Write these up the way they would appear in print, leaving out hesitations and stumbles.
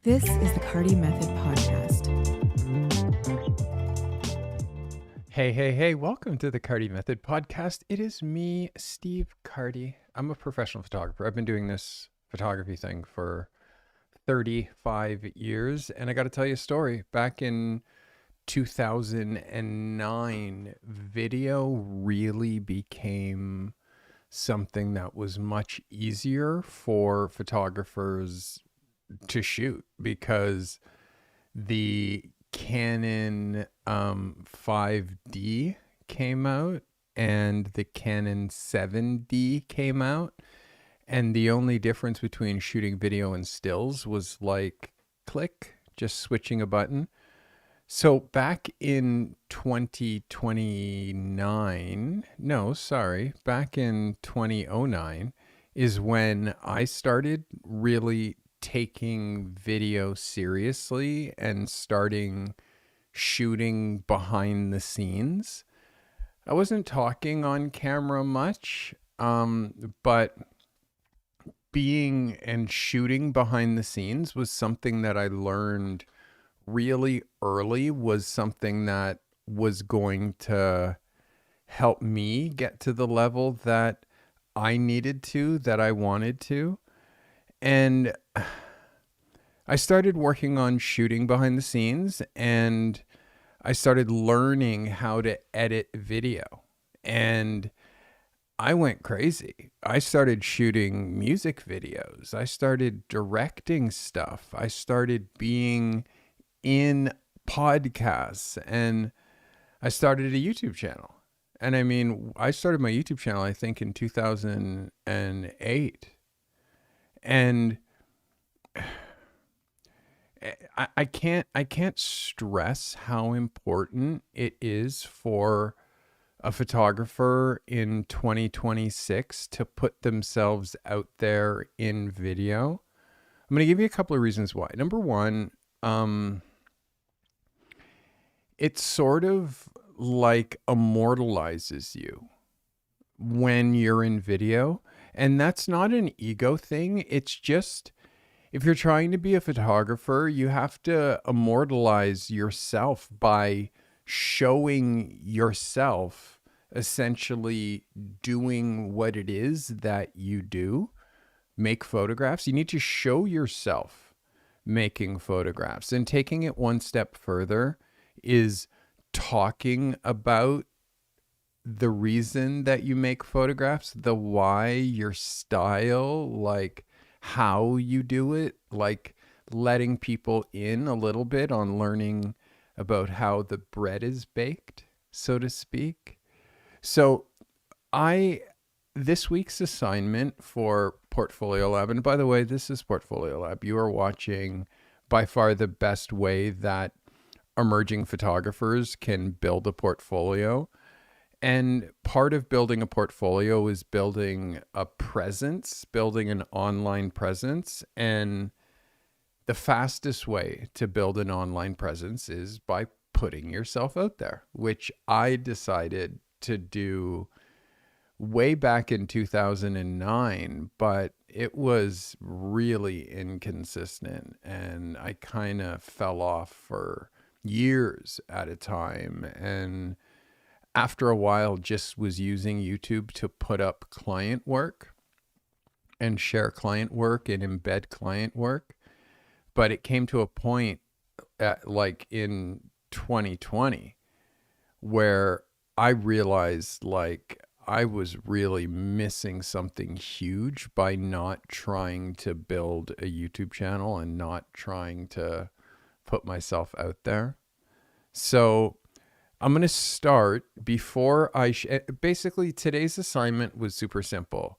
This is the Carty Method Podcast. Hey, welcome to the Carty Method Podcast. It is me, Steve Carty. I'm a professional photographer. I've been doing this photography thing for 35 years, and I got to tell you a story. Back in 2009, video really became something that was much easier for photographers to shoot because the Canon 5D came out and the Canon 7D came out, and the only difference between shooting video and stills was like click, just switching a button. So back in 2009 is when I started really taking video seriously and starting shooting behind the scenes. I wasn't talking on camera much, but being and shooting behind the scenes was something that I learned really early, was something that was going to help me get to the level that I needed to, that I wanted to. And I started working on shooting behind the scenes, and I started learning how to edit video. And I went crazy. I started shooting music videos. I started directing stuff. I started being in podcasts, and I started a YouTube channel. And I mean, I started my YouTube channel, I think, in 2008. And I can't stress how important it is for a photographer in 2026 to put themselves out there in video. I'm going to give you a couple of reasons why. Number one, it sort of like immortalizes you when you're in video. And that's not an ego thing. It's just, if you're trying to be a photographer, you have to immortalize yourself by showing yourself essentially doing what it is that you do, make photographs. You need to show yourself making photographs. And taking it one step further is talking about the reason that you make photographs, the why, your style, like how you do it, like letting people in a little bit on learning about how the bread is baked, so to speak. So this week's assignment for Portfolio Lab, and by the way, this is Portfolio Lab. You are watching by far the best way that emerging photographers can build a portfolio. And part of building a portfolio is building a presence, building an online presence. And the fastest way to build an online presence is by putting yourself out there, which I decided to do way back in 2009, but it was really inconsistent. And I kind of fell off for years at a time. And after a while, just was using YouTube to put up client work and share client work and embed client work. But it came to a point like in 2020 where I realized like I was really missing something huge by not trying to build a YouTube channel and not trying to put myself out there. So I'm going to start before basically today's assignment was super simple.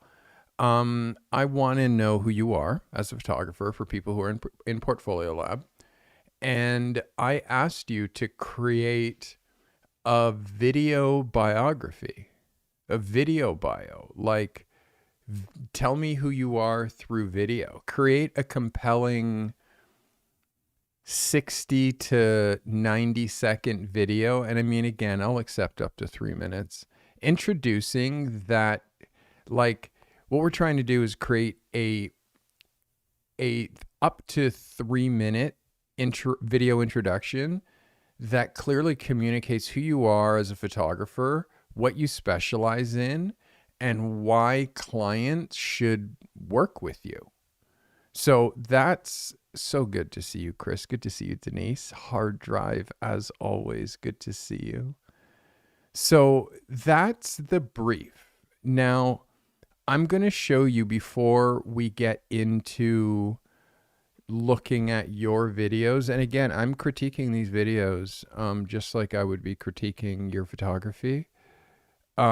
I want to know who you are as a photographer for people who are in Portfolio Lab. And I asked you to create a video biography, a video bio, like tell me who you are through video. Create a compelling 60 to 90 second video. And I mean, again, I'll accept up to 3 minutes, introducing that, like, what we're trying to do is create a up to 3-minute video introduction that clearly communicates who you are as a photographer, what you specialize in, and why clients should work with you. So that's so good to see you, Chris. Good to see you, Denise. Hard drive, as always. Good to see you. So that's the brief. Now, I'm going to show you, before we get into looking at your videos. And again, I'm critiquing these videos just like I would be critiquing your photography. We're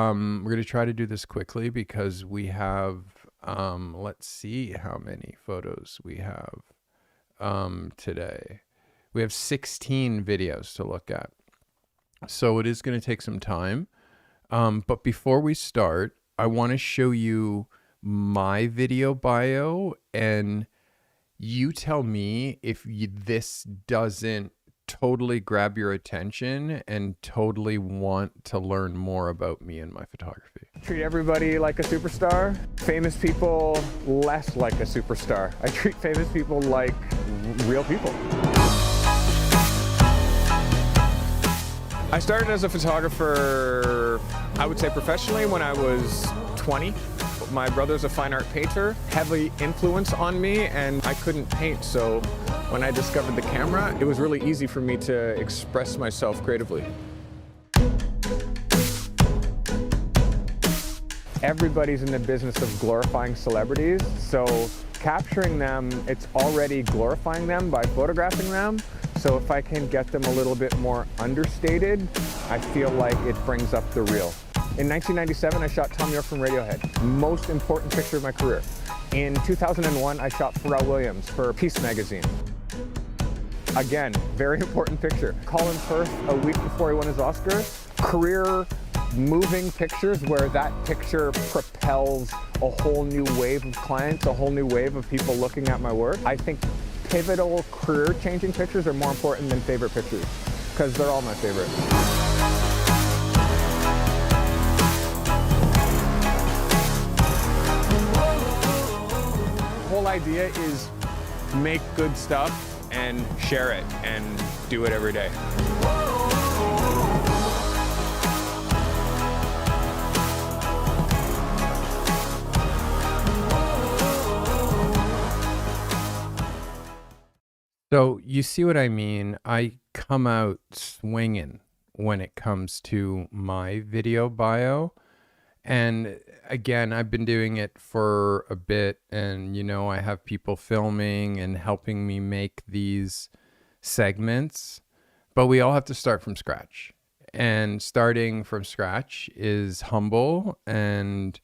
going to try to do this quickly because we have, let's see how many photos we have today. We have 16 videos to look at. So it is going to take some time. But before we start, I want to show you my video bio, and you tell me if this doesn't totally grab your attention and totally want to learn more about me and my photography. Treat everybody like a superstar. Famous people less like a superstar. I treat famous people like real people. I started as a photographer, I would say professionally, when I was 20. My brother's a fine art painter, heavy influence on me, and I couldn't paint, so when I discovered the camera, it was really easy for me to express myself creatively. Everybody's in the business of glorifying celebrities, so capturing them, it's already glorifying them by photographing them. So if I can get them a little bit more understated, I feel like it brings up the real. In 1997, I shot Tom York from Radiohead, most important picture of my career. In 2001, I shot Pharrell Williams for Peace magazine. Again, very important picture. Colin Firth, a week before he won his Oscar, career moving pictures where that picture propels a whole new wave of clients, a whole new wave of people looking at my work. I think pivotal career-changing pictures are more important than favorite pictures, because they're all my favorite. The whole idea is make good stuff and share it and do it every day. So you see what I mean? I come out swinging when it comes to my video bio. And again, I've been doing it for a bit, and I have people filming and helping me make these segments, but we all have to start from scratch. And starting from scratch is humble and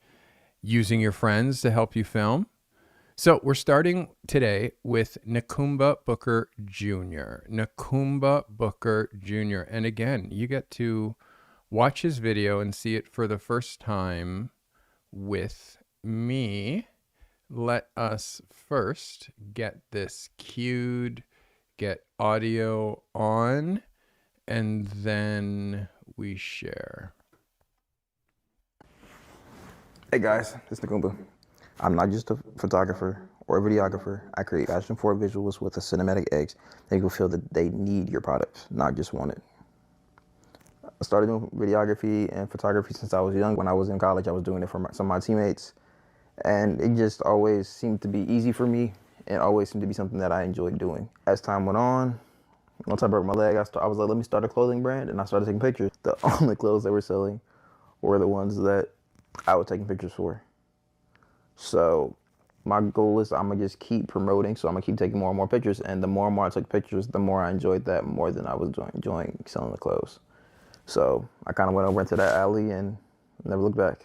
using your friends to help you film. So we're starting today with Nakumba Booker Jr. Nakumba Booker Jr. And again, you get to watch his video and see it for the first time with me. Let us first get this cued, get audio on, and then we share. Hey guys, it's Nakumba. I'm not just a photographer or a videographer. I create fashion forward visuals with a cinematic edge that people feel that they need your product, not just want it. I started doing videography and photography since I was young. When I was in college, I was doing it for some of my teammates. And it just always seemed to be easy for me and always seemed to be something that I enjoyed doing. As time went on, once I broke my leg, I was like, let me start a clothing brand, and I started taking pictures. The only clothes they were selling were the ones that I was taking pictures for. So my goal is I'm gonna just keep promoting, so I'm gonna keep taking more and more pictures, and the more and more I took pictures, the more I enjoyed that more than I was enjoying selling the clothes. So I kind of went over into that alley and never looked back,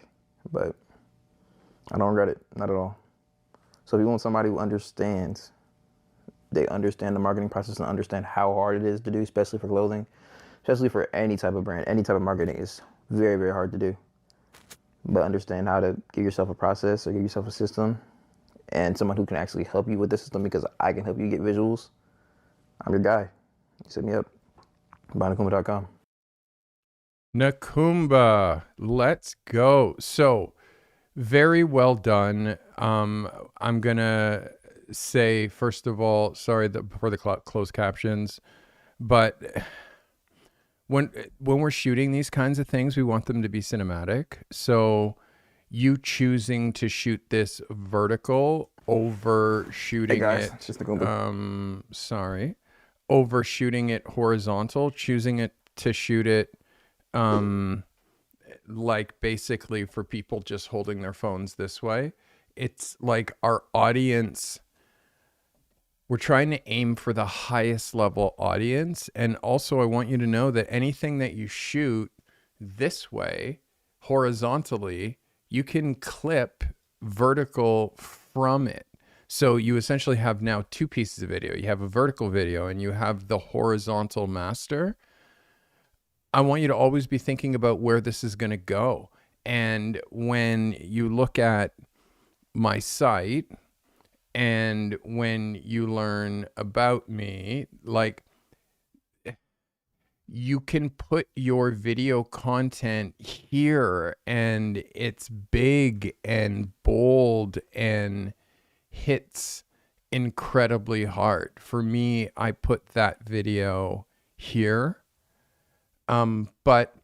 but I don't regret it, not at all. So if you want somebody who understands, they understand the marketing process and understand how hard it is to do, especially for clothing, especially for any type of brand, any type of marketing is very, very hard to do. But understand how to give yourself a process or give yourself a system and someone who can actually help you with the system, because I can help you get visuals. I'm your guy. Just hit me up. BuyNakumba.com. Nakumba, let's go. So very well done. I'm gonna say, first of all, sorry for the closed captions, but when we're shooting these kinds of things, we want them to be cinematic. So you choosing to shoot this vertical over shooting guys, it, just a overshooting it horizontal, choosing it to shoot it like basically for people just holding their phones this way. It's like our audience, we're trying to aim for the highest level audience. And also I want you to know that anything that you shoot this way horizontally, you can clip vertical from it. So you essentially have now two pieces of video. You have a vertical video and you have the horizontal master. I want you to always be thinking about where this is going to go. And when you look at my site and when you learn about me, like, you can put your video content here and it's big and bold and hits incredibly hard. For me, I put that video here. But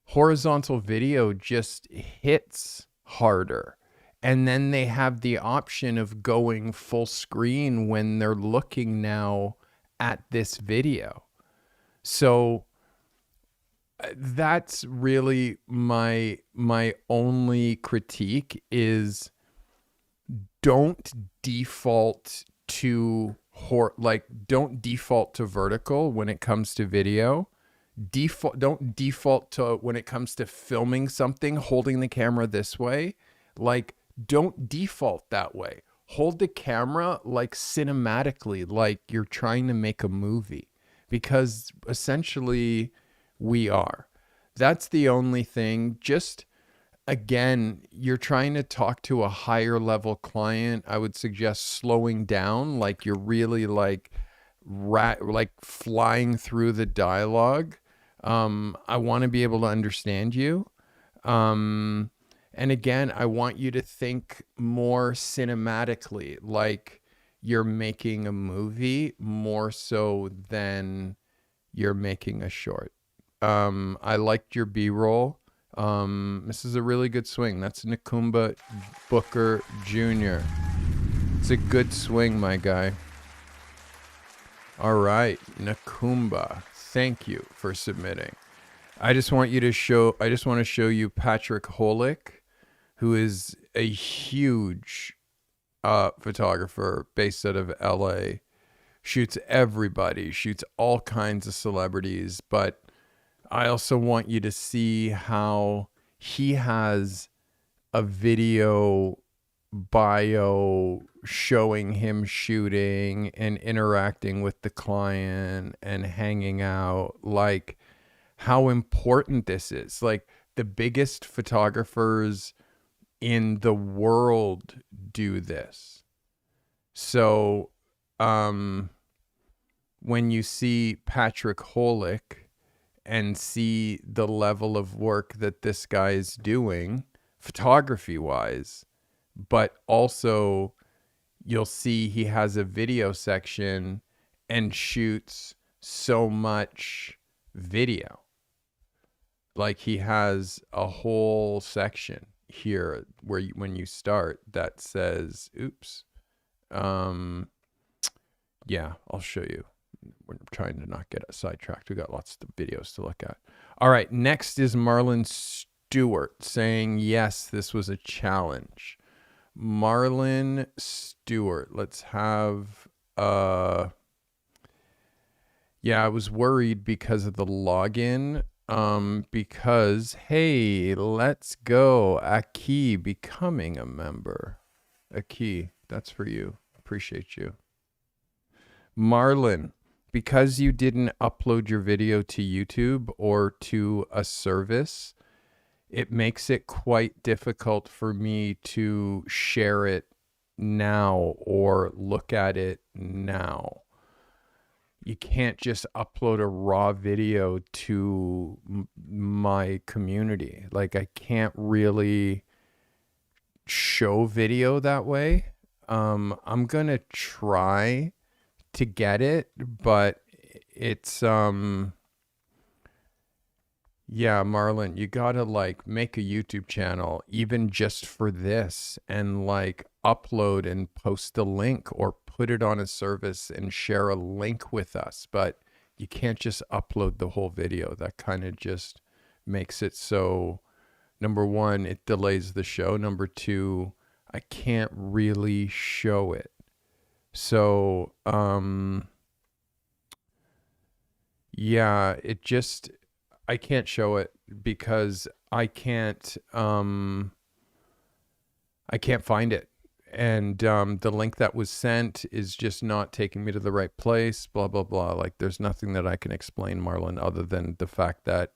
horizontal video just hits harder. And then they have the option of going full screen when they're looking now at this video. So that's really my only critique is don't default to don't default to vertical when it comes to video. Don't default to when it comes to filming something, holding the camera this way. Like, don't default that way. Hold the camera like cinematically, like you're trying to make a movie, because essentially we are. That's the only thing. Just, again, you're trying to talk to a higher level client. I would suggest slowing down, like you're really like flying through the dialogue. I want to be able to understand you. And again, I want you to think more cinematically, like you're making a movie more so than you're making a short. I liked your B-roll. This is a really good swing. That's Nakumba Booker Jr. It's a good swing, my guy. All right, Nakumba. Thank you for submitting. I just want to show you Patrick Holick, who is a huge photographer based out of LA. Shoots everybody, shoots all kinds of celebrities, but I also want you to see how he has a video bio showing him shooting and interacting with the client and hanging out, like how important this is. Like, the biggest photographers in the world do this. So when you see Patrick Holick and see the level of work that this guy is doing photography wise, but also you'll see he has a video section and shoots so much video. Like, he has a whole section here where when you start that says, oops. Yeah, I'll show you. We're trying to not get sidetracked. We got lots of videos to look at. All right, next is Marlon Stewart saying, yes, this was a challenge. Marlon Stewart, let's have, yeah, I was worried because of the login, because, hey, let's go. Aki becoming a member. Aki, that's for you. Appreciate you. Marlon, because you didn't upload your video to YouTube or to a service, it makes it quite difficult for me to share it now or look at it now. You can't just upload a raw video to my community. Like, I can't really show video that way. I'm gonna try to get it, but it's yeah, Marlon, you gotta like make a YouTube channel even just for this and like upload and post a link or put it on a service and share a link with us. But you can't just upload the whole video. That kind of just makes it so, number one, it delays the show. Number two, I can't really show it. So, yeah, I can't show it because I can't find it. And the link that was sent is just not taking me to the right place, blah, blah, blah. Like there's nothing that I can explain, Marlon, other than the fact that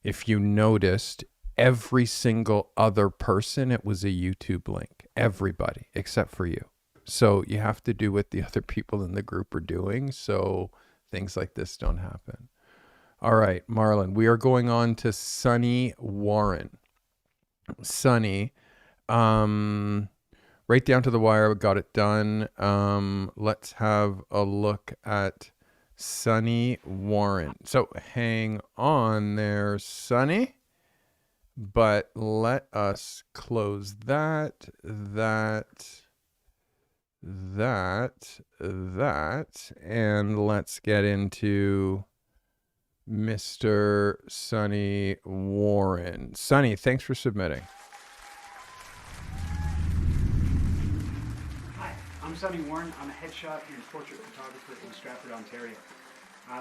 if you noticed, every single other person, it was a YouTube link. Everybody, except for you. So you have to do what the other people in the group are doing so things like this don't happen. All right, Marlon, we are going on to Sunny Warren. Sunny, right down to the wire, got it done. Let's have a look at Sunny Warren. So hang on there, Sunny. But let us close that, and let's get into Mr. Sunny Warren. Sunny, thanks for submitting. Hi, I'm Sunny Warren. I'm a headshot and portrait photographer in Stratford, Ontario.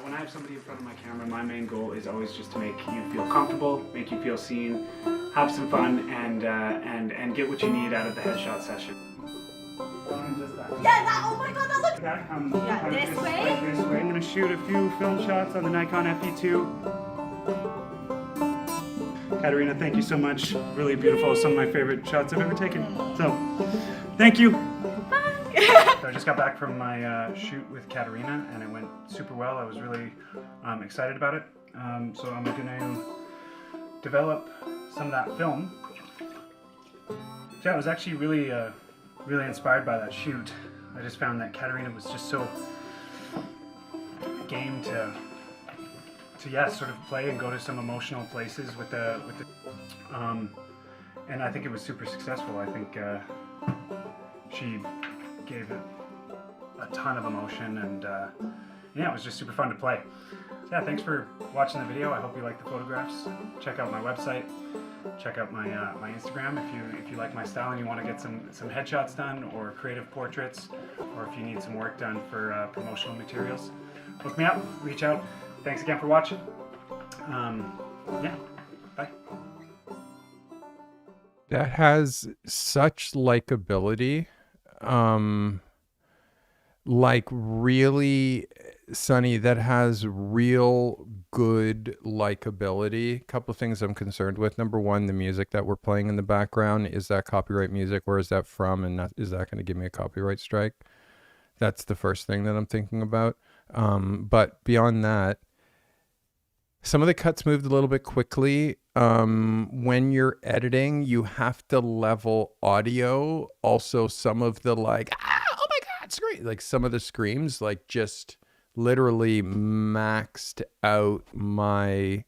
When I have somebody in front of my camera, my main goal is always just to make you feel comfortable, make you feel seen, have some fun, and get what you need out of the headshot session. Yeah, that, oh my god, that looks... That comes this way? This way. I'm going to shoot a few film shots on the Nikon FE2. Katerina, thank you so much. Really beautiful. Some of my favorite shots I've ever taken. So, thank you. So I just got back from my shoot with Katerina, and it went super well. I was really excited about it. So I'm going to develop some of that film. So yeah, I was actually really inspired by that shoot. I just found that Katerina was just so game to yeah, sort of play and go to some emotional places with the and I think it was super successful. I think she gave it a ton of emotion, and yeah, it was just super fun to play. So yeah, thanks for watching the video. I hope you like the photographs. Check out my website. Check out my my Instagram if you like my style and you want to get some headshots done or creative portraits, or if you need some work done for promotional materials. Look me up, reach out. Thanks again for watching. Yeah, bye. That has such likability. Like really, Sunny, that has real good likability. A couple of things I'm concerned with. Number one, the music that we're playing in the background, is that copyright music? Where is that from? And is that going to give me a copyright strike? That's the first thing that I'm thinking about. But beyond that, some of the cuts moved a little bit quickly. When you're editing, you have to level audio. Also, some of the like, oh my God, scream, like some of the screams, like just literally maxed out my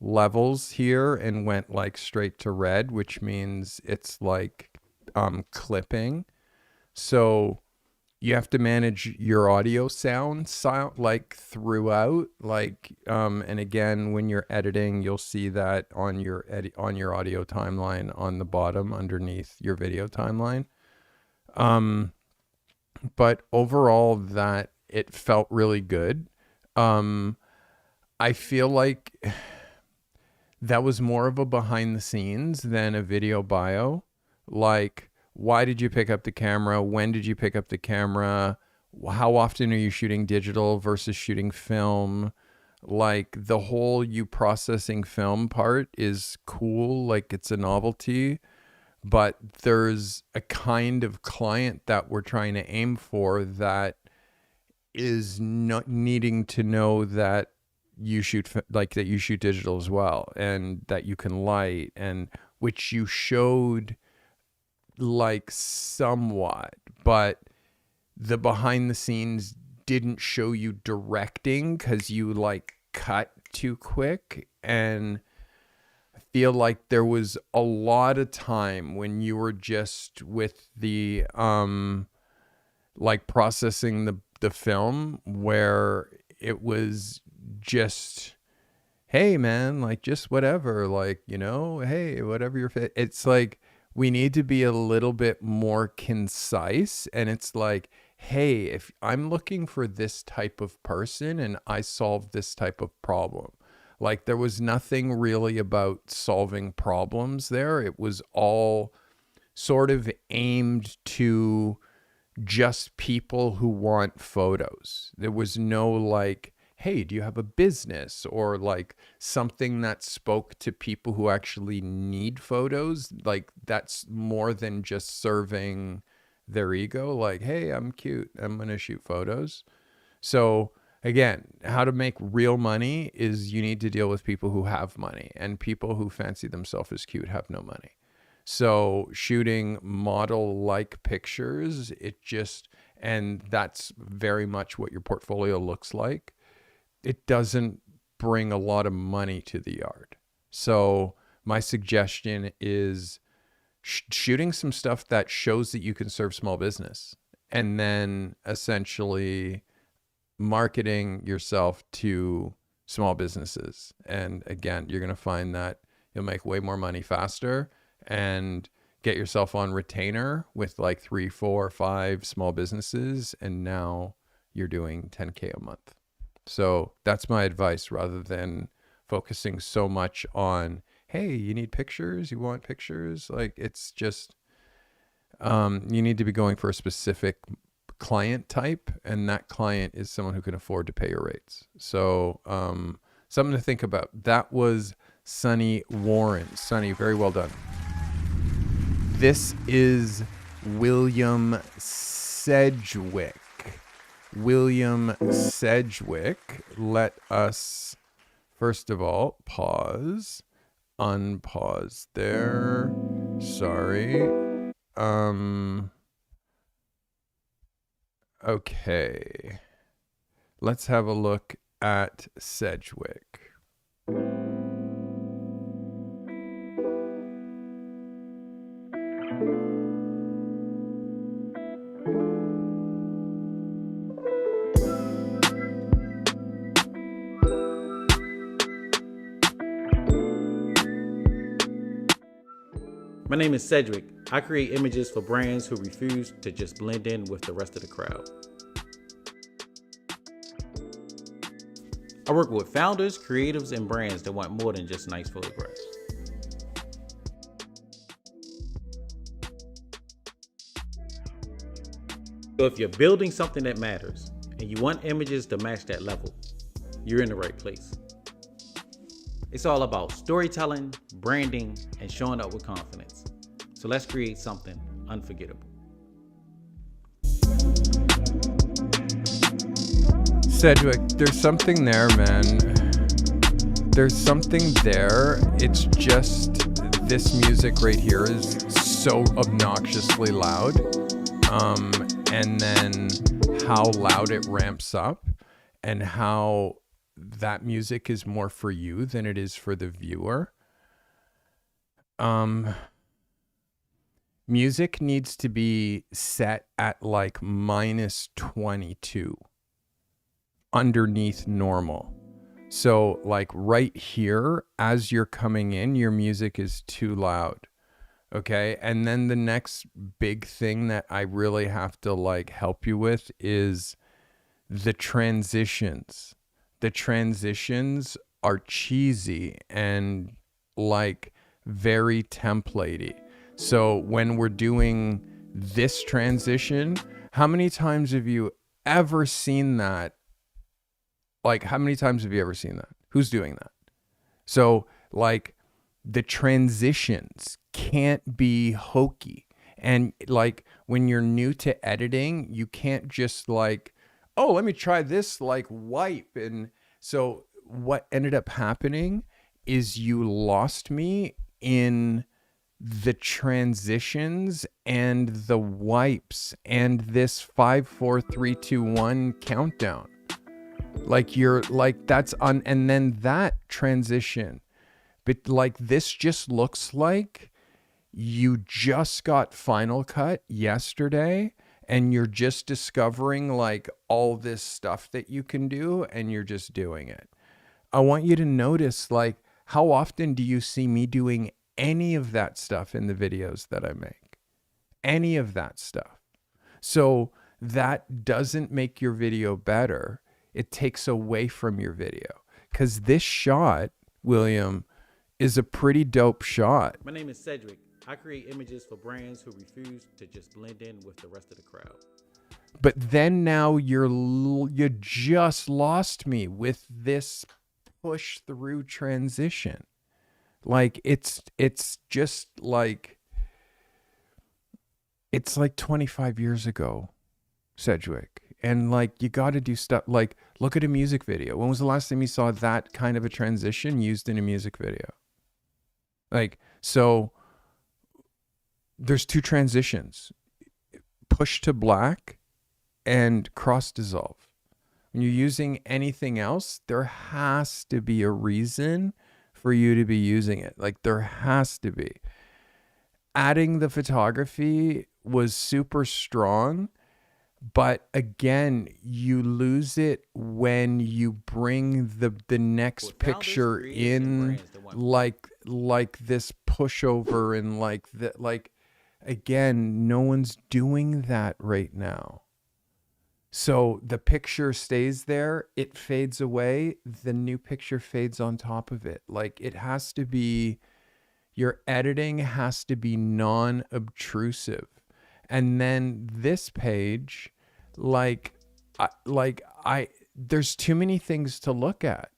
levels here and went like straight to red, which means it's like clipping. So you have to manage your audio sound like throughout, like and again, when you're editing, you'll see that on your audio timeline on the bottom underneath your video timeline. But overall, that it felt really good. I feel like that was more of a behind the scenes than a video bio. Like, why did you pick up the camera? When did you pick up the camera? How often are you shooting digital versus shooting film? Like the whole you processing film part is cool. Like it's a novelty, but there's a kind of client that we're trying to aim for that is not needing to know that you shoot that you shoot digital as well, and that you can light, and which you showed like somewhat, but the behind the scenes didn't show you directing because you like cut too quick. And I feel like there was a lot of time when you were just with the like processing the film, where it was just, hey man, like just whatever, like, you know, hey, whatever your fit. It's like we need to be a little bit more concise. And it's like, hey, if I'm looking for this type of person and I solve this type of problem, like there was nothing really about solving problems there. It was all sort of aimed to just people who want photos. There was no like, hey, do you have a business, or like something that spoke to people who actually need photos? Like that's more than just serving their ego. Like, hey, I'm cute, I'm going to shoot photos. So again, how to make real money is you need to deal with people who have money, and people who fancy themselves as cute have no money. So shooting model-like pictures, and that's very much what your portfolio looks like. It doesn't bring a lot of money to the yard. So my suggestion is shooting some stuff that shows that you can serve small business, and then essentially marketing yourself to small businesses. And again, you're going to find that you'll make way more money faster, and get yourself on retainer with like 3, 4, 5 small businesses. And now you're doing 10K a month. So that's my advice, rather than focusing so much on, hey, you need pictures, you want pictures. Like it's just, you need to be going for a specific client type, and that client is someone who can afford to pay your rates. So something to think about. That was Sonny Warren. Sonny, very well done. This is William Sedgwick. William Sedgwick. Let us, first of all, pause, unpause there. Sorry. Okay. Let's have a look at Sedgwick. My name is Cedric. I create images for brands who refuse to just blend in with the rest of the crowd. I work with founders, creatives, and brands that want more than just nice photographs. So if you're building something that matters and you want images to match that level, you're in the right place. It's all about storytelling, branding, and showing up with confidence. So let's create something unforgettable. Sedgwick, there's something there, man. There's something there. It's just this music right here is so obnoxiously loud. And then how loud it ramps up, and how that music is more for you than it is for the viewer. Music needs to be set at like -22 underneath normal. So like right here, as you're coming in, your music is too loud. Okay. And then the next big thing that I really have to like help you with is the transitions. The transitions are cheesy and like very templatey. So when we're doing this transition, how many times have you ever seen that? Like, how many times have you ever seen that? Who's doing that? So like the transitions can't be hokey. And like when you're new to editing, you can't just like, oh, let me try this like wipe. And so what ended up happening is you lost me in the transitions and the wipes and this 5, 4, 3, 2, 1 countdown. Like you're like that's on, and then that transition. But like this just looks like you just got Final Cut yesterday and you're just discovering like all this stuff that you can do and you're just doing it. I want you to notice, like, how often do you see me doing any of that stuff in the videos that I make? Any of that stuff. So that doesn't make your video better. It takes away from your video. Because this shot, William, is a pretty dope shot. My name is Cedric. I create images for brands who refuse to just blend in with the rest of the crowd. But then now you just lost me with this push through transition. Like it's just like, it's like 25 years ago, Sedgwick. And like, you got to do stuff like, look at a music video. When was the last time you saw that kind of a transition used in a music video? Like, so there's two transitions, push to black and cross dissolve. When you're using anything else, there has to be a reason for you to be using it. Like there has to be. Adding the photography was super strong, but again, you lose it when you bring the next picture in, like this pushover and like that. Like again, no one's doing that right now. So the picture stays there, it fades away, the new picture fades on top of it. Like it has to be, your editing has to be non-obtrusive. And then this page, there's too many things to look at.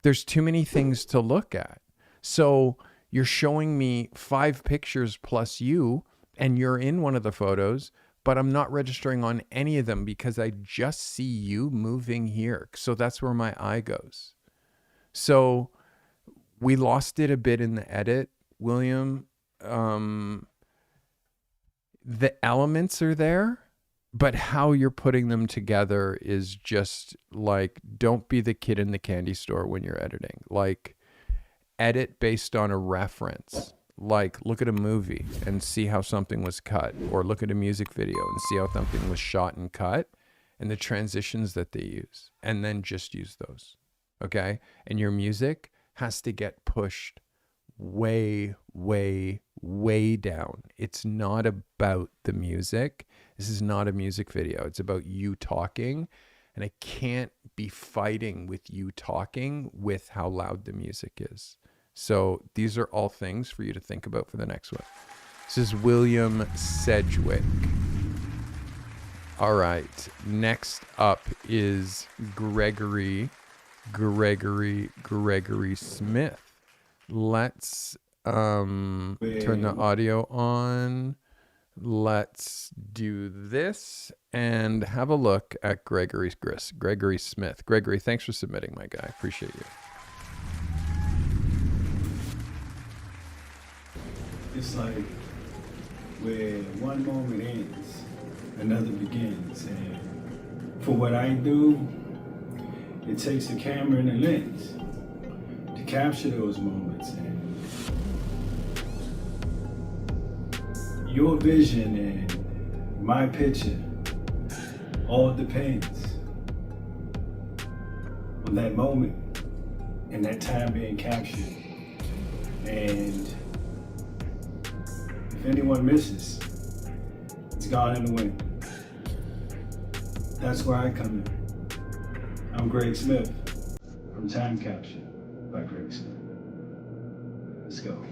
There's too many things to look at. So you're showing me 5 pictures plus you, and you're in one of the photos, but I'm not registering on any of them because I just see you moving here. So that's where my eye goes. So we lost it a bit in the edit, William. The elements are there, but how you're putting them together is just like, don't be the kid in the candy store when you're editing. Like, edit based on a reference. Like, look at a movie and see how something was cut, or look at a music video and see how something was shot and cut and the transitions that they use, and then just use those. Okay? And your music has to get pushed way, way, way down. It's not about the music. This is not a music video. It's about you talking, and I can't be fighting with you talking with how loud the music is. So these are all things for you to think about for the next one. This is William Sedgwick. All right. Next up is Gregory Smith. Let's turn the audio on. Let's do this and have a look at Gregory Smith. Gregory, thanks for submitting, my guy. Appreciate you. It's like where one moment ends, another begins. And for what I do, it takes a camera and a lens to capture those moments. And your vision and my picture all depends on that moment and that time being captured. And if anyone misses, it's gone in the wind. That's where I come in. I'm Greg Smith from Time Capture by Greg Smith. Let's go.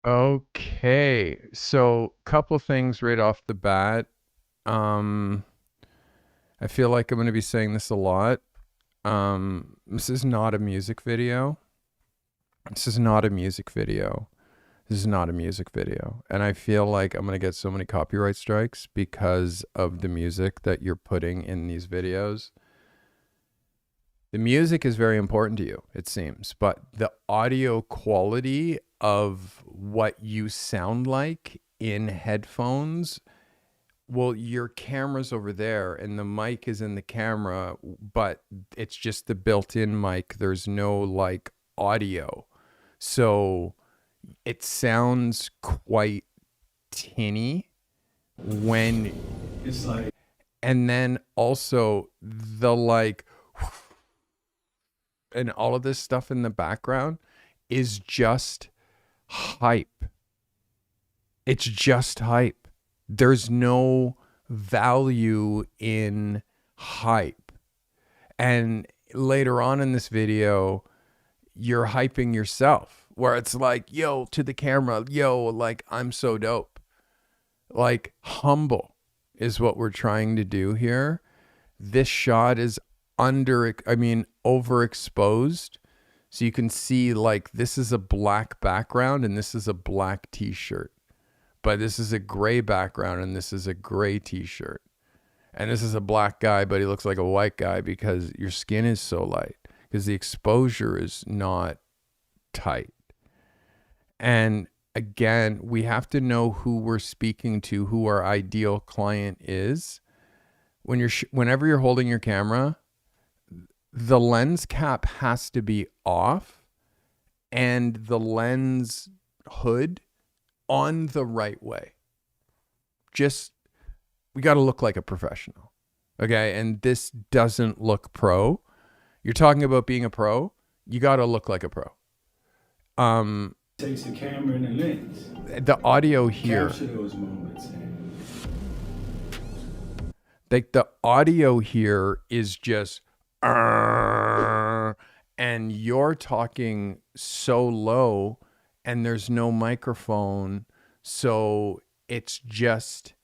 Okay. So, couple things right off the bat. Um, I feel like I'm going to be saying this a lot. This is not a music video. This is not a music video. This is not a music video. And I feel like I'm going to get so many copyright strikes because of the music that you're putting in these videos. The music is very important to you, it seems, but the audio quality of what you sound like in headphones, well, your camera's over there and the mic is in the camera, but it's just the built-in mic. There's no like audio. So it sounds quite tinny when It's like, and then also the like and all of this stuff in the background is just hype. It's just hype. There's no value in hype. And later on in this video, you're hyping yourself where it's like, yo, to the camera, yo, like, I'm so dope. Like, humble is what we're trying to do here. This shot is overexposed. So you can see like this is a black background and this is a black t-shirt. But this is a gray background and this is a gray t-shirt. And this is a black guy, but he looks like a white guy because your skin is so light. Because the exposure is not tight. And again, we have to know who we're speaking to, who our ideal client is. Whenever you're holding your camera, the lens cap has to be off and the lens hood on the right way. We got to look like a professional. Okay. And this doesn't look pro. You're talking about being a pro. You got to look like a pro. takes the camera and the lens. The audio here. Capture those moments. Like the audio here is just, and you're talking so low and there's no microphone. So it's just,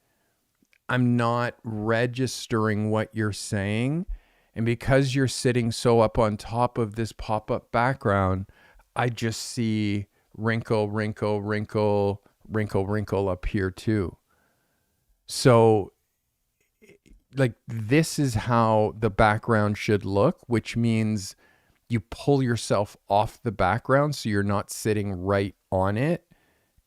I'm not registering what you're saying. And because you're sitting so up on top of this pop-up background, I just see wrinkle, wrinkle, wrinkle, wrinkle, wrinkle up here too. So like this is how the background should look, which means you pull yourself off the background so you're not sitting right on it.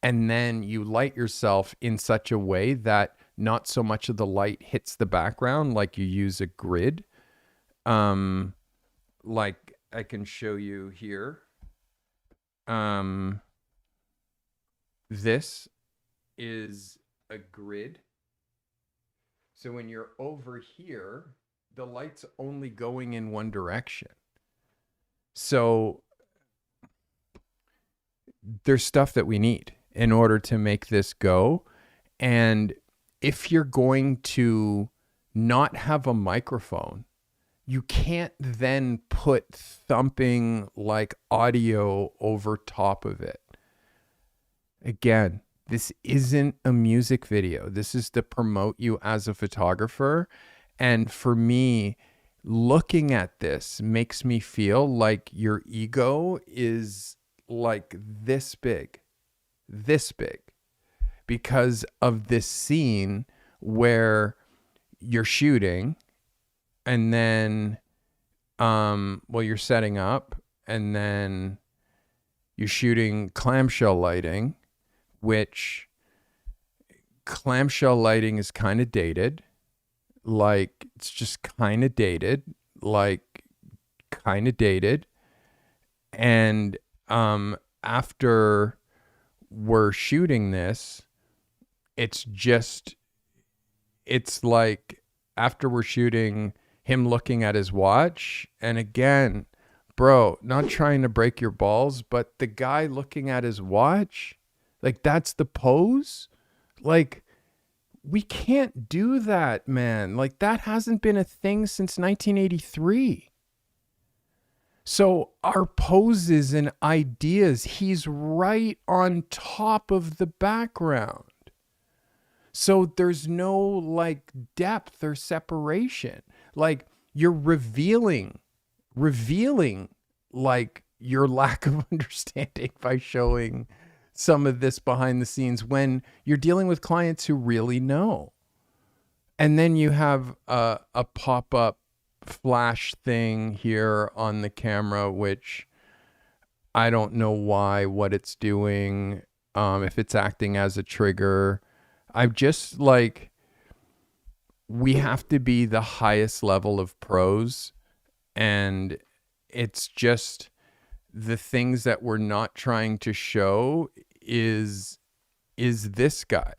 And then you light yourself in such a way that not so much of the light hits the background, like you use a grid. Like I can show you here. This is a grid. So when you're over here, the light's only going in one direction. So there's stuff that we need in order to make this go. And if you're going to not have a microphone, you can't then put thumping like audio over top of it. Again, this isn't a music video. This is to promote you as a photographer. And for me, looking at this makes me feel like your ego is like this big, because of this scene where you're shooting and then, you're setting up and then you're shooting clamshell lighting, which clamshell lighting is kind of dated. Like it's just kind of dated, And, after we're shooting this, it's like after we're shooting him looking at his watch. And again, bro, not trying to break your balls, but the guy looking at his watch, like that's the pose. Like we can't do that, man. Like that hasn't been a thing since 1983. So our poses and ideas, he's right on top of the background. So there's no like depth or separation. Like you're revealing like your lack of understanding by showing some of this behind the scenes when you're dealing with clients who really know. And then you have a pop-up flash thing here on the camera, which I don't know what it's doing, if it's acting as a trigger. I'm just like, we have to be the highest level of pros, and it's just the things that we're not trying to show is this guy.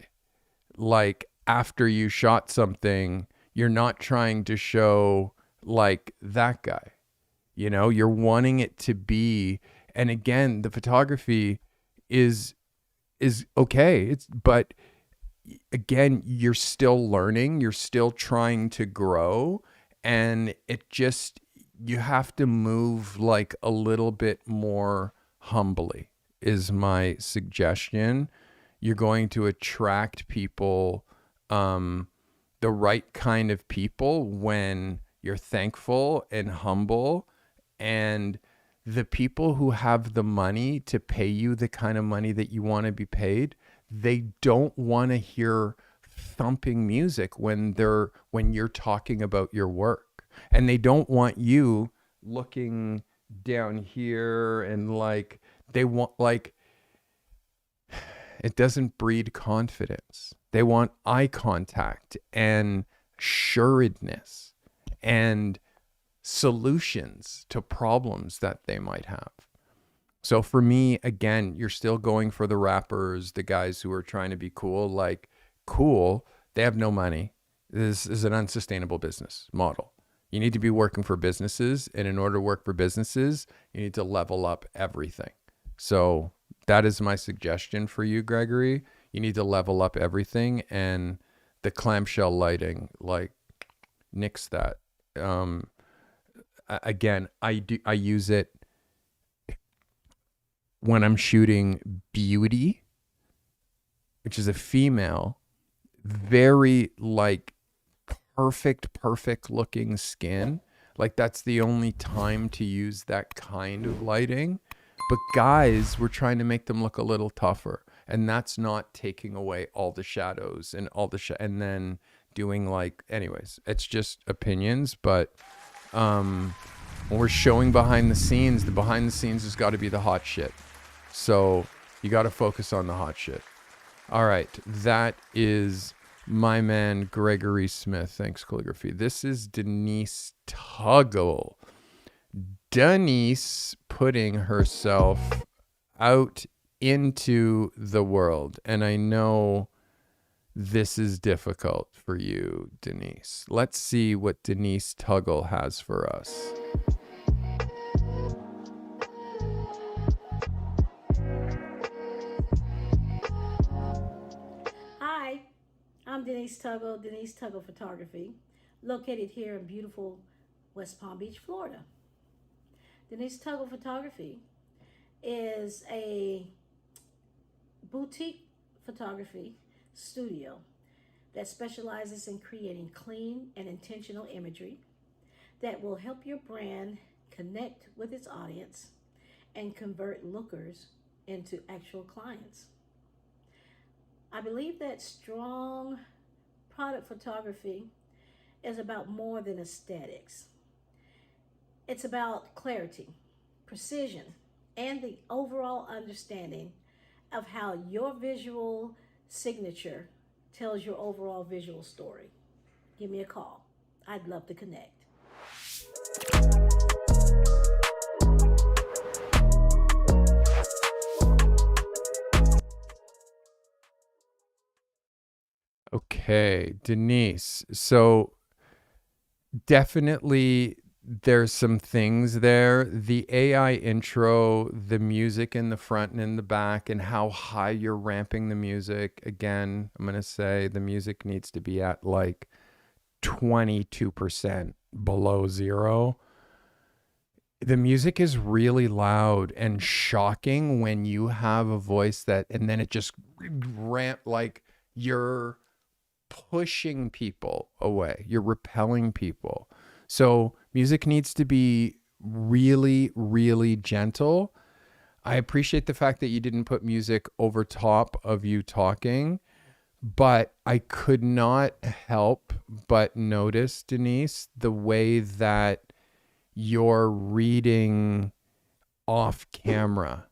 Like after you shot something, you're not trying to show like that guy, you know, you're wanting it to be. And again, the photography is okay. But again, you're still learning, you're still trying to grow, and you have to move like a little bit more humbly is my suggestion. You're going to attract people, the right kind of people, when you're thankful and humble. And the people who have the money to pay you the kind of money that you want to be paid, they don't want to hear thumping music when you're talking about your work. And they don't want you looking down here and like, they want like, it doesn't breed confidence. They want eye contact and assuredness and solutions to problems that they might have. So for me, again, you're still going for the rappers, the guys who are trying to be cool. Like, cool, they have no money. This is an unsustainable business model. You need to be working for businesses, and in order to work for businesses, you need to level up everything. So that is my suggestion for you, Gregory. You need to level up everything, and the clamshell lighting, like, nix that. Again, I use it when I'm shooting Beauty, which is a female, very like perfect looking skin. Like that's the only time to use that kind of lighting. But guys, we're trying to make them look a little tougher, and that's not taking away all the shadows and all the and then doing like, anyways, it's just opinions. But when we're showing behind the scenes has got to be the hot shit. So you got to focus on the hot shit. All right, that is my man Gregory Smith. Thanks, Calligraphy. This is Denise Tuggle. Denise putting herself out into the world, and I know this is difficult for you, Denise. Let's see what Denise Tuggle has for us. Hi, I'm Denise Tuggle Photography, located here in beautiful West Palm Beach, Florida. Denise Tuggle Photography is a boutique photography studio that specializes in creating clean and intentional imagery that will help your brand connect with its audience and convert lookers into actual clients. I believe that strong product photography is about more than aesthetics. It's about clarity, precision, and the overall understanding of how your visual signature tells your overall visual story. Give me a call. I'd love to connect. Okay, Denise. So definitely there's some things there. The AI intro, the music in the front and in the back, and how high you're ramping the music. Again, I'm going to say the music needs to be at like 22% below zero. The music is really loud and shocking when you have a voice that, and then it just like you're pushing people away, you're repelling people. So music needs to be really, really gentle. I appreciate the fact that you didn't put music over top of you talking, but I could not help but notice, Denise, the way that you're reading off camera,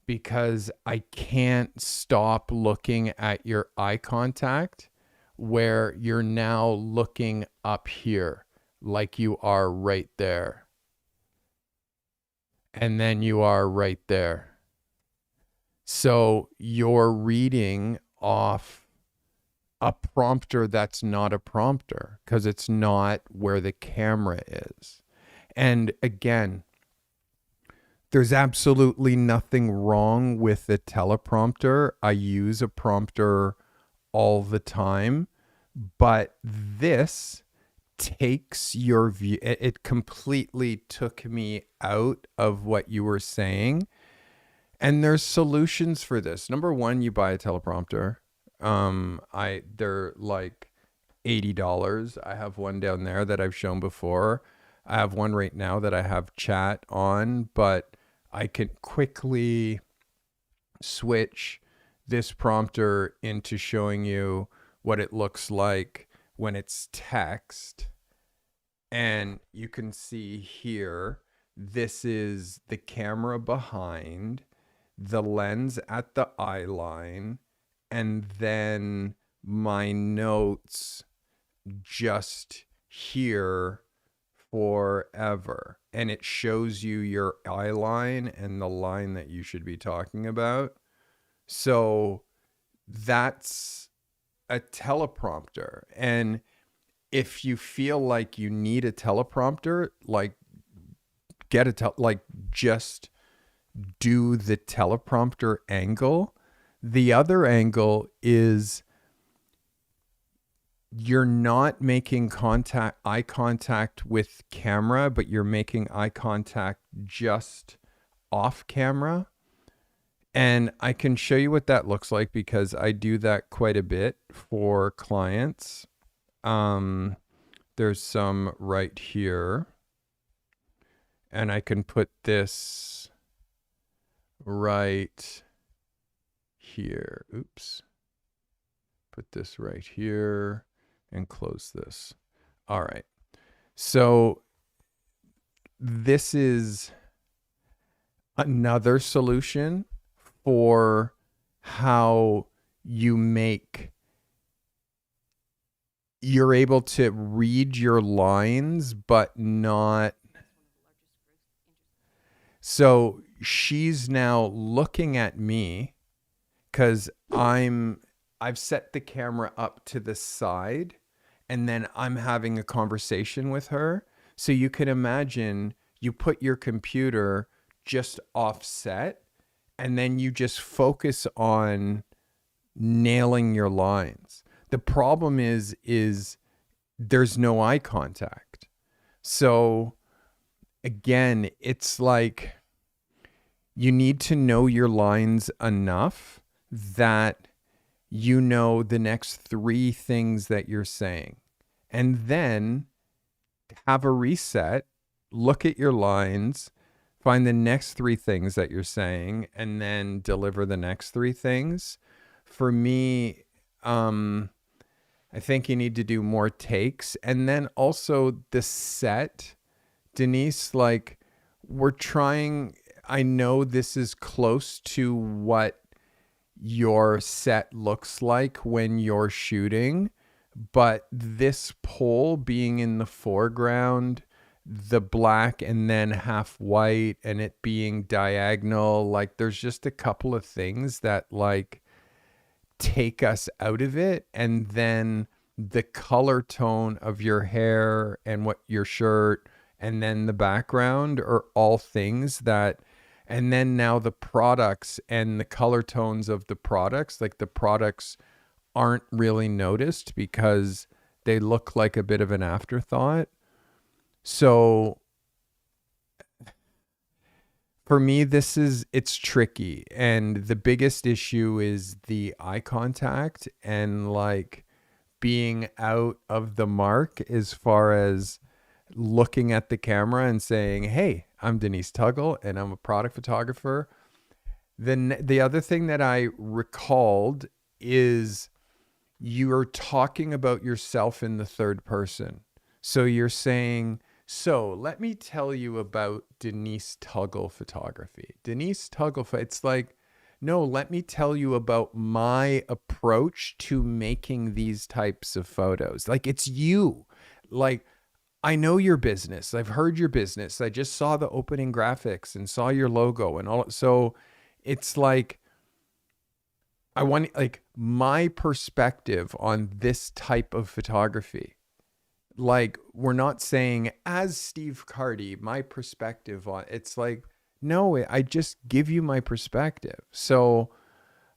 because I can't stop looking at your eye contact where you're now looking up here like you are right there. And then you are right there. So you're reading off a prompter that's not a prompter because it's not where the camera is. And again, there's absolutely nothing wrong with the teleprompter. I use a prompter all the time, but this takes your view. It completely took me out of what you were saying. And there's solutions for this. Number one, you buy a teleprompter. They're like $80. I have one down there that I've shown before. I have one right now that I have chat on, but I can quickly switch this prompter into showing you what it looks like when it's text. And you can see here, this is the camera behind, the lens at the eye line, and then my notes just here forever. And it shows you your eye line and the line that you should be talking about. So that's a teleprompter. And if you feel like you need a teleprompter, like just do the teleprompter angle. The other angle is you're not making eye contact with camera, but you're making eye contact just off camera. And I can show you what that looks like because I do that quite a bit for clients. There's some right here. And I can put this right here. Oops. Put this right here and close this. All right. So this is another solution for how you're able to read your lines, but not. So she's now looking at me because I've set the camera up to the side and then I'm having a conversation with her. So you can imagine you put your computer just offset and then you just focus on nailing your lines. The problem is there's no eye contact. So again, it's like you need to know your lines enough that you know the next 3 things that you're saying. And then have a reset, look at your lines, find the next 3 things that you're saying, and then deliver the next 3 things. For me, I think you need to do more takes. And then also the set, Denise, like we're trying, I know this is close to what your set looks like when you're shooting, but this pole being in the foreground, the black and then half white and it being diagonal, like there's just a couple of things that like take us out of it. And then the color tone of your hair and what your shirt and then the background are all things that, and then now the products and the color tones of the products, like the products aren't really noticed because they look like a bit of an afterthought. So for me, it's tricky. And the biggest issue is the eye contact and like being out of the mark as far as looking at the camera and saying, hey, I'm Denise Tuggle and I'm a product photographer. Then the other thing that I recalled is you're talking about yourself in the third person. So you're saying, so let me tell you about Denise Tuggle photography. Denise Tuggle, it's like, no, let me tell you about my approach to making these types of photos. Like, it's you. Like, I know your business. I've heard your business. I just saw the opening graphics and saw your logo and all. So it's like, I want like my perspective on this type of photography. Like, we're not saying as Steve Carty, my perspective on it's like, no, I just give you my perspective. So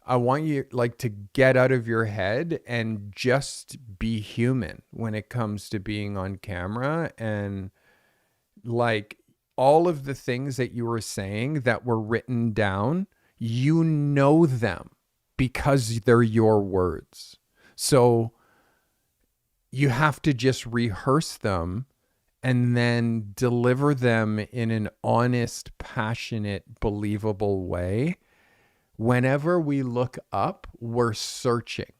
I want you like to get out of your head and just be human when it comes to being on camera. And like all of the things that you were saying that were written down, you know them because they're your words. So you have to just rehearse them and then deliver them in an honest, passionate, believable way. Whenever we look up, we're searching.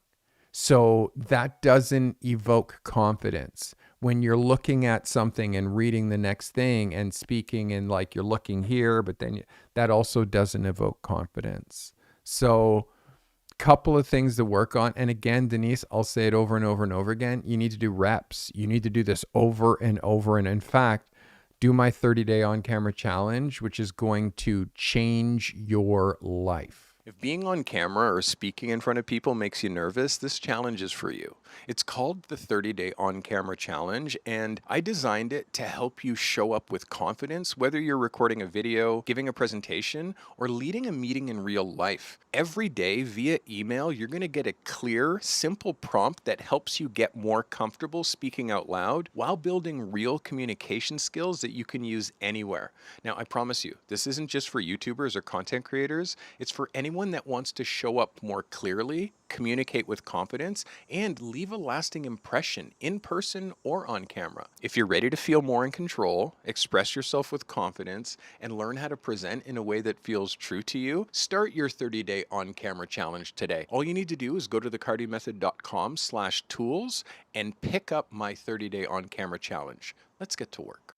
So that doesn't evoke confidence. When you're looking at something and reading the next thing and speaking and like you're looking here, but then that also doesn't evoke confidence. So couple of things to work on. And again, Denise, I'll say it over and over and over again. You need to do reps. You need to do this over and over. And in fact, do my 30-day on-camera challenge, which is going to change your life. If being on camera or speaking in front of people makes you nervous, this challenge is for you. It's called the 30-day on-camera challenge, and I designed it to help you show up with confidence, whether you're recording a video, giving a presentation, or leading a meeting in real life. Every day via email, you're going to get a clear, simple prompt that helps you get more comfortable speaking out loud while building real communication skills that you can use anywhere. Now, I promise you, this isn't just for YouTubers or content creators. It's for anyone that wants to show up more clearly, communicate with confidence, and leave a lasting impression in person or on camera. If you're ready to feel more in control, express yourself with confidence, and learn how to present in a way that feels true to you, start your 30-day on-camera challenge today. All you need to do is go to thecartymethod.com/tools and pick up my 30-day on-camera challenge. Let's get to work.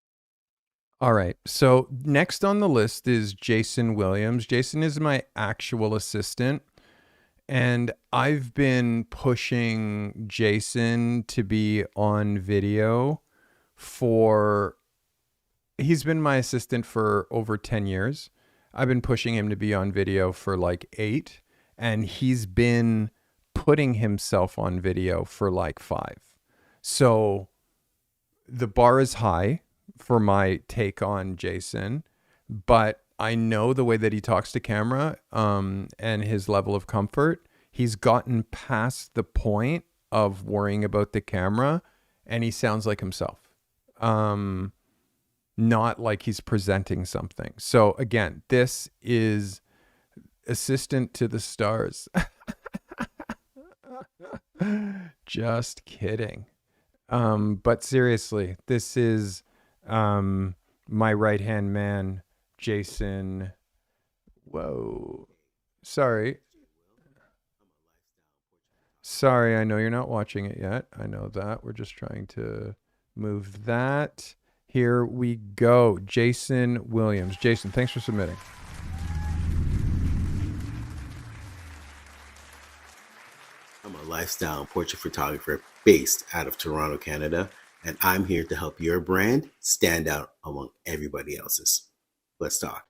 All right. So next on the list is Jason Williams. Jason is my actual assistant. And I've been pushing Jason to be on video he's been my assistant for over 10 years. I've been pushing him to be on video for like 8, and he's been putting himself on video for like 5. So the bar is high for my take on Jason, but I know the way that he talks to camera and his level of comfort. He's gotten past the point of worrying about the camera, and he sounds like himself. Not like he's presenting something. So again, this is assistant to the stars. Just kidding. But seriously, this is my right-hand man, Jason. Whoa. Sorry, I know you're not watching it yet. I know that. We're just trying to move that. Here we go. Jason Williams. Jason, thanks for submitting. I'm a lifestyle and portrait photographer based out of Toronto, Canada, and I'm here to help your brand stand out among everybody else's. Let's talk.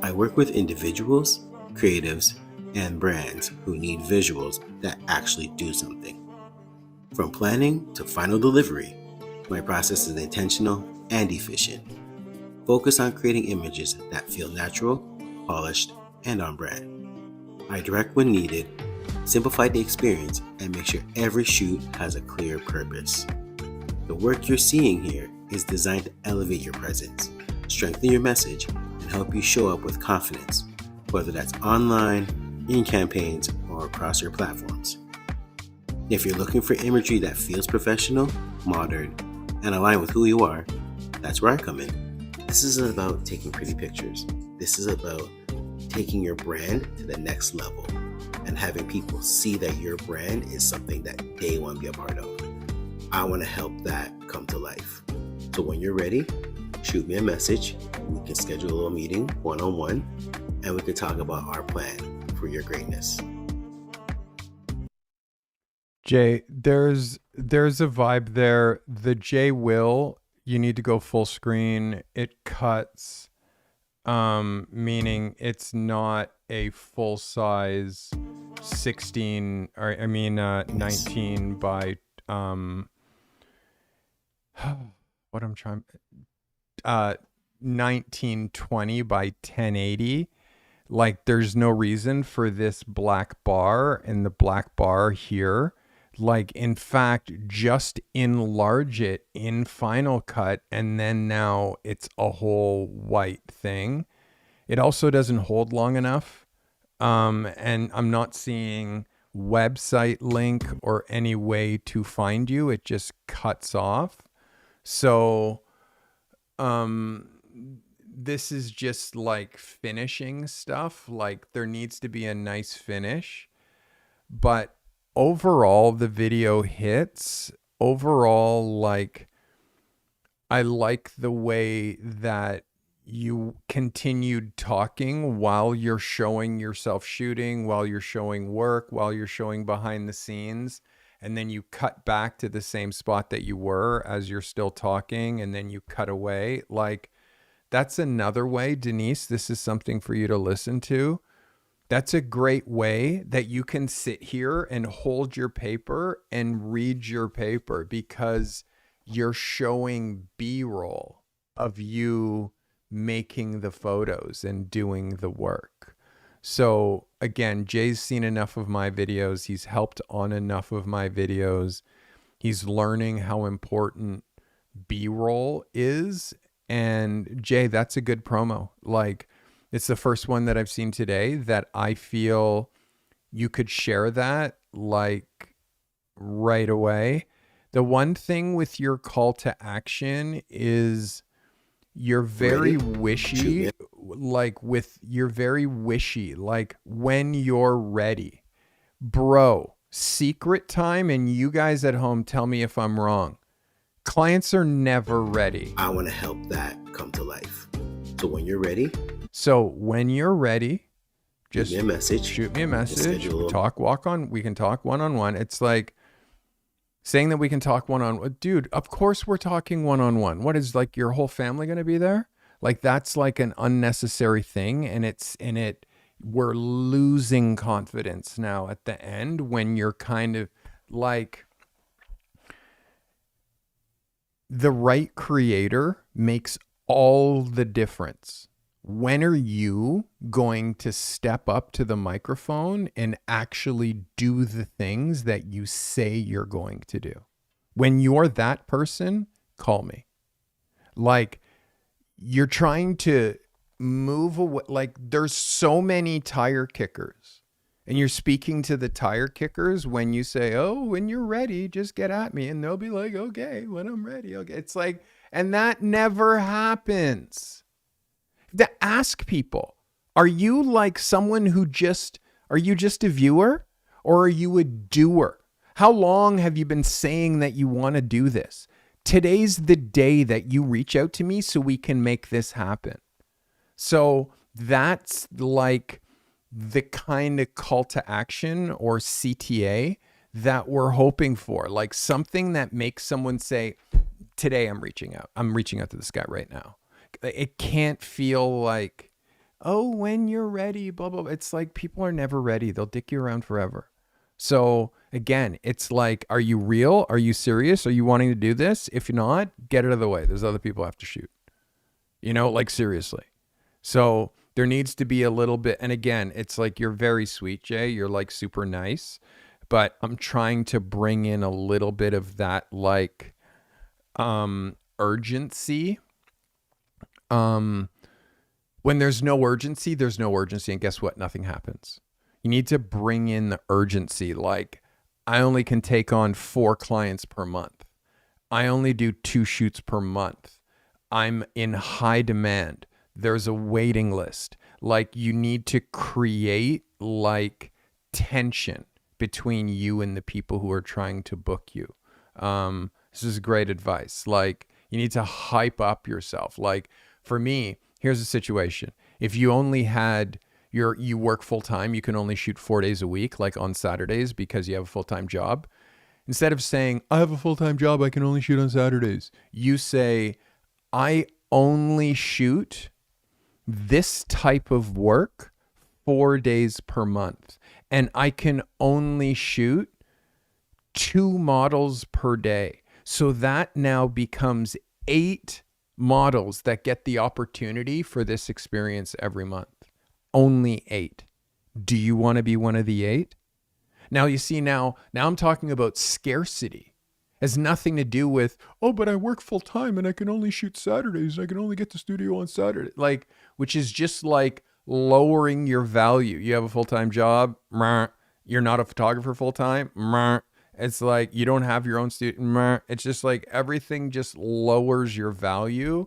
I work with individuals, creatives, and brands who need visuals that actually do something. From planning to final delivery, my process is intentional and efficient. Focus on creating images that feel natural, polished, and on brand. I direct when needed, simplify the experience, and make sure every shoot has a clear purpose. The work you're seeing here is designed to elevate your presence, strengthen your message, and and help you show up with confidence, whether that's online, in campaigns, or across your platforms. If you're looking for imagery that feels professional, modern, and aligned with who you are, that's where I come in. This isn't about taking pretty pictures. This is about taking your brand to the next level and having people see that your brand is something that they want to be a part of. I want to help that come to life. So when you're ready, shoot me a message. We can schedule a little meeting one-on-one, and we can talk about our plan for your greatness. Jay, there's a vibe there. The Jay will, you need to go full screen. It cuts, meaning it's not a full size 16 or 19 by what I'm trying 1920 by 1080. Like, there's no reason for this black bar and the black bar here. Like, in fact, just enlarge it in Final Cut, and then now it's a whole white thing. It also doesn't hold long enough. And I'm not seeing website link or any way to find you. It just cuts off. So, this is just like finishing stuff. Like, there needs to be a nice finish, but overall the video hits. Overall, like, I like the way that you continued talking while you're showing yourself shooting, while you're showing work, while you're showing behind the scenes, and then you cut back to the same spot that you were as you're still talking, and then you cut away. Like, that's another way, Denise, this is something for you to listen to. That's a great way that you can sit here and hold your paper and read your paper, because you're showing B-roll of you making the photos and doing the work. So again, Jay's seen enough of my videos. He's helped on enough of my videos. He's learning how important B-roll is. And Jay, that's a good promo. Like, it's the first one that I've seen today that I feel you could share that like right away. The one thing with your call to action is you're very wishy, like you're very wishy, like when you're ready. Bro, secret time, and you guys at home tell me if I'm wrong. Clients are never ready. I want to help that come to life. So when you're ready, just shoot me a message. We can talk one-on-one. It's like saying that we can talk one-on-one. Dude, of course we're talking one-on-one. What is, like, your whole family going to be there? Like, that's like an unnecessary thing. And we're losing confidence now at the end when you're kind of like, the right creator makes all the difference. When are you going to step up to the microphone and actually do the things that you say you're going to do? When you're that person, call me. Like, you're trying to move away. Like, there's so many tire kickers, and you're speaking to the tire kickers when you say, oh, when you're ready, just get at me. And they'll be like, okay, when I'm ready. Okay. It's like, and that never happens. To ask people, are you like someone who are you just a viewer, or are you a doer? How long have you been saying that you want to do this? Today's the day that you reach out to me so we can make this happen. So that's like the kind of call to action, or CTA, that we're hoping for. Like, something that makes someone say, today I'm reaching out. I'm reaching out to this guy right now. It can't feel like, oh, when you're ready, blah, blah, blah. It's like, people are never ready. They'll dick you around forever. So again, it's like, are you real? Are you serious? Are you wanting to do this? If you're not, get it out of the way. There's other people I have to shoot, like, seriously. So there needs to be a little bit. And again, it's like, you're very sweet, Jay. You're like super nice, but I'm trying to bring in a little bit of that, like, urgency. When there's no urgency, there's no urgency. And guess what? Nothing happens. You need to bring in the urgency. Like, I only can take on 4 clients per month. I only do 2 shoots per month. I'm in high demand. There's a waiting list. Like, you need to create like tension between you and the people who are trying to book you. This is great advice. Like, you need to hype up yourself. Like, for me, here's the situation. If you only had you work full time, you can only shoot 4 days a week, like on Saturdays, because you have a full-time job. Instead of saying, I have a full-time job, I can only shoot on Saturdays, you say, I only shoot this type of work 4 days per month, and I can only shoot 2 models per day. So that now becomes 8 models that get the opportunity for this experience every month. Only 8. Do you want to be one of the 8? Now you see, now I'm talking about scarcity. It has nothing to do with, oh, but I work full time and I can only shoot Saturdays and I can only get to studio on Saturday. Like, which is just like lowering your value. You have a full-time job, you're not a photographer full time. It's like you don't have your own studio. It's just like everything just lowers your value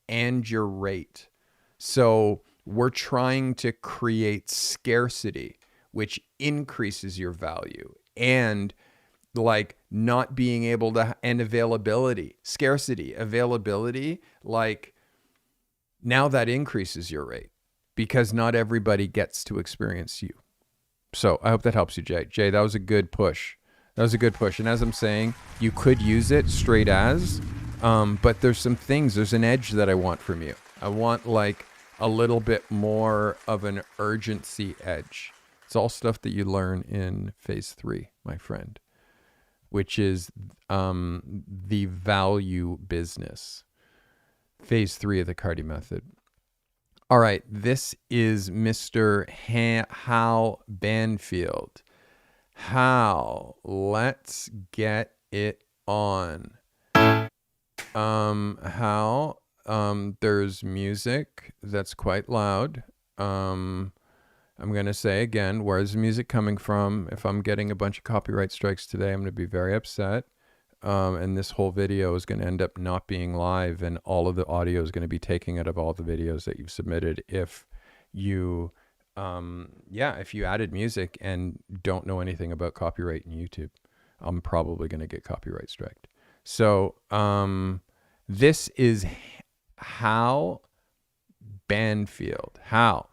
and your rate. So we're trying to create scarcity, which increases your value, and like not being able to, and availability, scarcity, availability, like now that increases your rate because not everybody gets to experience you. So I hope that helps you, Jay. Jay, that was a good push. That was a good push. And as I'm saying, you could use it straight as, but there's some things, there's an edge that I want from you. I want like a little bit more of an urgency edge. It's all stuff that you learn in phase 3, my friend, which is the value business. Phase 3 of the Carty method. All right, this is Mr. Hal Banfield. Hal, let's get it on. Hal, there's music that's quite loud. I'm going to say again, where's the music coming from? If I'm getting a bunch of copyright strikes today, I'm going to be very upset. And this whole video is going to end up not being live, and all of the audio is going to be taken out of all the videos that you've submitted. If you, if you added music and don't know anything about copyright in YouTube, I'm probably going to get copyright striked. So, this is Hal Banfield. Hal.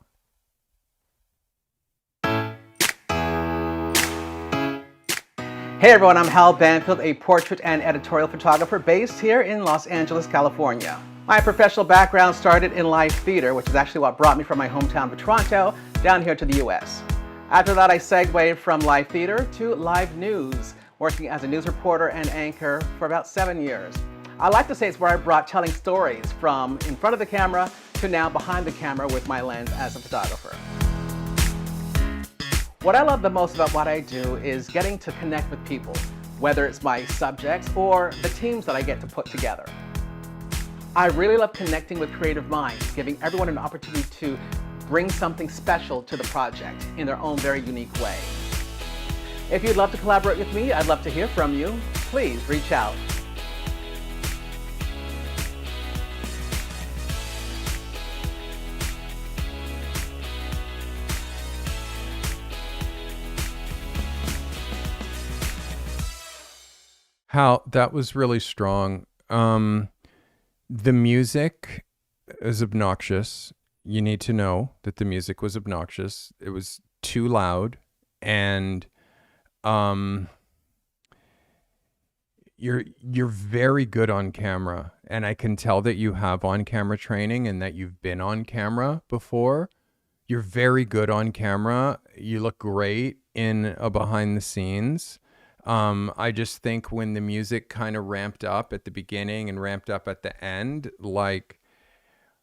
Hey everyone, I'm Hal Banfield, a portrait and editorial photographer based here in Los Angeles, California. My professional background started in live theater, which is actually what brought me from my hometown of Toronto down here to the US. After that, I segued from live theater to live news, working as a news reporter and anchor for about 7 years. I like to say it's where I brought telling stories from in front of the camera to now behind the camera with my lens as a photographer. What I love the most about what I do is getting to connect with people, whether it's my subjects or the teams that I get to put together. I really love connecting with creative minds, giving everyone an opportunity to bring something special to the project in their own very unique way. If you'd love to collaborate with me, I'd love to hear from you. Please reach out. Hal, that was really strong. The music is obnoxious. You need to know that the music was obnoxious. It was too loud, and you're very good on camera, and I can tell that you have on-camera training and that you've been on camera before. You're very good on camera. You look great in a behind the scenes. I just think when the music kind of ramped up at the beginning and ramped up at the end, like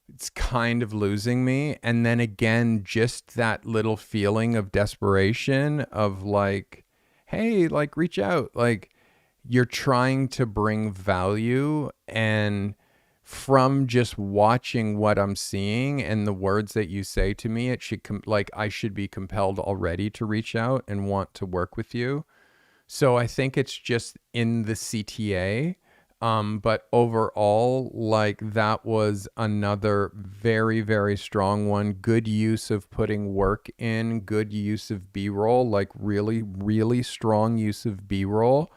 it's kind of losing me. And then again, just that little feeling of desperation of like, hey, like reach out, like you're trying to bring value. And from just watching what I'm seeing and the words that you say to me, it should I should be compelled already to reach out and want to work with you. So I think it's just in the CTA. But overall, like, that was another very, very strong one. Good use of putting work in, good use of B-roll, like really, really strong use of B-roll.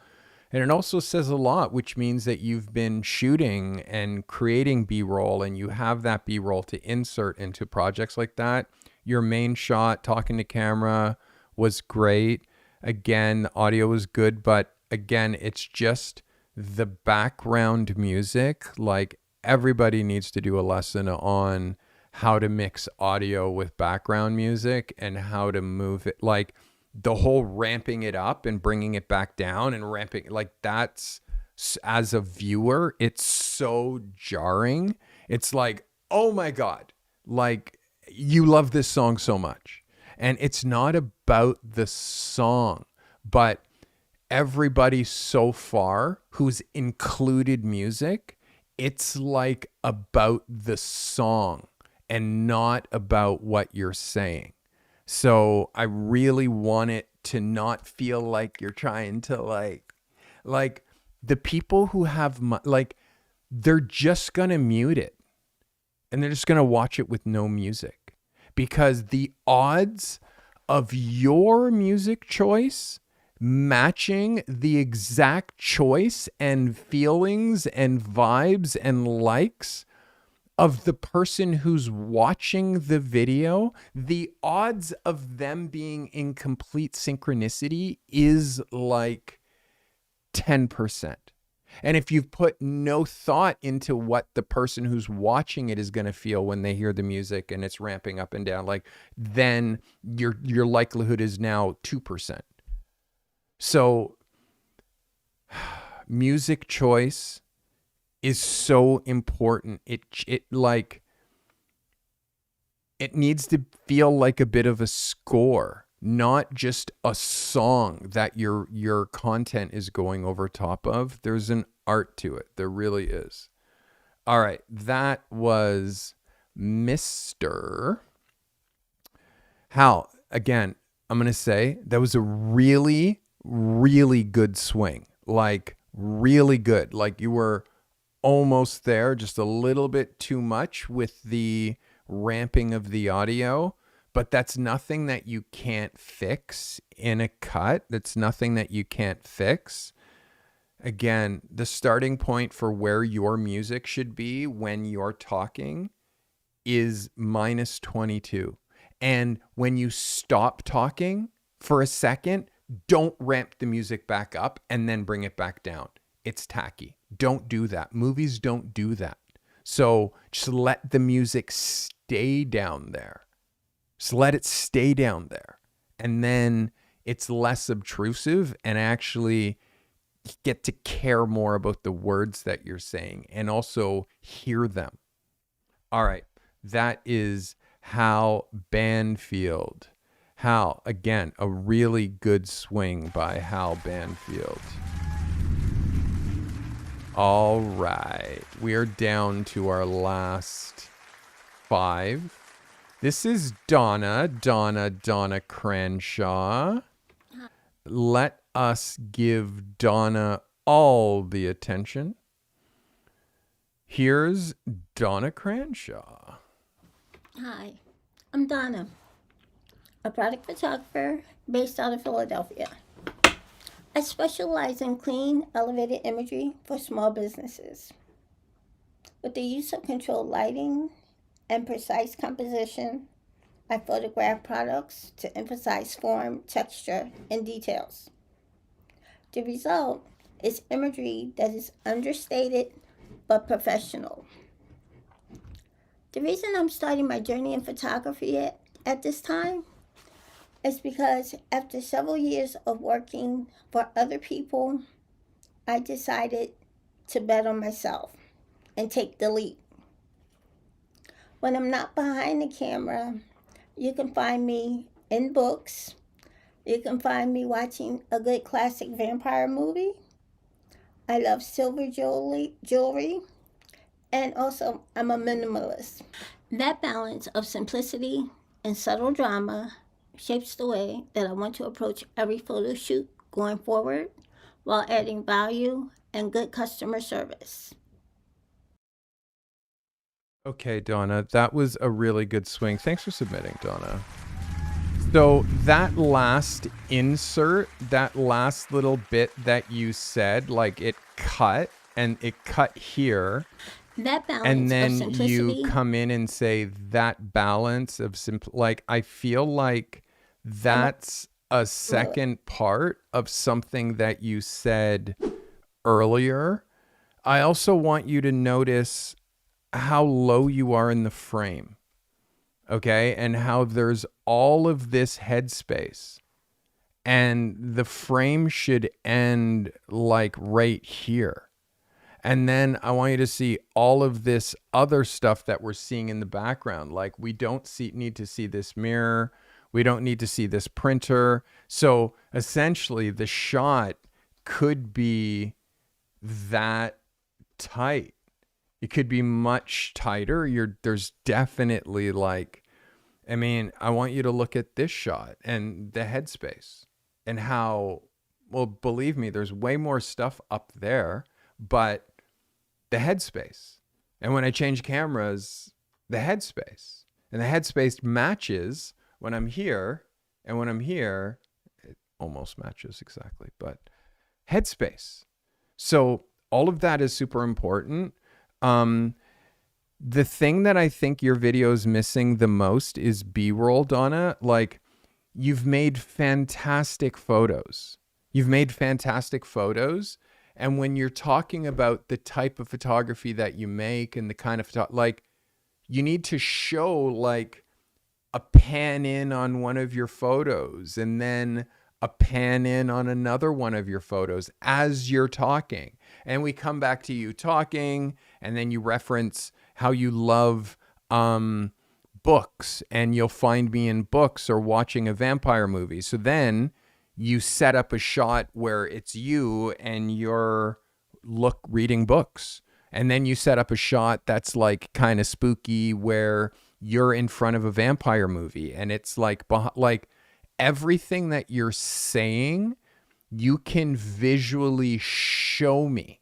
And it also says a lot, which means that you've been shooting and creating B-roll, and you have that B-roll to insert into projects like that. Your main shot, talking to camera, was great. Again, the audio was good, but again, it's just the background music. Like, everybody needs to do a lesson on how to mix audio with background music and how to move it. Like, the whole ramping it up and bringing it back down and ramping, like, that's, as a viewer, it's so jarring. It's like, oh my God, like, you love this song so much. And it's not about the song, but everybody so far who's included music, it's like about the song and not about what you're saying. So I really want it to not feel like you're trying to like the people who have like, they're just going to mute it and they're just going to watch it with no music, because the odds of your music choice matching the exact choice and feelings and vibes and likes of the person who's watching the video, the odds of them being in complete synchronicity is like 10%. And if you've put no thought into what the person who's watching it is going to feel when they hear the music and it's ramping up and down, like, then your likelihood is now 2%. So music choice is so important. It needs to feel like a bit of a score, not just a song that your content is going over top of. There's an art to it. There really is. All right, that was Mr. Hal. Again, I'm going to say that was a really, really good swing. Like, really good. Like, you were almost there, just a little bit too much with the ramping of the audio, but that's nothing that you can't fix in a cut. That's nothing that you can't fix. Again, the starting point for where your music should be when you're talking is -22. And when you stop talking for a second, don't ramp the music back up and then bring it back down. It's tacky. Don't do that. Movies don't do that. So just let the music stay down there. Just let it stay down there. And then it's less obtrusive, and actually get to care more about the words that you're saying and also hear them. All right. That is Hal Banfield. Hal, again, a really good swing by Hal Banfield. All right. We are down to our last 5. This is Donna Cranshaw. Let us give Donna all the attention. Here's Donna Cranshaw. Hi, I'm Donna, a product photographer based out of Philadelphia. I specialize in clean, elevated imagery for small businesses. With the use of controlled lighting and precise composition, I photograph products to emphasize form, texture, and details. The result is imagery that is understated but professional. The reason I'm starting my journey in photography at this time is because after several years of working for other people, I decided to bet on myself and take the leap. When I'm not behind the camera, you can find me in books. You can find me watching a good classic vampire movie. I love silver jewelry And also, I'm a minimalist. That balance of simplicity and subtle drama shapes the way that I want to approach every photo shoot going forward while adding value and good customer service. Okay, Donna, that was a really good swing. Thanks for submitting, Donna. So that last insert, that last little bit that you said, like it cut and it cut here. That balance And of then simplicity. you come in and say that balance of like, I feel like that's a second part of something that you said earlier. I also want you to notice how low you are in the frame. Okay. And how there's all of this headspace and the frame should end like right here. And then I want you to see all of this other stuff that we're seeing in the background. Like we don't need to see this mirror. We don't need to see this printer. So essentially the shot could be that tight. It could be much tighter. There's definitely like, I mean, I want you to look at this shot and the headspace and how, well, believe me, there's way more stuff up there, but the headspace. And when I change cameras, the headspace. And the headspace matches when I'm here. And when I'm here, it almost matches exactly, but headspace. So all of that is super important. The thing that I think your video is missing the most is B-roll, Donna. Like, you've made fantastic photos. You've made fantastic photos. And when you're talking about the type of photography that you make and the kind of like, you need to show like a pan in on one of your photos and then a pan in on another one of your photos as you're talking. And we come back to you talking, and then you reference how you love books, and you'll find me in books or watching a vampire movie. So then you set up a shot where it's you and you're reading books. And then you set up a shot that's like kind of spooky where you're in front of a vampire movie, and it's like everything that you're saying, you can visually show me.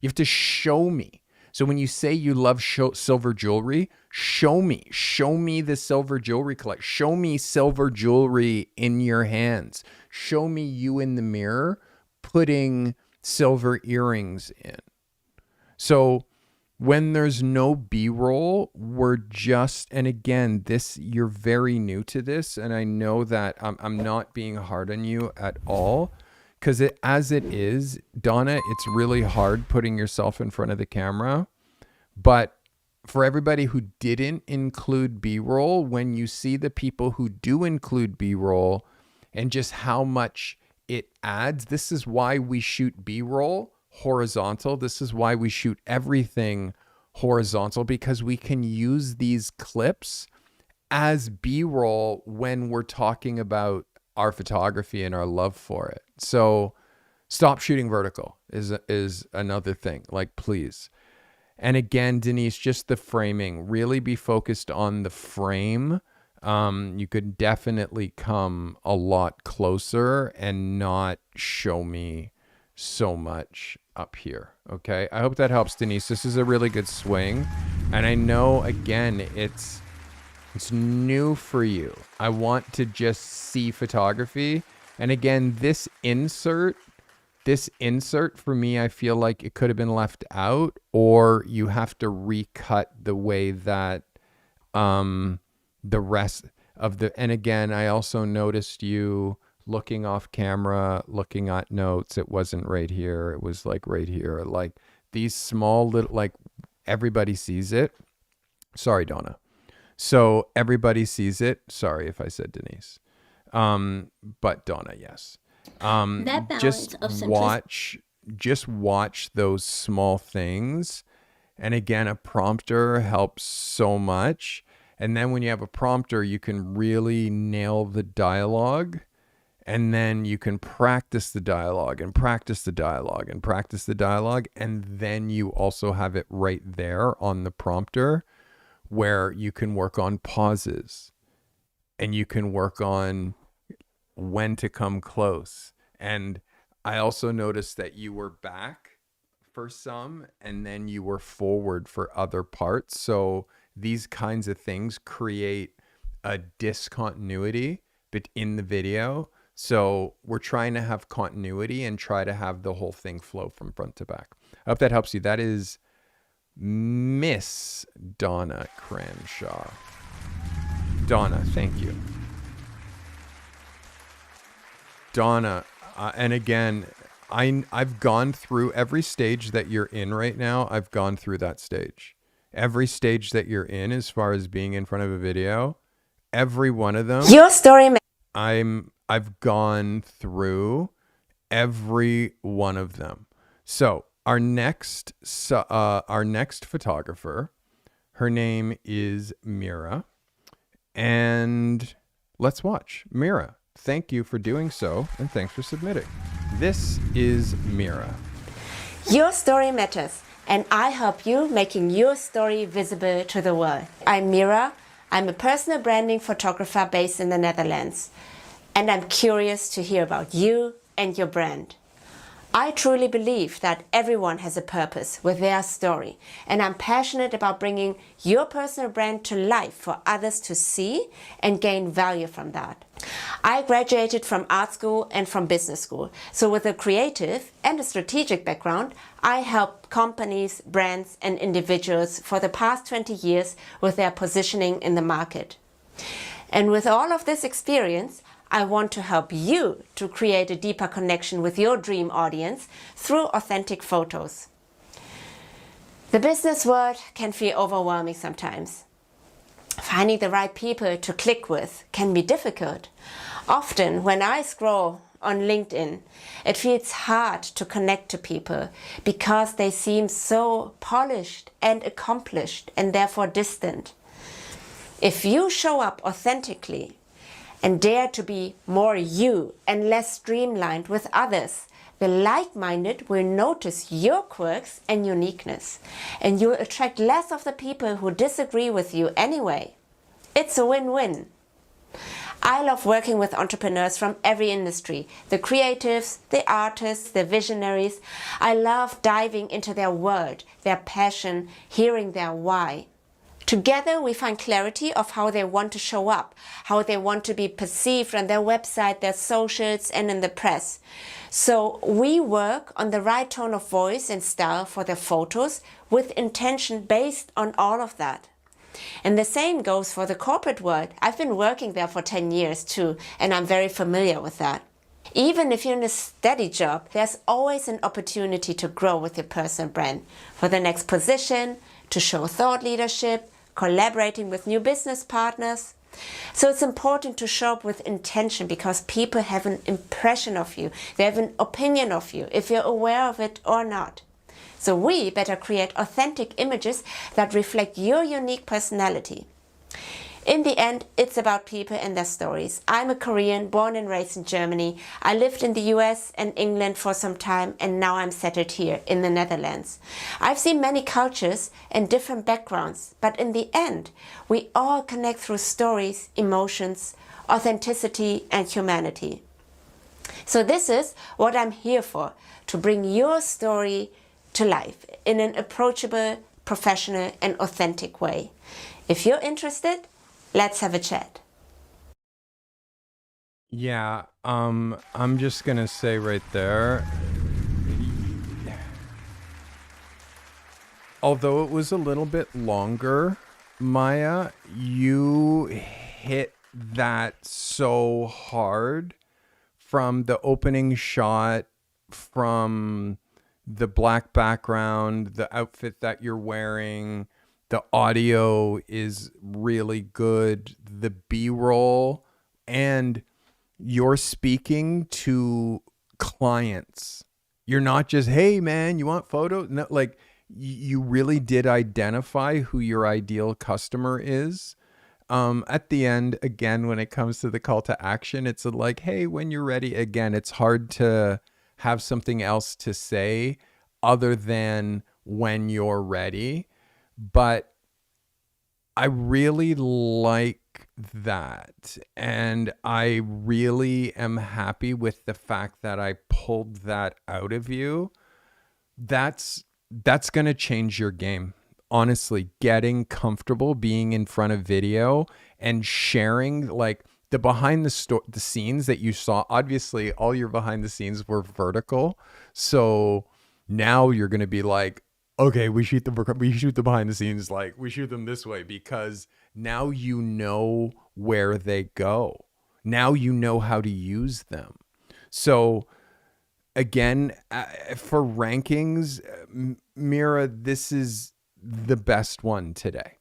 You have to show me. So when you say you love silver jewelry, show me the silver jewelry collection. Show me silver jewelry in your hands. Show me you in the mirror putting silver earrings in. So when there's no B-roll, we're just, and again, you're very new to this, and I know that I'm not being hard on you at all, because as it is, Donna, it's really hard putting yourself in front of the camera. But for everybody who didn't include B-roll, when you see the people who do include B-roll and just how much it adds, this is why we shoot B-roll horizontal. This is why we shoot everything horizontal, because we can use these clips as B-roll when we're talking about our photography and our love for it. So stop shooting vertical is another thing, like, please. And again, Denise, just the framing, really be focused on the frame. You could definitely come a lot closer and not show me so much up here. Okay. I hope that helps, Denise. This is a really good swing. And I know, again, it's new for you. I want to just see photography. And again, this insert for me, I feel like it could have been left out, or you have to recut the way that the rest of and again, I also noticed you looking off camera, looking at notes. It wasn't right here. It was like right here. Like these small little, like everybody sees it. Sorry, Donna. So everybody sees it. Sorry if I said Denise. But Donna, yes. That balance of simplicity. Just watch those small things. And again, a prompter helps so much. And then when you have a prompter, you can really nail the dialogue. And then you can practice the dialogue and practice the dialogue and practice the dialogue. And then you also have it right there on the prompter where you can work on pauses and you can work on when to come close. And I also noticed that you were back for some and then you were forward for other parts. So these kinds of things create a discontinuity in the video. So we're trying to have continuity and try to have the whole thing flow from front to back. I hope that helps you. That is Miss Donna Cranshaw. Donna, thank you. Donna, and again, I've gone through every stage that you're in right now. I've gone through that stage. Every stage that you're in as far as being in front of a video, every one of them. Your story. I've gone through every one of them. So our next photographer, her name is Mira, and let's watch. Mira, thank you for doing so, and thanks for submitting. This is Mira. Your story matters, and I help you making your story visible to the world. I'm Mira. I'm a personal branding photographer based in the Netherlands, and I'm curious to hear about you and your brand. I truly believe that everyone has a purpose with their story, and I'm passionate about bringing your personal brand to life for others to see and gain value from that. I graduated from art school and from business school, so with a creative and a strategic background, I help companies, brands, and individuals for the past 20 years with their positioning in the market. And with all of this experience, I want to help you to create a deeper connection with your dream audience through authentic photos. The business world can feel overwhelming sometimes. Finding the right people to click with can be difficult. Often when I scroll on LinkedIn, it feels hard to connect to people because they seem so polished and accomplished and therefore distant. If you show up authentically and dare to be more you and less streamlined with others, the like-minded will notice your quirks and uniqueness, and you'll attract less of the people who disagree with you anyway. It's a win-win. I love working with entrepreneurs from every industry, the creatives, the artists, the visionaries. I love diving into their world, their passion, hearing their why. Together we find clarity of how they want to show up, how they want to be perceived on their website, their socials, and in the press. So we work on the right tone of voice and style for their photos with intention based on all of that. And the same goes for the corporate world. I've been working there for 10 years too, and I'm very familiar with that. Even if you're in a steady job, there's always an opportunity to grow with your personal brand for the next position, to show thought leadership, collaborating with new business partners. So it's important to show up with intention because people have an impression of you. They have an opinion of you, if you're aware of it or not. So we better create authentic images that reflect your unique personality. In the end, it's about people and their stories. I'm a Korean, born and raised in Germany. I lived in the US and England for some time, and now I'm settled here in the Netherlands. I've seen many cultures and different backgrounds, but in the end, we all connect through stories, emotions, authenticity, and humanity. So this is what I'm here for, to bring your story to life in an approachable, professional, and authentic way. If you're interested, let's have a chat. Yeah, I'm just gonna say right there, although it was a little bit longer, Maya, you hit that so hard from the opening shot, from the black background, the outfit that you're wearing. The audio is really good. The B-roll, and you're speaking to clients. You're not just, hey man, you want photos? No, like you really did identify who your ideal customer is. At the end, again, when it comes to the call to action, it's like, hey, when you're ready, again, it's hard to have something else to say other than when you're ready. But I really like that. And I really am happy with the fact that I pulled that out of you. That's going to change your game. Honestly, getting comfortable being in front of video and sharing like the behind the scenes that you saw. Obviously, all your behind the scenes were vertical. So now you're going to be like, okay, we shoot the behind the scenes, like we shoot them this way, because now you know where they go. Now you know how to use them. So again, for rankings, Mira, this is the best one today.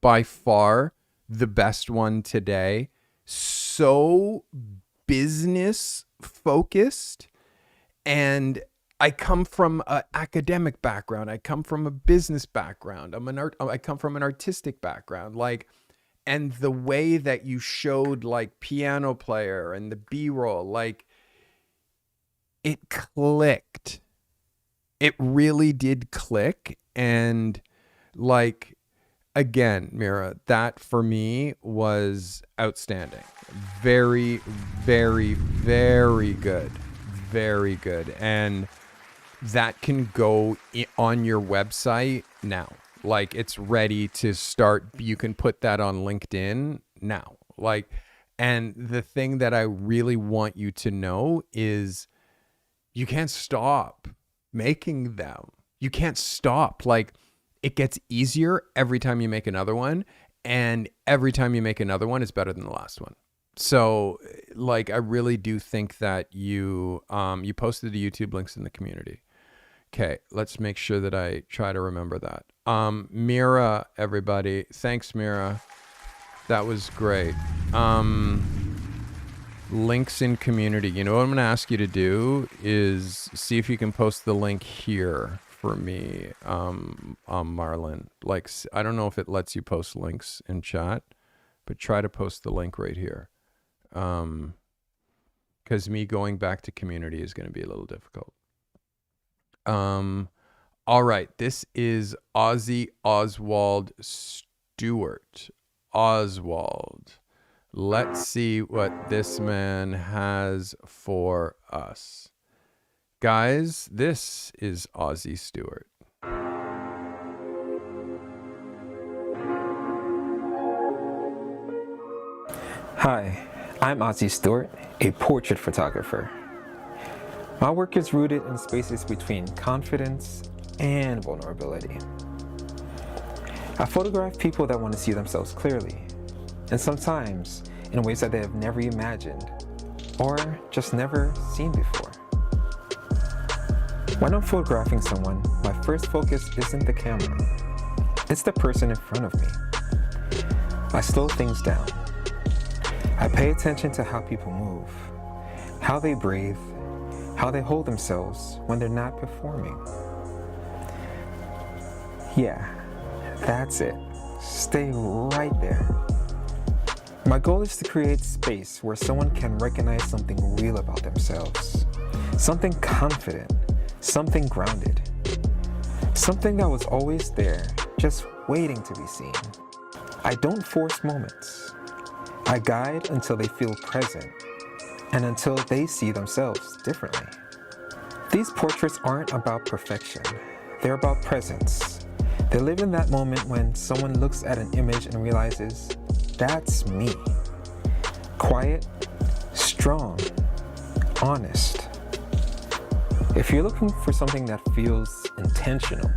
By far the best one today. So business focused, and I come from an academic background. I come from a business background. I come from an artistic background. Like, and the way that you showed like piano player and the B-roll, like it clicked. It really did click. And like, again, Mira, that for me was outstanding. Very, very, very good. Very good. And that can go on your website now. Like, it's ready to start. You can put that on LinkedIn now. Like, and the thing that I really want you to know is you can't stop making them. You can't stop. Like, it gets easier every time you make another one, and every time you make another one is better than the last one. So like, I really do think that you posted the YouTube links in the community. Okay, let's make sure that I try to remember that. Mira, everybody, thanks, Mira. That was great. Links in community. You know what I'm going to ask you to do is see if you can post the link here for me, Marlon. Like, I don't know if it lets you post links in chat, but try to post the link right here. Because me going back to community is going to be a little difficult. All right, this is Ozzy Oswald Stewart. Oswald. Let's see what this man has for us. Guys, this is Ozzy Stewart. Hi, I'm Ozzy Stewart, a portrait photographer. My work is rooted in spaces between confidence and vulnerability. I photograph people that want to see themselves clearly, and sometimes in ways that they have never imagined or just never seen before. When I'm photographing someone, my first focus isn't the camera. It's the person in front of me. I slow things down. I pay attention to how people move, how they breathe, how they hold themselves when they're not performing. Yeah, that's it. Stay right there. My goal is to create space where someone can recognize something real about themselves, something confident, something grounded, something that was always there, just waiting to be seen. I don't force moments. I guide until they feel present and until they see themselves differently. These portraits aren't about perfection. They're about presence. They live in that moment when someone looks at an image and realizes, that's me. Quiet, strong, honest. If you're looking for something that feels intentional,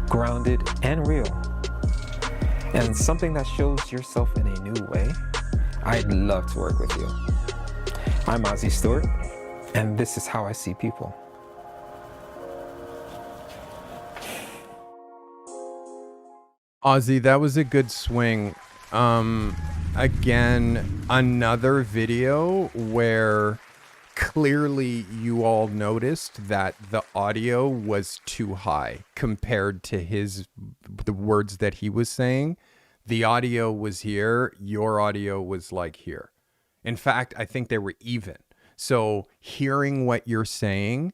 grounded, and real, and something that shows yourself in a new way, I'd love to work with you. I'm Ozzy Stewart, and this is how I see people. Ozzy, that was a good swing. Again, another video where clearly you all noticed that the audio was too high compared to the words that he was saying. the audio was here, your audio was like here. In fact, I think they were even. So hearing what you're saying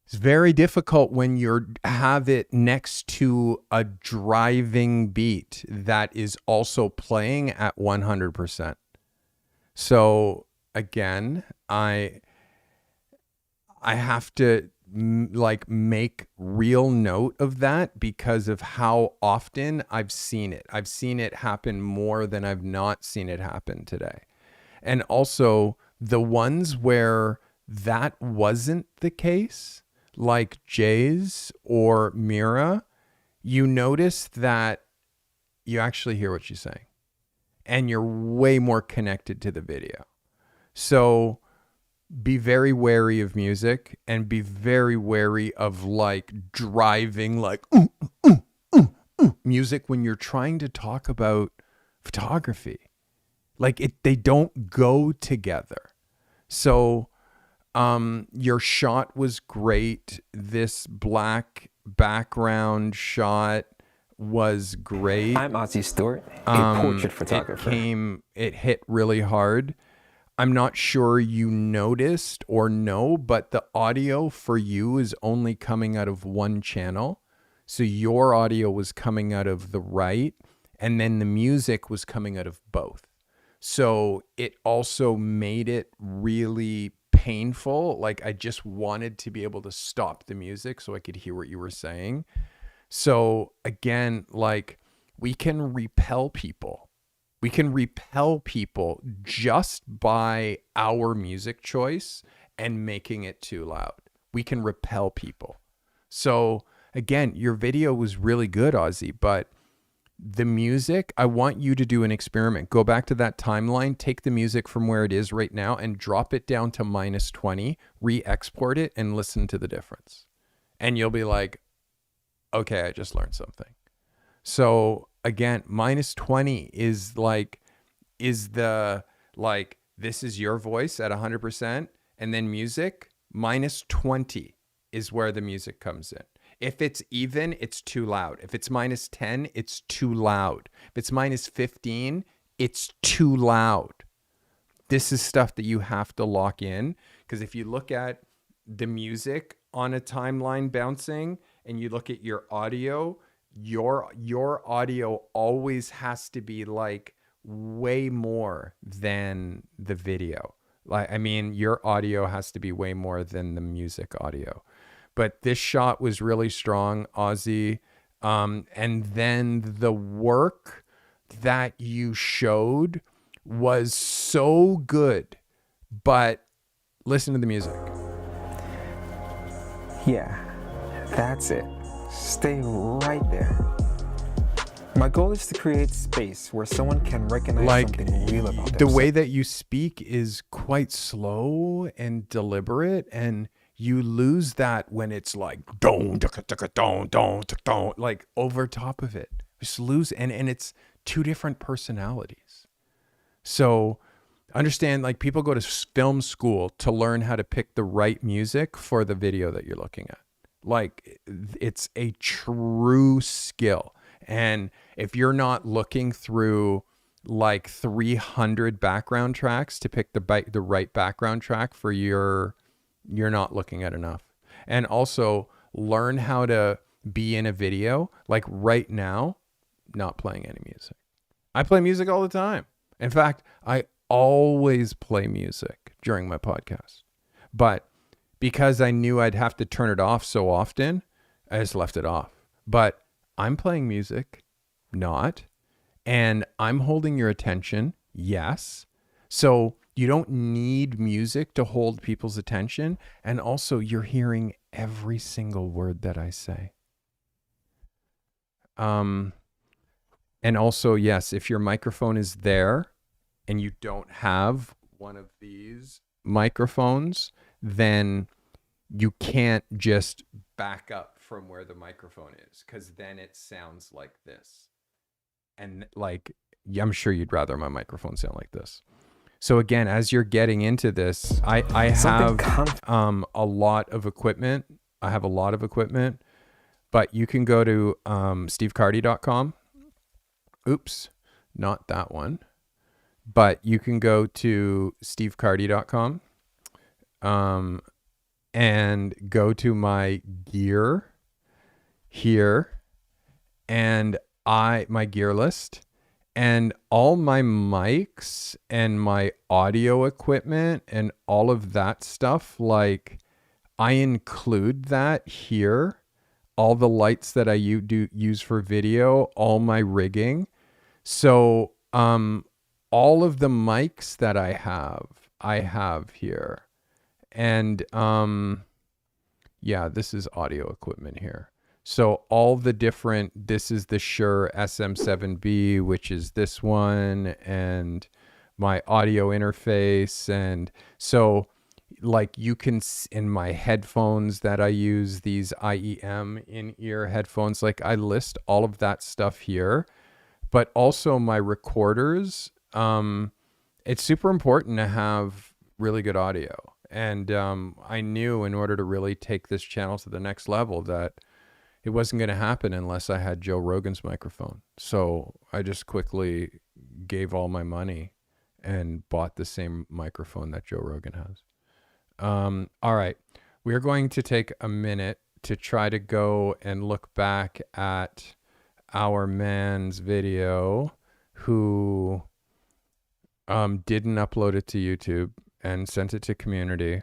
is very difficult when you have it next to a driving beat that is also playing at 100%. So again, I have to like make real note of that because of how often I've seen it. I've seen it happen more than I've not seen it happen today. And also the ones where that wasn't the case, like Jay's or Mira, you notice that you actually hear what she's saying and you're way more connected to the video. So be very wary of music and be very wary of like driving like music when you're trying to talk about photography. Like they don't go together. So your shot was great. This black background shot was great. I'm Ozzy Stewart, a portrait photographer. It hit really hard. I'm not sure you noticed or know, but the audio for you is only coming out of one channel. So your audio was coming out of the right, and then the music was coming out of both. So it also made it really painful. Like I just wanted to be able to stop the music so I could hear what you were saying. So again, like we can repel people. We can repel people just by our music choice and making it too loud. We can repel people. So again, your video was really good, Ozzy, but the music, I want you to do an experiment. Go back to that timeline, take the music from where it is right now and drop it down to -20, re-export it and listen to the difference. And you'll be like, okay, I just learned something. So again, -20 is this is your voice at 100%, and then music, -20 is where the music comes in. If it's even, it's too loud. If it's -10, it's too loud. If it's -15, it's too loud. This is stuff that you have to lock in, because if you look at the music on a timeline bouncing and you look at your audio, your audio always has to be like way more than the video. Like, I mean, your audio has to be way more than the music audio. But this shot was really strong, Ozzy. And then the work that you showed was so good. But listen to the music. Yeah, that's it. Stay right there. My goal is to create space where someone can recognize something real about themselves. The way that you speak is quite slow and deliberate, and you lose that when it's like don, like over top of it. Just lose, and it's two different personalities. So understand, like people go to film school to learn how to pick the right music for the video that you're looking at. Like it's a true skill. And if you're not looking through like 300 background tracks to pick the right background track for you're not looking at enough. And also learn how to be in a video. Like right now, not playing any music. I play music all the time. In fact, I always play music during my podcast. But because I knew I'd have to turn it off so often, I just left it off. But I'm playing music, not. And I'm holding your attention, yes. So you don't need music to hold people's attention. And also you're hearing every single word that I say. And also, yes, if your microphone is there and you don't have one of these microphones, then you can't just back up from where the microphone is, because then it sounds like this. And like, I'm sure you'd rather my microphone sound like this. So again, as you're getting into this, I have a lot of equipment. I have a lot of equipment, but you can go to stevecarty.com oops, not that one. But you can go to stevecarty.com and go to my gear here and my gear list, and all my mics and my audio equipment and all of that stuff, like I include that here. All the lights that I use for video, all my rigging. So all of the mics that I have here. And yeah, this is audio equipment here. So all the different, this is the Shure SM7B, which is this one, and my audio interface. And so like you can, in my headphones that I use, these IEM in-ear headphones, like I list all of that stuff here, but also my recorders. It's super important to have really good audio. And I knew in order to really take this channel to the next level that it wasn't going to happen unless I had Joe Rogan's microphone. So I just quickly gave all my money and bought the same microphone that Joe Rogan has. All right. We're going to take a minute to try to go and look back at our man's video who didn't upload it to YouTube and sent it to community.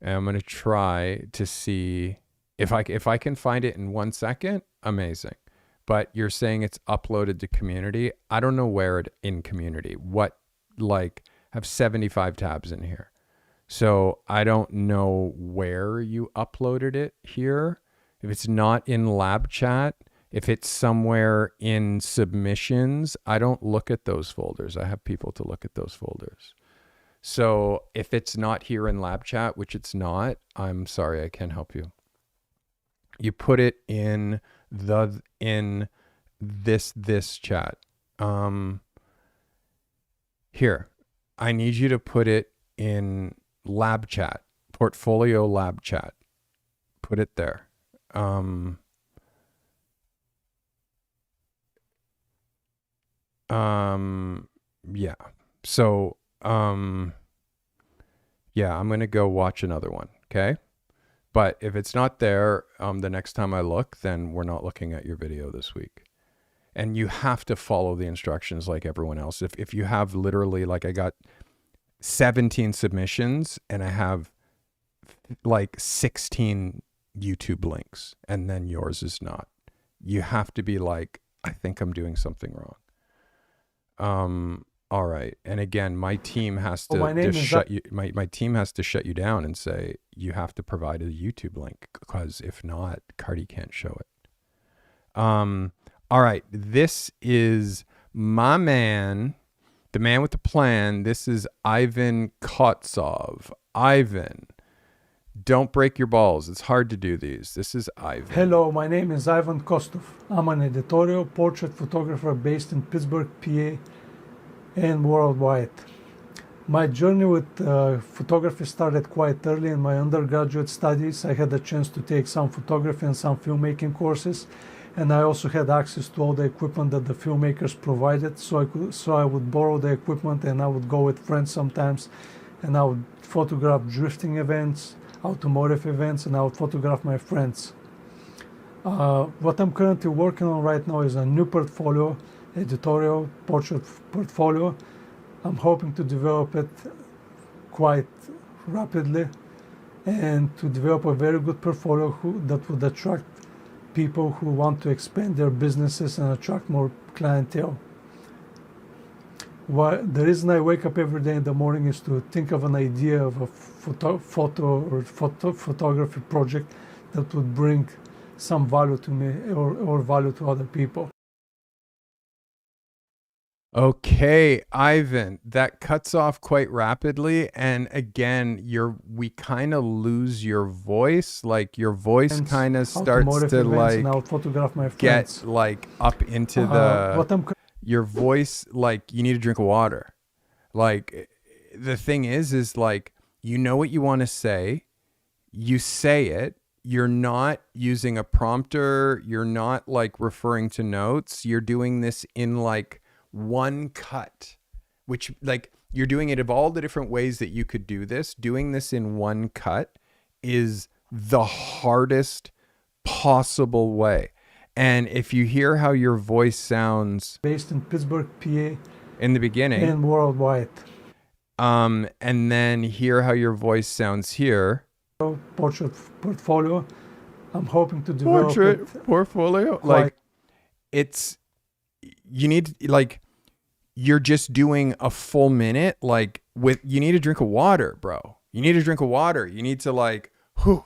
And I'm going to try to see if I can find it in 1 second. Amazing. But you're saying it's uploaded to community. I don't know where it in community. What, like, have 75 tabs in here. So I don't know where you uploaded it here. If it's not in lab chat, if it's somewhere in submissions, I don't look at those folders. I have people to look at those folders. So if it's not here in lab chat, which it's not, I'm sorry, I can't help you. You put it in this chat. Here, I need you to put it in lab chat, portfolio lab chat. Put it there. Yeah. So, yeah, I'm going to go watch another one. Okay. But if it's not there, the next time I look, then we're not looking at your video this week. And you have to follow the instructions like everyone else. If you have literally, like I got 17 submissions and I have like 16 YouTube links and then yours is not. You have to be like, I think I'm doing something wrong. All right. And again, my team has to shut you. My team has to shut you down and say you have to provide a YouTube link, because if not, Carty can't show it. All right. This is my man, the man with the plan. This is Ivan Kotsov. Ivan, don't break your balls. It's hard to do these. This is Ivan. Hello, my name is Ivan Kostov. I'm an editorial portrait photographer based in Pittsburgh, PA, and worldwide. My journey with photography started quite early in my undergraduate studies. I had a chance to take some photography and some filmmaking courses, and I also had access to all the equipment that the filmmakers provided. So I would borrow the equipment and I would go with friends sometimes, and I would photograph drifting events, automotive events, and I would photograph my friends. What I'm currently working on right now is a new portfolio, editorial portrait portfolio. I'm hoping to develop it quite rapidly and to develop a very good portfolio that would attract people who want to expand their businesses and attract more clientele. The reason I wake up every day in the morning is to think of an idea of a photography project that would bring some value to me or value to other people. Okay, Ivan, that cuts off quite rapidly. And again, we kind of lose your voice. Like your voice kind of starts to like get like up into your voice. Like you need to drink water. Like the thing is like, you know what you want to say, you say it, you're not using a prompter. You're not like referring to notes. You're doing this in like one cut, which like you're doing it of all the different ways that you could do this. Doing this in one cut is the hardest possible way. And if you hear how your voice sounds based in Pittsburgh, PA, in the beginning and worldwide, and then hear how your voice sounds here. Portrait portfolio. I'm hoping to develop portfolio. Like it's, you need, like, you're just doing a full minute. Like you need a drink of water, bro. You need a drink of water. You need to like, whew,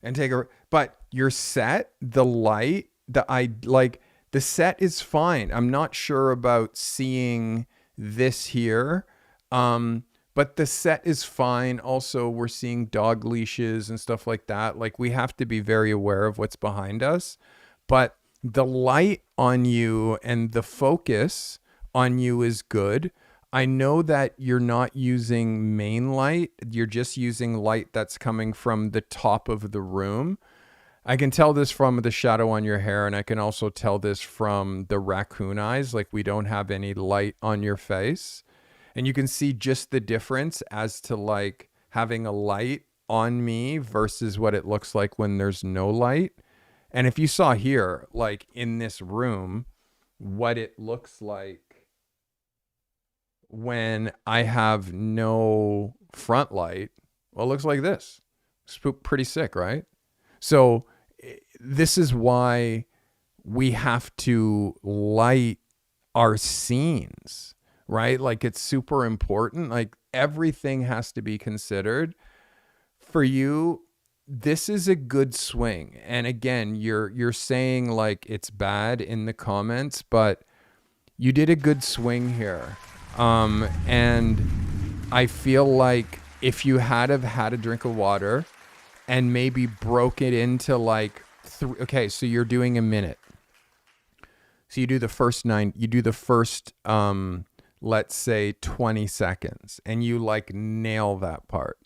and take a, but your set, the light, the set is fine. I'm not sure about seeing this here. But the set is fine. Also, we're seeing dog leashes and stuff like that. Like, we have to be very aware of what's behind us. But the light on you and the focus on you is good. I know that you're not using main light. You're just using light that's coming from the top of the room. I can tell this from the shadow on your hair, and I can also tell this from the raccoon eyes. Like, we don't have any light on your face. And you can see just the difference as to like having a light on me versus what it looks like when there's no light. And if you saw here, like in this room, what it looks like when I have no front light, well, it looks like this. It's pretty sick, right? So this is why we have to light our scenes. Right? Like, it's super important. Like, everything has to be considered. For you, this is a good swing. And again, you're saying like it's bad in the comments, but you did a good swing here. And I feel like if you had a drink of water and maybe broke it into like okay, so you're doing a minute. So you do the first let's say 20 seconds, and you like nail that part.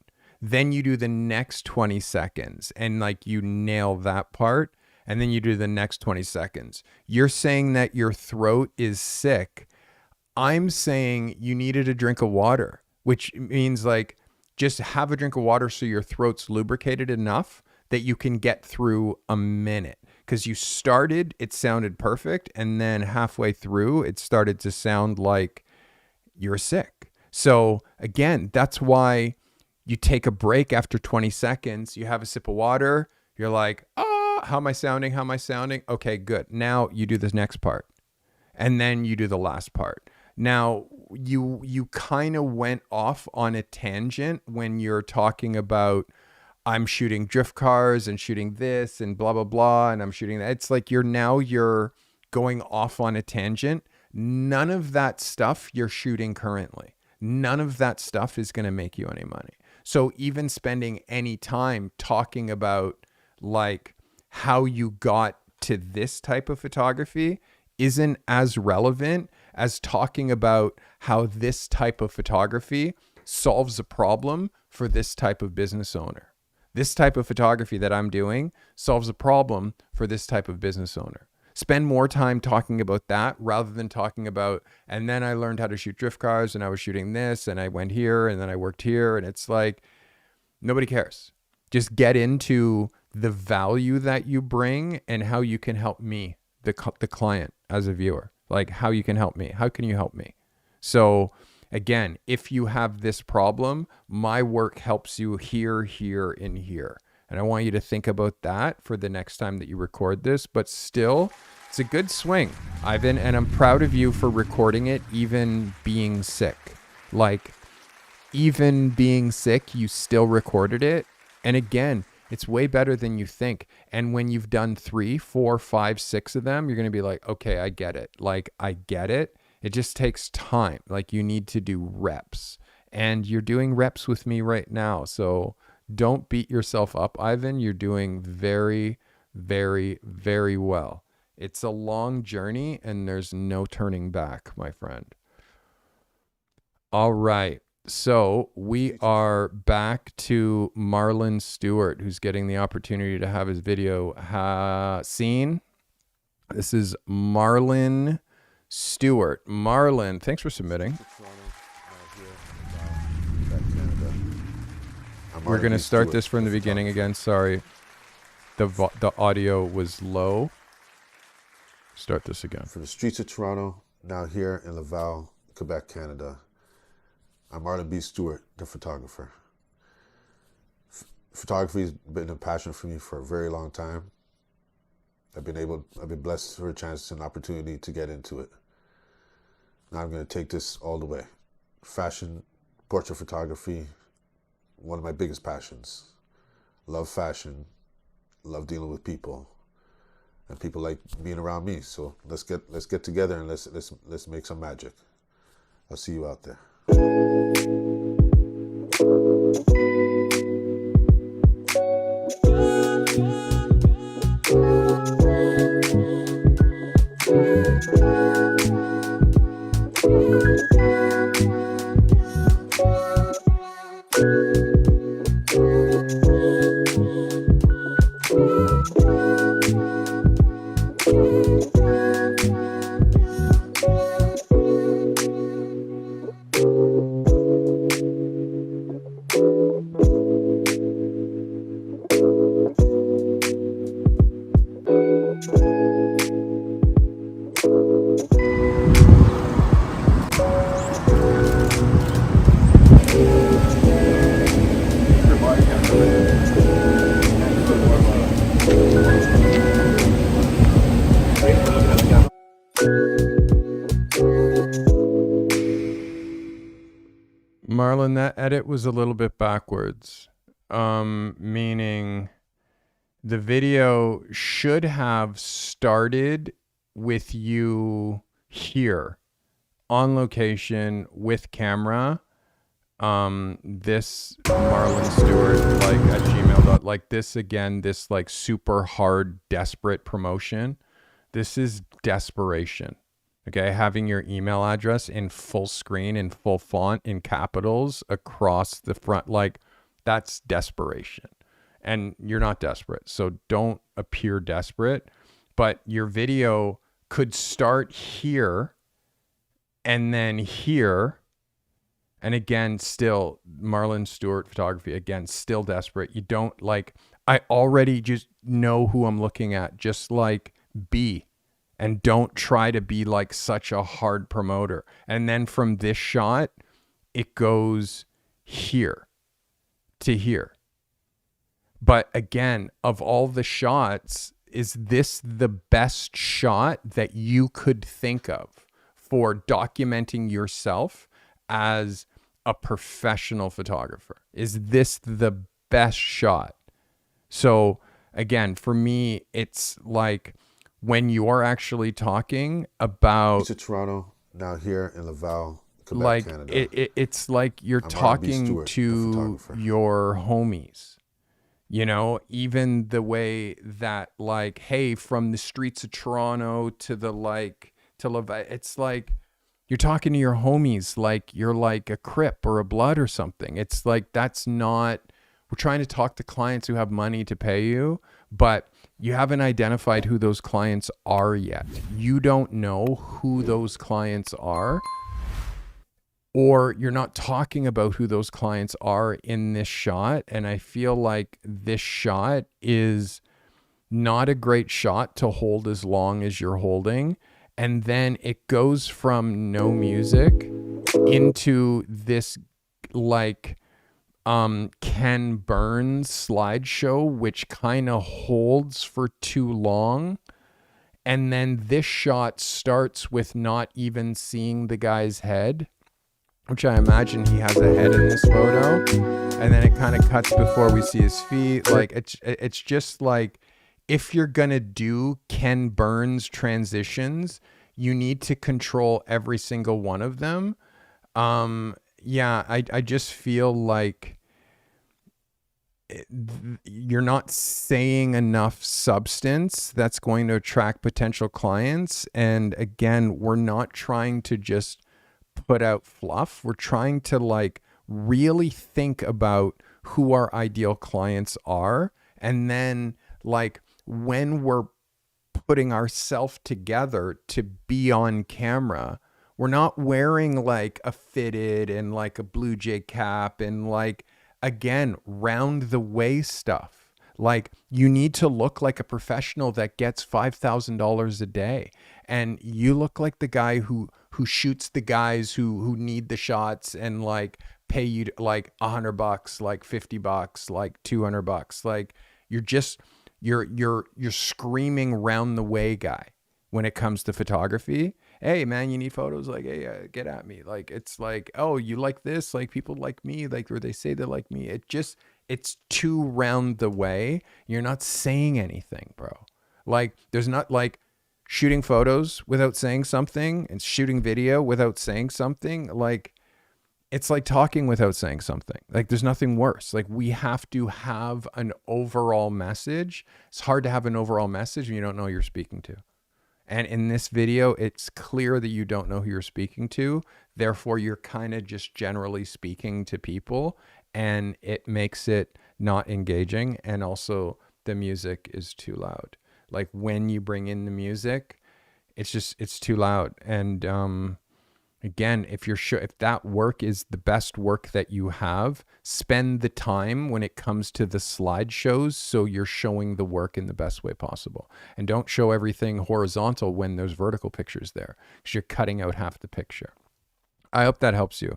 Then you do the next 20 seconds and like you nail that part. And then you do the next 20 seconds. You're saying that your throat is sick. I'm saying you needed a drink of water, which means like just have a drink of water so your throat's lubricated enough that you can get through a minute. Because you started, it sounded perfect. And then halfway through, it started to sound like you're sick. So again, that's why you take a break after 20 seconds, you have a sip of water, you're like, how am I sounding? How am I sounding? Okay, good. Now you do this next part. And then you do the last part. Now you kind of went off on a tangent when you're talking about I'm shooting drift cars and shooting this and blah, blah, blah. And I'm shooting that. It's like you're going off on a tangent. None of that stuff you're shooting currently. None of that stuff is going to make you any money. So even spending any time talking about like how you got to this type of photography isn't as relevant as talking about how this type of photography solves a problem for this type of business owner. This type of photography that I'm doing solves a problem for this type of business owner. Spend more time talking about that rather than talking about, and then I learned how to shoot drift cars and I was shooting this and I went here and then I worked here. And it's like, nobody cares. Just get into the value that you bring and how you can help me, the client as a viewer, like how you can help me. How can you help me? So again, if you have this problem, my work helps you here, here, and here. And I want you to think about that for the next time that you record this. But still, it's a good swing, Ivan. And I'm proud of you for recording it, even being sick. Like, even being sick, you still recorded it. And again, it's way better than you think. And when you've done 3, 4, 5, 6 of them, you're going to be like, okay, I get it. Like, I get it. It just takes time. Like, you need to do reps. And you're doing reps with me right now. So don't beat yourself up, Ivan. You're doing very, very, very well. It's a long journey and there's no turning back, my friend. All right. So we are back to Marlon Stewart, who's getting the opportunity to have his video seen. This is Marlon Stewart. Marlon, thanks for submitting. We're going to start this from the beginning again. Sorry. The audio was low. Start this again. From the streets of Toronto, now here in Laval, Quebec, Canada. I'm Marlon B. Stewart, the photographer. Photography has been a passion for me for a very long time. I've been blessed for a chance and opportunity to get into it. Now I'm going to take this all the way. Fashion, portrait photography, one of my biggest passions. Love fashion, love dealing with people, and people like being around me. So let's get together and let's make some magic. I'll see you out there. Marlon, that edit was a little bit backwards, meaning the video should have started with you here on location with camera. This Marlon Stewart, like at gmail. Like this again, this like super hard, desperate promotion. This is desperation. Okay, having your email address in full screen, in full font, in capitals across the front, like that's desperation. And you're not desperate, so don't appear desperate. But your video could start here and then here. And again, still Marlon Stewart photography, again, still desperate. You don't like, I already just know who I'm looking at, just like be. And don't try to be like such a hard promoter. And then from this shot, it goes here to here. But again, of all the shots, is this the best shot that you could think of for documenting yourself as a professional photographer? Is this the best shot? So again, for me, it's like, when you're actually talking about to Toronto, now here in Laval, Quebec, like Canada. It's like you're talking to your homies, you know, even the way that like, hey, from the streets of Toronto to the like to Laval, it's like you're talking to your homies like you're like a Crip or a Blood or something. It's like, that's not, we're trying to talk to clients who have money to pay you, but you haven't identified who those clients are yet. You don't know who those clients are, or you're not talking about who those clients are in this shot. And I feel like this shot is not a great shot to hold as long as you're holding. And then it goes from no music into this like Ken Burns slideshow, which kind of holds for too long. And then this shot starts with not even seeing the guy's head, which I imagine he has a head in this photo. And then it kind of cuts before we see his feet. Like it's just like, if you're going to do Ken Burns transitions, you need to control every single one of them. Yeah, I just feel like you're not saying enough substance that's going to attract potential clients. And again, we're not trying to just put out fluff. We're trying to like really think about who our ideal clients are. And then like when we're putting ourselves together to be on camera, we're not wearing like a fitted and like a Blue Jay cap and like, again, round the way stuff. Like you need to look like a professional that gets $5,000 a day. And you look like the guy who shoots the guys who need the shots and like pay you like $100, like $50, like $200. Like you're screaming round the way guy when it comes to photography. Hey man, you need photos? Like, hey, get at me. Like, it's like, oh, you like this? Like people like me, like, or they say they like me. It's too round the way. You're not saying anything, bro. Like there's not like shooting photos without saying something and shooting video without saying something. Like it's like talking without saying something. Like there's nothing worse. Like we have to have an overall message. It's hard to have an overall message when you don't know who you're speaking to. And in this video, it's clear that you don't know who you're speaking to. Therefore, you're kind of just generally speaking to people, and it makes it not engaging. And also the music is too loud. Like when you bring in the music, it's too loud. And, again, if that work is the best work that you have, spend the time when it comes to the slideshows so you're showing the work in the best way possible. And don't show everything horizontal when there's vertical pictures there, because you're cutting out half the picture. I hope that helps you.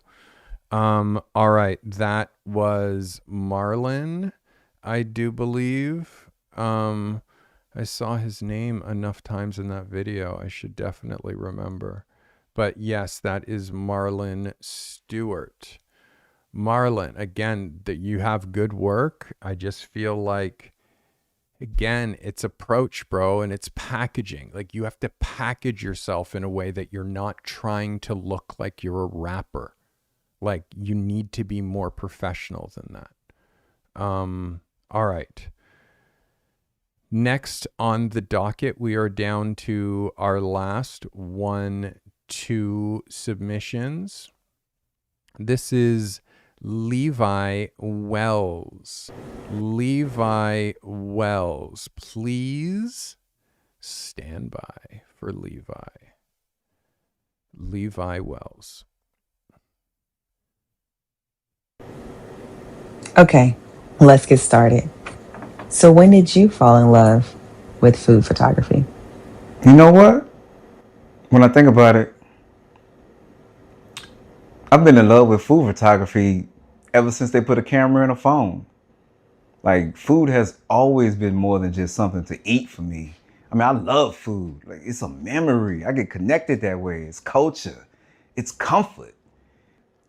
All right, that was Marlon, I do believe. I saw his name enough times in that video. I should definitely remember. But yes, that is Marlon Stewart. Marlon, again, that you have good work. I just feel like, again, it's approach, bro, and it's packaging. Like you have to package yourself in a way that you're not trying to look like you're a rapper. Like you need to be more professional than that. All right. Next on the docket, we are down to our last 2 submissions. This is Levi Wells. Levi Wells, please stand by for Levi. Levi Wells. Okay, let's get started. So when did you fall in love with food photography? You know what? When I think about it, I've been in love with food photography ever since they put a camera in a phone. Like food has always been more than just something to eat for me. I mean, I love food. Like it's a memory. I get connected that way. It's culture. It's comfort.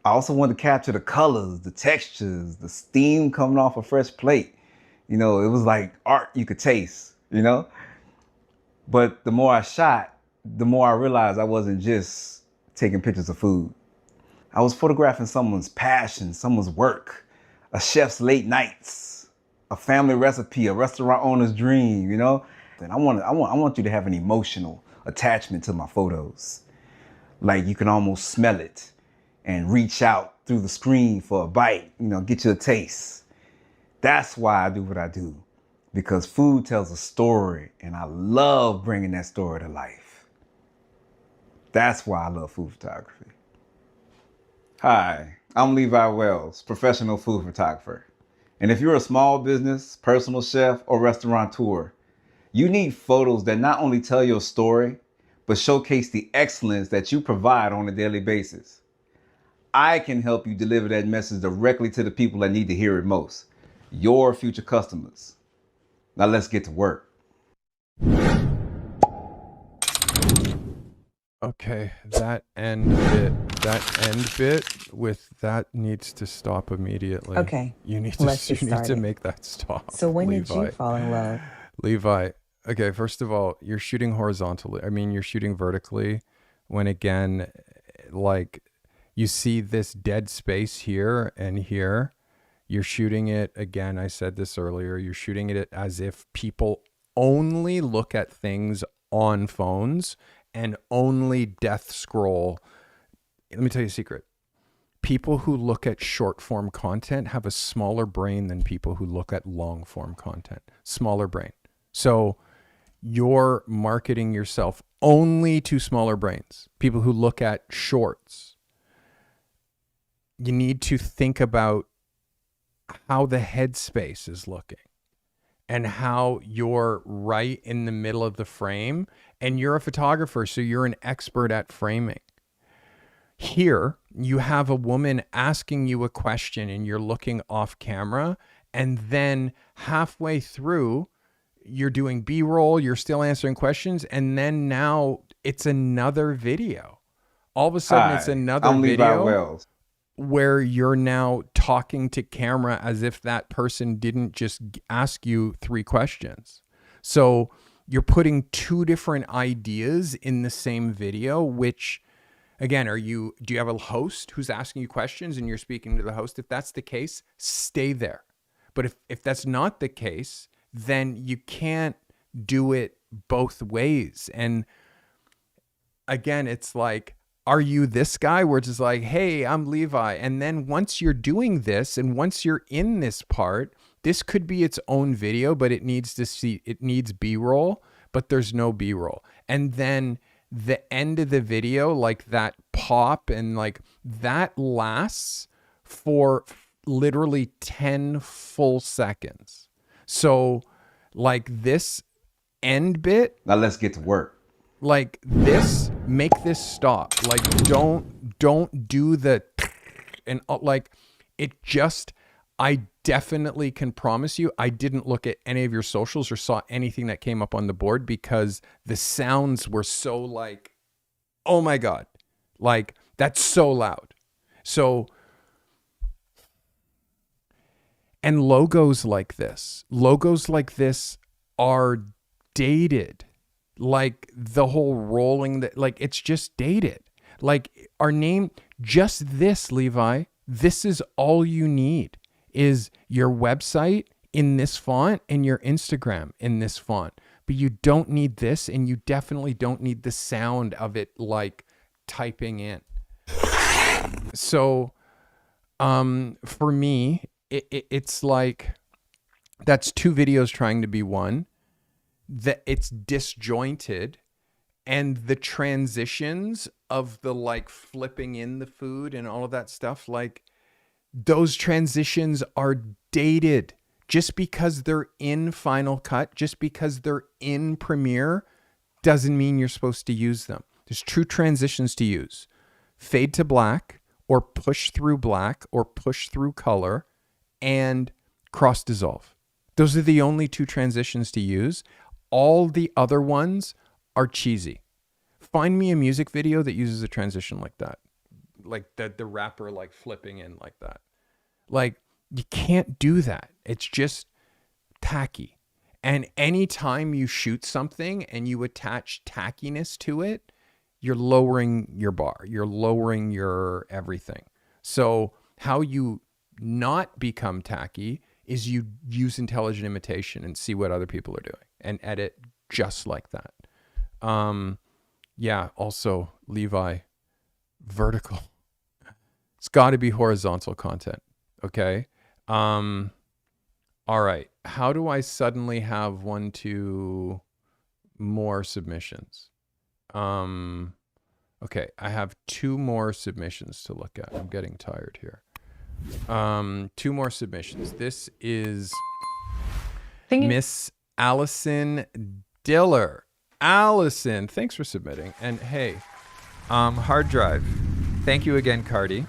I also want to capture the colors, the textures, the steam coming off a fresh plate. You know, it was like art you could taste, you know? But the more I shot, the more I realized I wasn't just taking pictures of food. I was photographing someone's passion, someone's work, a chef's late nights, a family recipe, a restaurant owner's dream, you know? And I want you to have an emotional attachment to my photos. Like you can almost smell it and reach out through the screen for a bite, you know, get you a taste. That's why I do what I do, because food tells a story and I love bringing that story to life. That's why I love food photography. Hi, I'm Levi Wells, professional food photographer. And if you're a small business, personal chef, or restaurateur, you need photos that not only tell your story, but showcase the excellence that you provide on a daily basis. I can help you deliver that message directly to the people that need to hear it most. Your future customers. Now let's get to work. Okay, that end bit with that needs to stop immediately. Okay, you need let's to get need to started. make that stop. So when did Levi. you fall in love? Levi, okay, first of all, you're shooting horizontally. I mean, you're shooting vertically when, again, like you see this dead space here and here. You're shooting it, again, I said this earlier, you're shooting it as if people only look at things on phones and only death scroll. Let me tell you a secret. people who look at short form content have a smaller brain than people who look at long form content. Smaller brain. So you're marketing yourself only to smaller brains, people who look at shorts. You need to think about how the headspace is looking and how you're right in the middle of the frame. And you're a photographer, so you're an expert at framing. Here, you have a woman asking you a question and you're looking off camera, and then halfway through, you're doing B-roll, you're still answering questions, and then now it's another video. All of a sudden, it's another I'm Levi video Wells. where you're now talking to camera as if that person didn't just ask you 3 questions. So you're putting 2 different ideas in the same video, which, again, do you have a host who's asking you questions and you're speaking to the host? If that's the case, stay there. But if that's not the case, then you can't do it both ways. And again, it's like, are you this guy where it's just like, hey, I'm Levi. And then once you're doing this and once you're in this part, this could be its own video, but it needs B-roll, but there's no B-roll. And then the end of the video, like that pop and like that lasts for literally 10 full seconds. So like this end bit. Now let's get to work. Like this, make this stop. Like don't do the, and like it just, I definitely can promise you, I didn't look at any of your socials or saw anything that came up on the board because the sounds were so like, oh my God, like that's so loud. So, and logos like this are dated. Like the whole rolling that, like, it's just dated. Like our name, just this, Levi, this is all you need is your website in this font and your Instagram in this font. But you don't need this, and you definitely don't need the sound of it like typing in. So for me, it's like that's 2 videos trying to be one. That it's disjointed, and the transitions of the like flipping in the food and all of that stuff, like those transitions are dated. Just because they're in Final Cut, just because they're in Premiere, doesn't mean you're supposed to use them. There's true transitions to use. Fade to black, or push through black, or push through color, and cross dissolve. Those are the only 2 transitions to use. All the other ones are cheesy. Find me a music video that uses a transition like that. Like the rapper like flipping in like that. Like you can't do that. It's just tacky. And anytime you shoot something and you attach tackiness to it, you're lowering your bar. You're lowering your everything. So how you not become tacky is you use intelligent imitation and see what other people are doing and edit just like that. Yeah, also Levi, vertical. It's got to be horizontal content, okay? All right, how do I suddenly have 1, 2 more submissions? Okay, I have 2 more submissions to look at. I'm getting tired here. 2 more submissions. This is Miss Allison Diller. Allison, thanks for submitting. And hey, hard drive. Thank you again, Carty.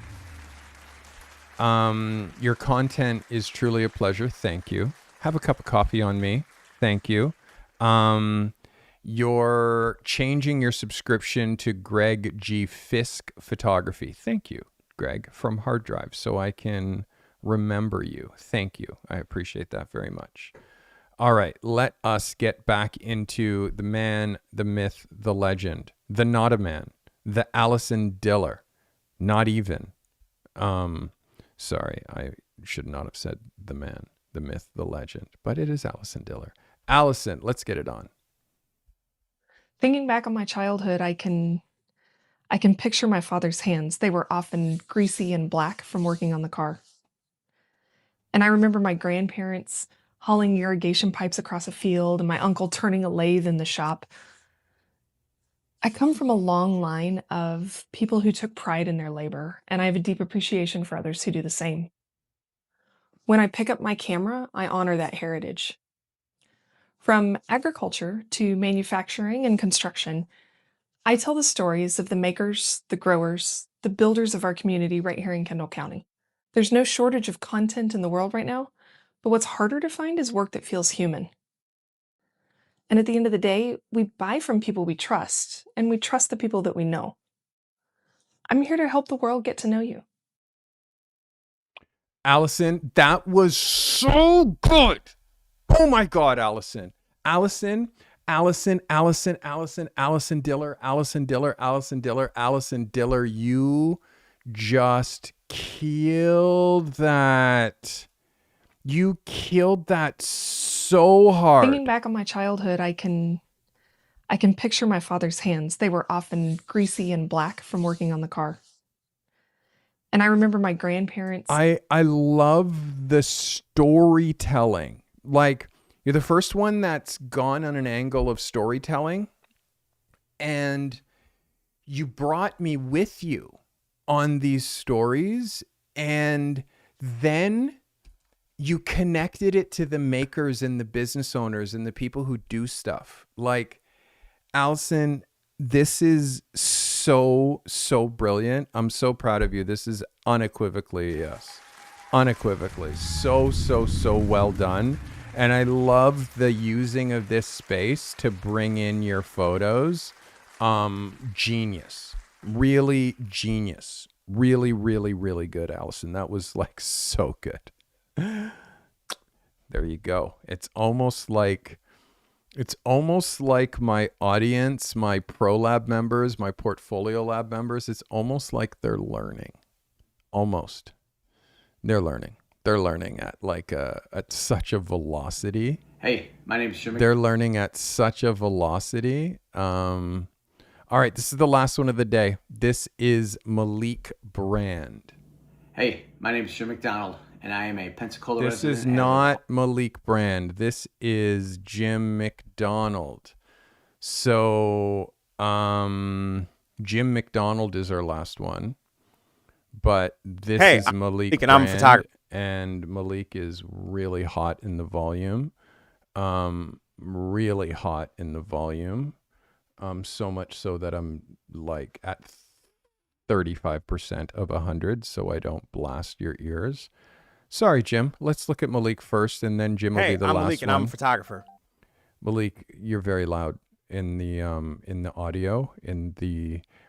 Your content is truly a pleasure. Thank you. Have a cup of coffee on me. Thank you. You're changing your subscription to Greg G. Fisk Photography. Thank you, Greg, from Hard Drive, so I can remember you. Thank you. I appreciate that very much. All right, let us get back into the man, the myth, the legend, the not a man, the Allison Diller. Not even. Sorry, I should not have said the man, the myth, the legend, but it is Allison Diller. Allison, let's get it on. Thinking back on my childhood, I can I can picture my father's hands. They were often greasy and black from working on the car. And I remember my grandparents hauling irrigation pipes across a field and my uncle turning a lathe in the shop. I come from a long line of people who took pride in their labor, and I have a deep appreciation for others who do the same. When I pick up my camera, I honor that heritage. From agriculture to manufacturing and construction, I tell the stories of the makers, the growers, the builders of our community right here in Kendall County. There's no shortage of content in the world right now, but what's harder to find is work that feels human. And at the end of the day, we buy from people we trust, and we trust the people that we know. I'm here to help the world get to know you. Allison, that was so good. Oh my God, Allison. Allison Diller, you just killed that. You killed that so hard. Thinking back on my childhood, I can picture my father's hands. They were often greasy and black from working on the car. And I remember my grandparents. I love the storytelling. Like, you're the first one that's gone on an angle of storytelling, and you brought me with you on these stories, and then you connected it to the makers and the business owners and the people who do stuff. Like, Allison, this is so brilliant. I'm so proud of you. This is unequivocally, yes. Unequivocally. So well done. And I love the using of this space to bring in your photos. Genius. Really genius. Really good, Allison. That was like so good. There you go. It's almost like my audience, my Pro Lab members, my Portfolio Lab members, it's almost like they're learning. Almost. They're learning. They're learning at at such a velocity. Hey, my name is Jimmy. They're learning at such a velocity. All right, this is the last one of the day. This is Malik Brand. Hey, my name is Jim McDonald, and I am a Pensacola This resident. is not Malik Brand. This is Jim McDonald. So, Jim McDonald is our last one. But this is Malik Brand. I'm a photographer. And Malik is really hot in the volume. Really hot in the volume. So much so that I'm like at 35% of 100, so I don't blast your ears. Sorry, Jim. Let's look at Malik first, and then Jim will be the last one. Hey, I'm Malik, and I'm a photographer. Malik, you're very loud in the audio,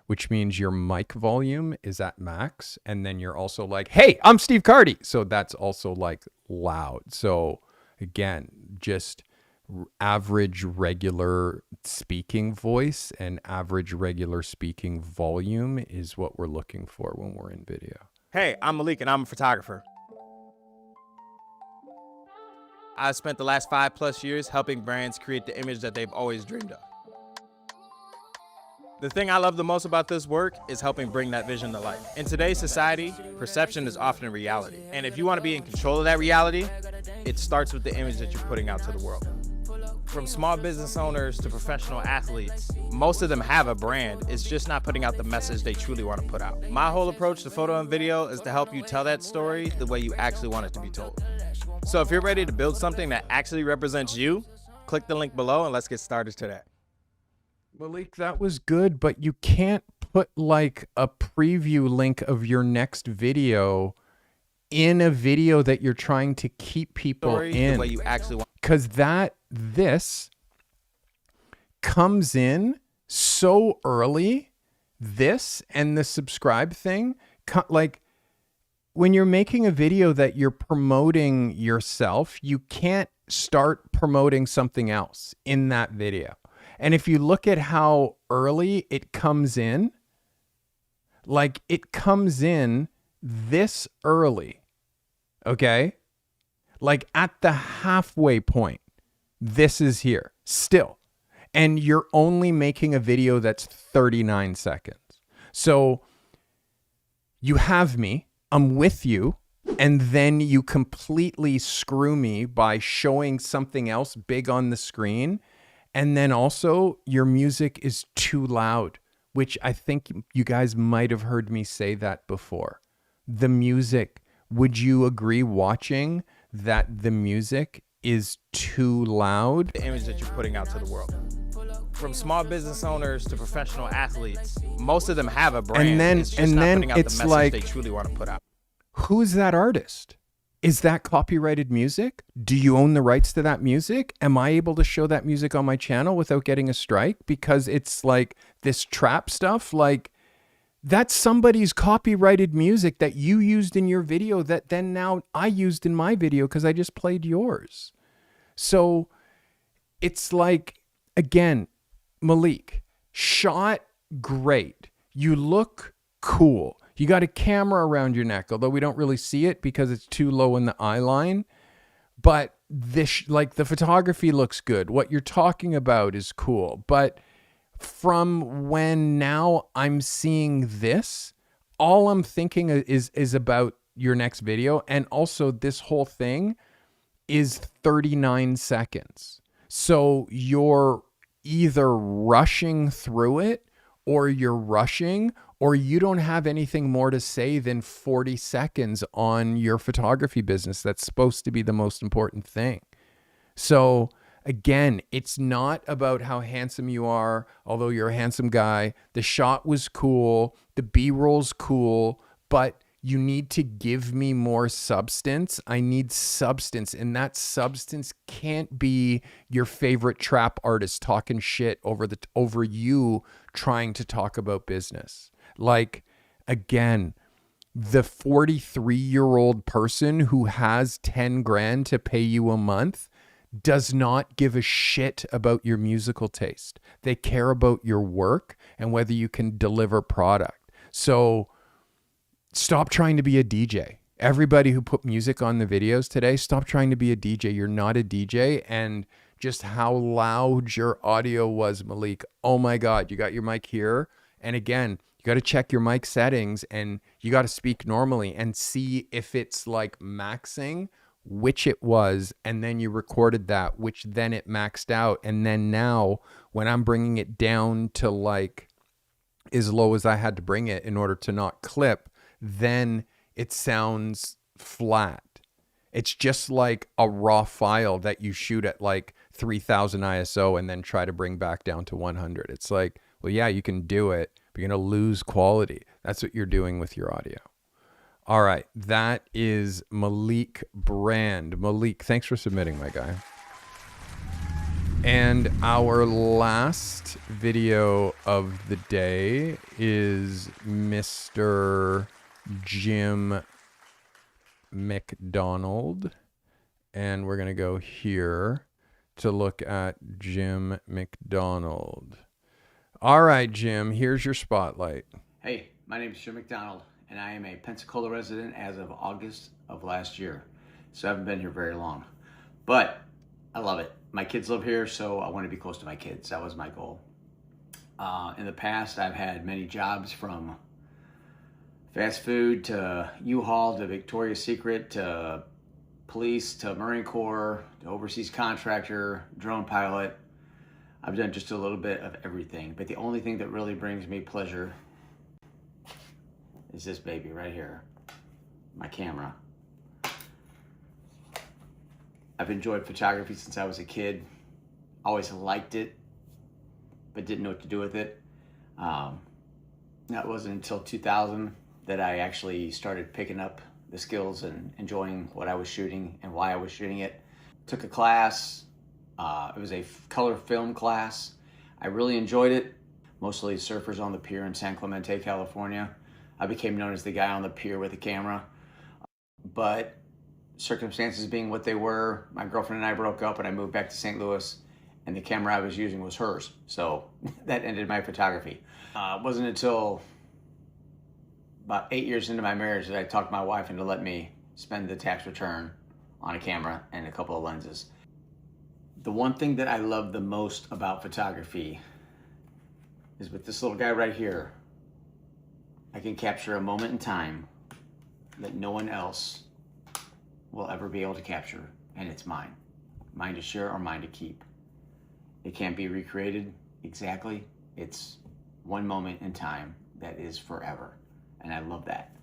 which means your mic volume is at max, and then you're also like, hey, I'm Steve Carty. So that's also like loud. So again, just average regular speaking voice and average regular speaking volume is what we're looking for when we're in video. Hey, I'm Malik, and I'm a photographer. I've spent the last 5+ years helping brands create the image that they've always dreamed of. The thing I love the most about this work is helping bring that vision to life. In today's society, perception is often reality. And if you want to be in control of that reality, it starts with the image that you're putting out to the world. From small business owners to professional athletes, most of them have a brand. It's just not putting out the message they truly want to put out. My whole approach to photo and video is to help you tell that story the way you actually want it to be told. So if you're ready to build something that actually represents you, click the link below and let's get started today. Malik, that was good, but you can't put like a preview link of your next video in a video that you're trying to keep people in. The way you actually want. Because this comes in so early, this and the subscribe thing, like when you're making a video that you're promoting yourself, you can't start promoting something else in that video. And if you look at how early it comes in, like it comes in this early, okay? Like at the halfway point, this is here still. And you're only making a video that's 39 seconds. So you have me, I'm with you, and then you completely screw me by showing something else big on the screen. And then also your music is too loud, which I think you guys might have heard me say that before. The music, would you agree watching that the music is too loud? The image that you're putting out to the world. From small business owners to professional athletes, most of them have a brand. And then, it's just not putting out it's the message like, they truly want to put out. Who's that artist? Is that copyrighted music? Do you own the rights to that music? Am I able to show that music on my channel without getting a strike? Because it's like this trap stuff, like that's somebody's copyrighted music that you used in your video that then now I used in my video because I just played yours. So it's like, again, Malik, shot great. You look cool. You got a camera around your neck, although we don't really see it because it's too low in the eye line. But this, like, the photography looks good. What you're talking about is cool. But from when now I'm seeing this, all I'm thinking is about your next video. And also this whole thing is 39 seconds. So you're either rushing through it or you're rushing, or you don't have anything more to say than 40 seconds on your photography business. That's supposed to be the most important thing. So again, it's not about how handsome you are, although you're a handsome guy. The shot was cool. The B-roll's cool, but you need to give me more substance. I need substance, and that substance can't be your favorite trap artist talking shit over you trying to talk about business. Like, again, the 43-year-old person who has 10 grand to pay you a month does not give a shit about your musical taste. They care about your work and whether you can deliver product. So stop trying to be a DJ. Everybody who put music on the videos today, stop trying to be a DJ. You're not a DJ. And just how loud your audio was, Malik. Oh my God, you got your mic here. And again, you got to check your mic settings and you got to speak normally and see if it's like maxing, which it was. And then you recorded that, which then it maxed out. And then now when I'm bringing it down to like as low as I had to bring it in order to not clip, then it sounds flat. It's just like a raw file that you shoot at like 3000 ISO and then try to bring back down to 100. It's like, well, yeah, you can do it, but you're going to lose quality. That's what you're doing with your audio. All right. That is Malik Brand. Malik, thanks for submitting, my guy. And our last video of the day is Mr. Jim McDonald. And we're going to go here to look at Jim McDonald. All right, Jim, here's your spotlight. Hey, my name is Jim McDonald, and I am a Pensacola resident as of August of last year. So I haven't been here very long, but I love it. My kids live here, so I want to be close to my kids. That was my goal. In the past, I've had many jobs from fast food to U-Haul to Victoria's Secret to police to Marine Corps to overseas contractor, drone pilot. I've done just a little bit of everything, but the only thing that really brings me pleasure is this baby right here, my camera. I've enjoyed photography since I was a kid. Always liked it, but didn't know what to do with it. That wasn't until 2000 that I actually started picking up the skills and enjoying what I was shooting and why I was shooting it. Took a class. It was a color film class. I really enjoyed it. Mostly surfers on the pier in San Clemente, California. I became known as the guy on the pier with a camera. But circumstances being what they were, my girlfriend and I broke up and I moved back to St. Louis, and the camera I was using was hers. So that ended my photography. It wasn't until about 8 years into my marriage that I talked my wife into letting me spend the tax return on a camera and a couple of lenses. The one thing that I love the most about photography is with this little guy right here. I can capture a moment in time that no one else will ever be able to capture, and it's mine. Mine to share or mine to keep. It can't be recreated exactly. It's one moment in time that is forever, and I love that.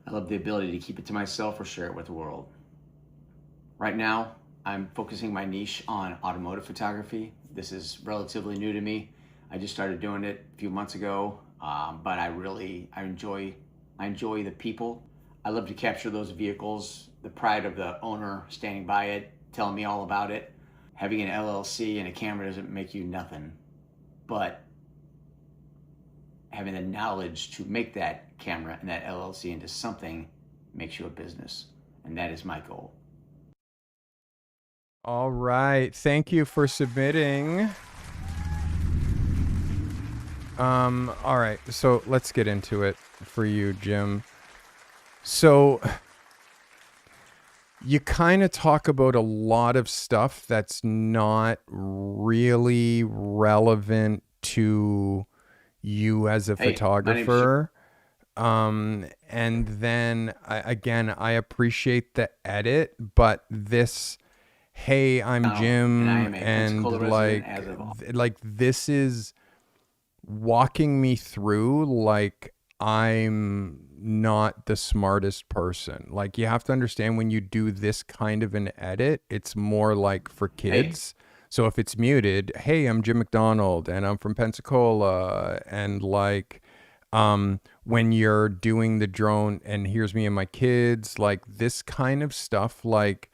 I love the ability to keep it to myself or share it with the world. Right now, I'm focusing my niche on automotive photography. This is relatively new to me. I just started doing it a few months ago, but I enjoy the people. I love to capture those vehicles, the pride of the owner standing by it, telling me all about it. Having an LLC and a camera doesn't make you nothing, but having the knowledge to make that camera and that LLC into something makes you a business, and that is my goal. All right. Thank you for submitting. All right. So let's get into it for you, Jim. So you kind of talk about a lot of stuff that's not really relevant to you as a photographer. And then I appreciate the edit, but this, hey, I'm Jim, and like this is walking me through like I'm not the smartest person. Like, you have to understand, when you do this kind of an edit, it's more like for kids. So if it's muted, hey, I'm Jim McDonald and I'm from Pensacola, and like when you're doing the drone and here's me and my kids, like this kind of stuff, like,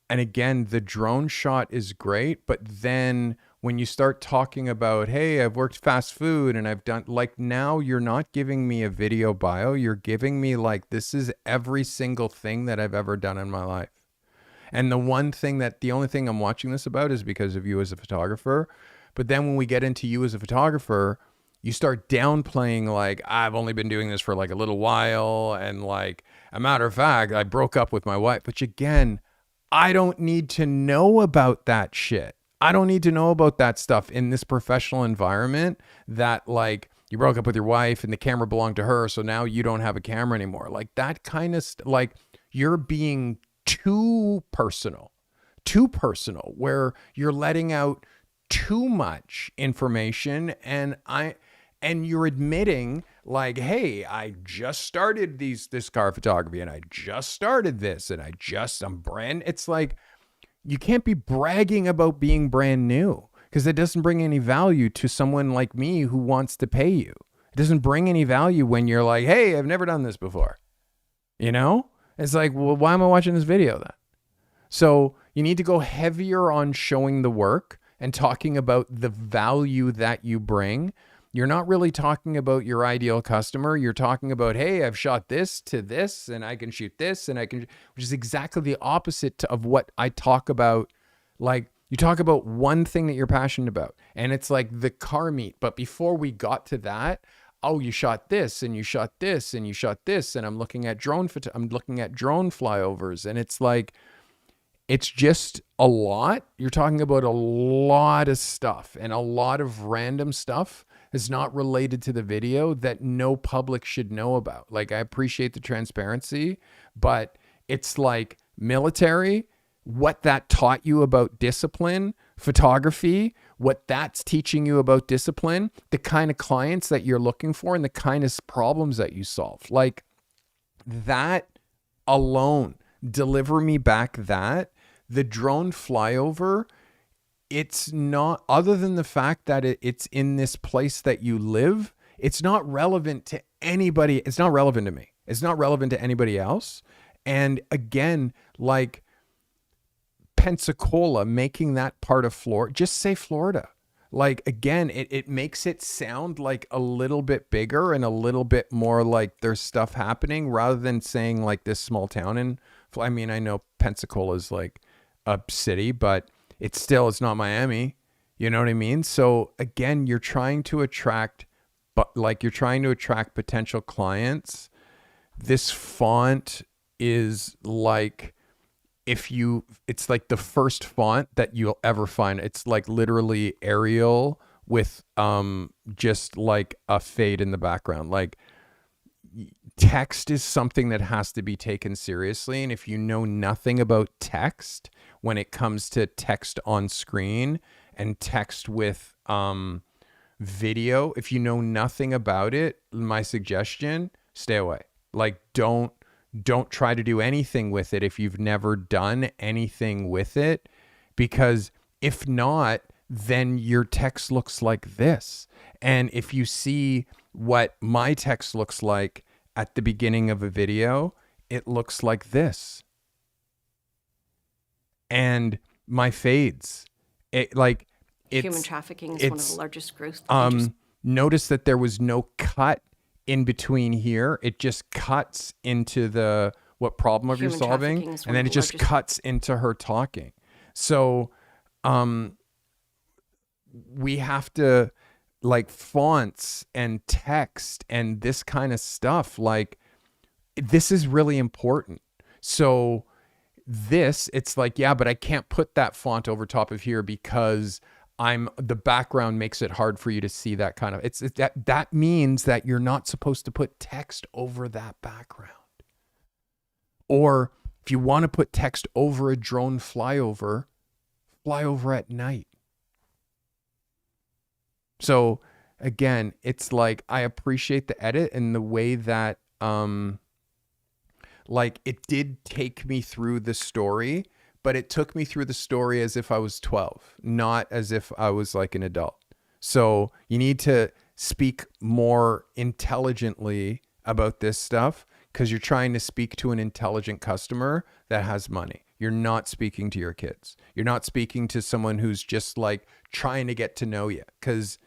and again, the drone shot is great, but then when you start talking about, hey, I've worked fast food and I've done, like, now you're not giving me a video bio. You're giving me like, this is every single thing that I've ever done in my life. And the only thing I'm watching this about is because of you as a photographer. But then when we get into you as a photographer, you start downplaying, like, I've only been doing this for like a little while. And like, a matter of fact, I broke up with my wife. Which again, I don't need to know about that shit. I don't need to know about that stuff in this professional environment, that like you broke up with your wife and the camera belonged to her, so now you don't have a camera anymore. Like that kind of like you're being too personal, where you're letting out too much information, and you're admitting like, hey, I just started this car photography, and I just started this, and I'm brand. It's like, you can't be bragging about being brand new, because it doesn't bring any value to someone like me who wants to pay you. It doesn't bring any value when you're like, hey, I've never done this before. You know? It's like, well, why am I watching this video then? So you need to go heavier on showing the work and talking about the value that you bring. You're not really talking about your ideal customer. You're talking about, hey, I've shot this to this, and I can shoot this, and I can, which is exactly the opposite of what I talk about. Like, you talk about one thing that you're passionate about, and it's like the car meet. But before we got to that, oh, you shot this, and you shot this, and you shot this, and I'm looking at drone flyovers, and it's like, it's just a lot. You're talking about a lot of stuff, and a lot of random stuff is not related to the video that no public should know about. Like, I appreciate the transparency, but it's like military, what that taught you about discipline, photography, what that's teaching you about discipline, the kind of clients that you're looking for, and the kind of problems that you solve. Like, that alone, deliver me back that. The drone flyover, it's not, other than the fact that it's in this place that you live, it's not relevant to anybody. It's not relevant to me. It's not relevant to anybody else. And again, like Pensacola, making that part of Florida, just say Florida. Like, again, it makes it sound like a little bit bigger and a little bit more like there's stuff happening, rather than saying like this small town. And I mean, I know Pensacola is like a city, but it's not Miami. You know what I mean? So again, you're trying to attract potential clients. This font is like, it's like the first font that you'll ever find. It's like literally Arial with just like a fade in the background. Like, text is something that has to be taken seriously. And if you know nothing about text when it comes to text on screen and text with video, if you know nothing about it, my suggestion, stay away. Like, don't try to do anything with it if you've never done anything with it, because if not, then your text looks like this. And if you see what my text looks like at the beginning of a video, it looks like this. And my fades, human trafficking is one of the largest growth. Notice that there was no cut in between here. It just cuts into what problem of you're solving, and then it just cuts into her talking. So we have to, like, fonts and text and this kind of stuff, like, this is really important. So it's like, yeah, but I can't put that font over top of here because the background makes it hard for you to see that kind of, that means that you're not supposed to put text over that background. Or if you want to put text over a drone flyover, fly over at night. So again, it's like, I appreciate the edit and the way that, like, it did take me through the story, but it took me through the story as if I was 12, not as if I was like an adult. So you need to speak more intelligently about this stuff, because you're trying to speak to an intelligent customer that has money. You're not speaking to your kids. You're not speaking to someone who's just like trying to get to know you, because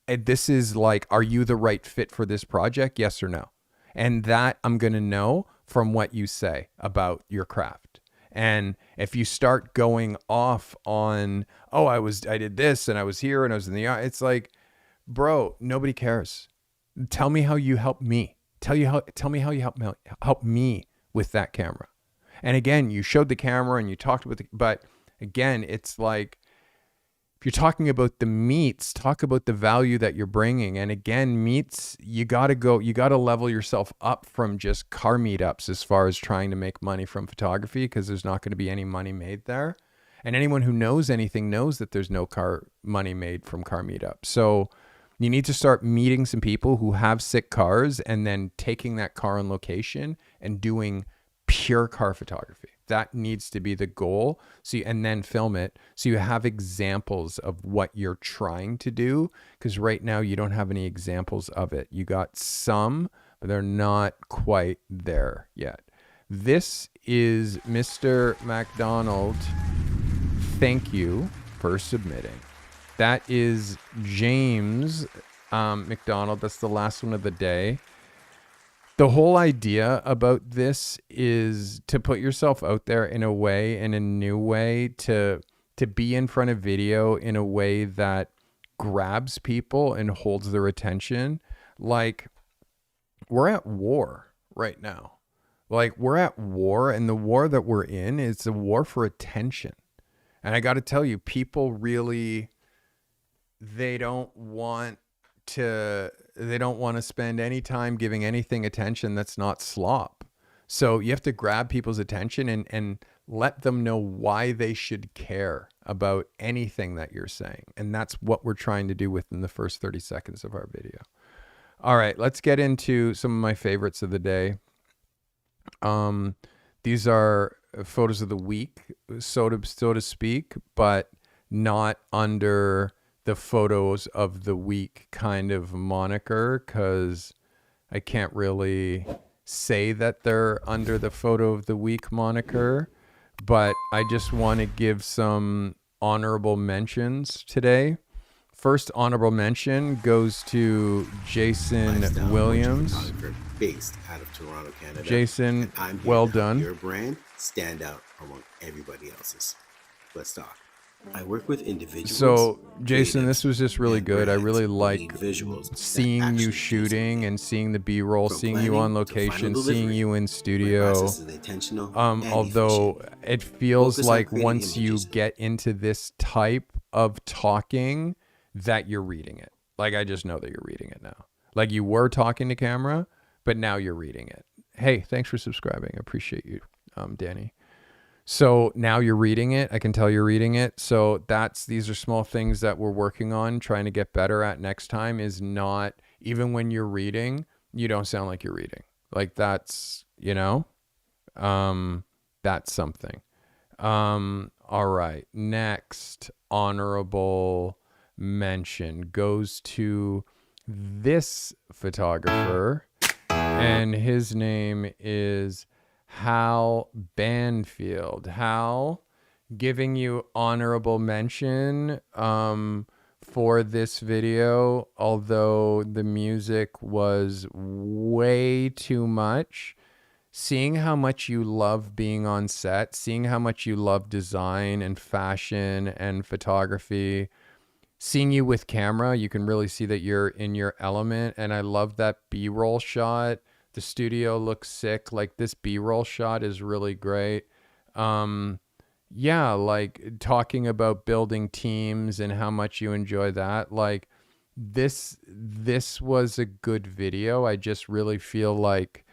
this is like, are you the right fit for this project? Yes or no? And that I'm going to know from what you say about your craft. And if you start going off on, oh, I did this and I was here and I was in the art, it's like, bro, nobody cares. Tell me how you help me. Tell me how you help me with that camera. And again, you showed the camera and you talked about but again, it's like, if you're talking about the meats, talk about the value that you're bringing. And again, meats, you got to level yourself up from just car meetups as far as trying to make money from photography, because there's not going to be any money made there. And anyone who knows anything knows that there's no money made from car meetups. So you need to start meeting some people who have sick cars and then taking that car on location and doing pure car photography. That needs to be the goal. And then film it so you have examples of what you're trying to do, because right now you don't have any examples of it. You got some, but they're not quite there yet. This is Mr. MacDonald. Thank you for submitting. That is James McDonald. That's the last one of the day. The whole idea about this is to put yourself out there in a way, in a new way, to be in front of video in a way that grabs people and holds their attention. Like, we're at war right now. Like, we're at war, and the war that we're in is a war for attention. And I got to tell you, people really, they don't want to spend any time giving anything attention that's not slop. So you have to grab people's attention and let them know why they should care about anything that you're saying. And that's what we're trying to do within the first 30 seconds of our video. All right, let's get into some of my favorites of the day. These are photos of the week, so to speak, but not under the photos of the week kind of moniker, because I can't really say that they're under the photo of the week moniker, but I just want to give some honorable mentions today. First honorable mention goes to Jason Williams, based out of Toronto, Canada. Jason, I'm here well to help done. your brand stand out among everybody else's. Let's talk. I work with individuals. So, Jason, this was just really good. I really like seeing you shooting and seeing the B-roll, seeing you on location, seeing you in studio. Although it feels like once you get into this type of talking that you're reading it. Like, I just know that you're reading it now. Like, you were talking to camera, but now you're reading it. Hey, thanks for subscribing. I appreciate you, Danny. So now you're reading it. I can tell you're reading it. So these are small things that we're working on, trying to get better at next time, is not, even when you're reading, you don't sound like you're reading. Like that's, that's something. All right. Next honorable mention goes to this photographer, and his name is Hal Banfield. Hal, giving you honorable mention for this video, although the music was way too much. Seeing how much you love being on set, seeing how much you love design and fashion and photography, seeing you with camera, you can really see that you're in your element. And I love that B-roll shot. The studio looks sick. Like, this B-roll shot is really great. Yeah, like talking about building teams and how much you enjoy that. Like, this was a good video. I just really feel like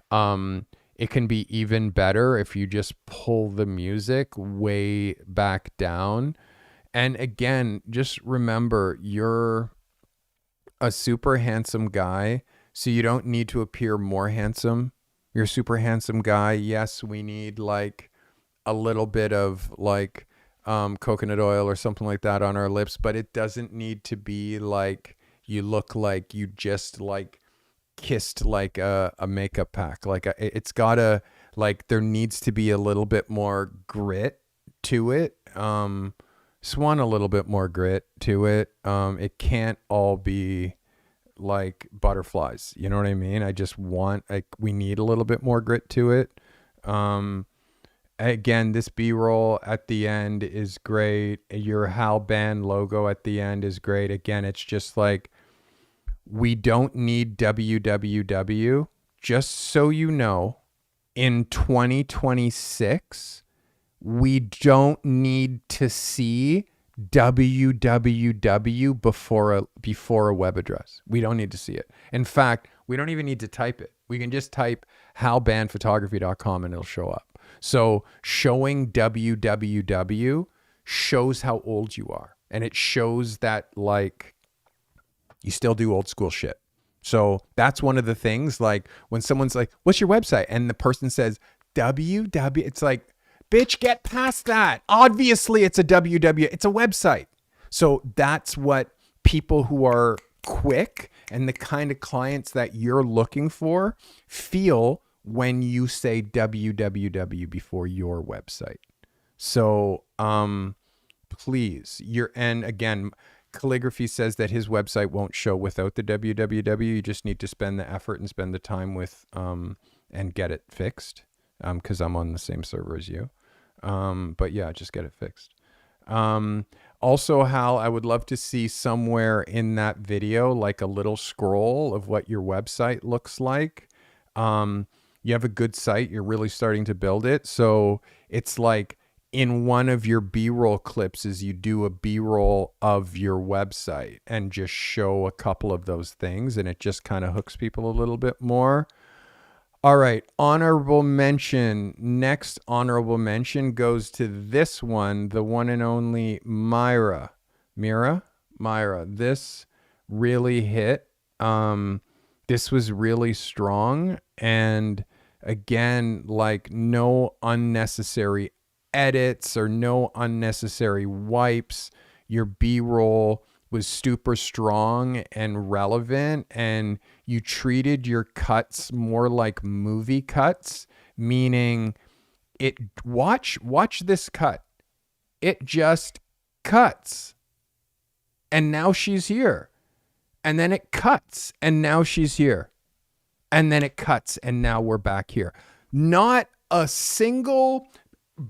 it can be even better if you just pull the music way back down. And again, just remember, you're a super handsome guy, so you don't need to appear more handsome. You're a super handsome guy. Yes, we need like a little bit of like coconut oil or something like that on our lips, but it doesn't need to be like you look like you just like kissed like a makeup pack. Like it's gotta, like, there needs to be a little bit more grit to it. Just want a little bit more grit to it. It can't all be like butterflies, you know what I mean? I just want, like, we need a little bit more grit to it. Again, this B-roll at the end is great. Your Hal Band logo at the end is great. Again, it's just like, we don't need www. Just so you know, in 2026, we don't need to see www before a web address. We don't need to see it. In fact, we don't even need to type it. We can just type halbandphotography.com and it'll show up. So showing www shows how old you are. And it shows that, like, you still do old school shit. So that's one of the things, like, when someone's like, what's your website? And the person says www, it's like, bitch, get past that. Obviously it's a www, it's a website. So that's what people who are quick and the kind of clients that you're looking for feel when you say www before your website. So please, and again, Calligraphy says that his website won't show without the www. You just need to spend the effort and spend the time with and get it fixed, because I'm on the same server as you. But yeah, just get it fixed. Also, Hal, I would love to see somewhere in that video like a little scroll of what your website looks like. You have a good site. You're really starting to build it. So it's like, in one of your B-roll clips is you do a B-roll of your website and just show a couple of those things, and it just kind of hooks people a little bit more. All right, honorable mention. Next honorable mention goes to this one, the one and only Myra. Myra. This really hit. This was really strong, and again, like, no unnecessary edits or no unnecessary wipes. Your B-roll was super strong and relevant, and you treated your cuts more like movie cuts, meaning it watch this cut. It just cuts and now she's here, and then it cuts and now she's here, and then it cuts and now we're back here. Not a single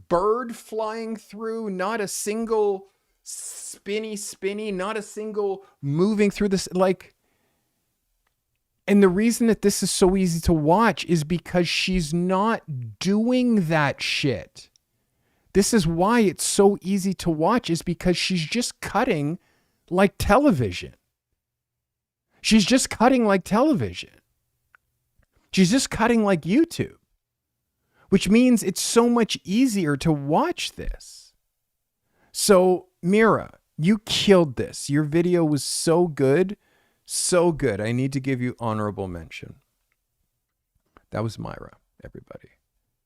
bird flying through, not a single spinny, not a single moving through this, like. And the reason that this is so easy to watch is because she's not doing that shit. This is why it's so easy to watch, is because she's just cutting like television. She's just cutting like television. She's just cutting like YouTube, which means it's so much easier to watch this. So Mira, you killed this. Your video was so good. So good. I need to give you honorable mention. That was Myra, everybody.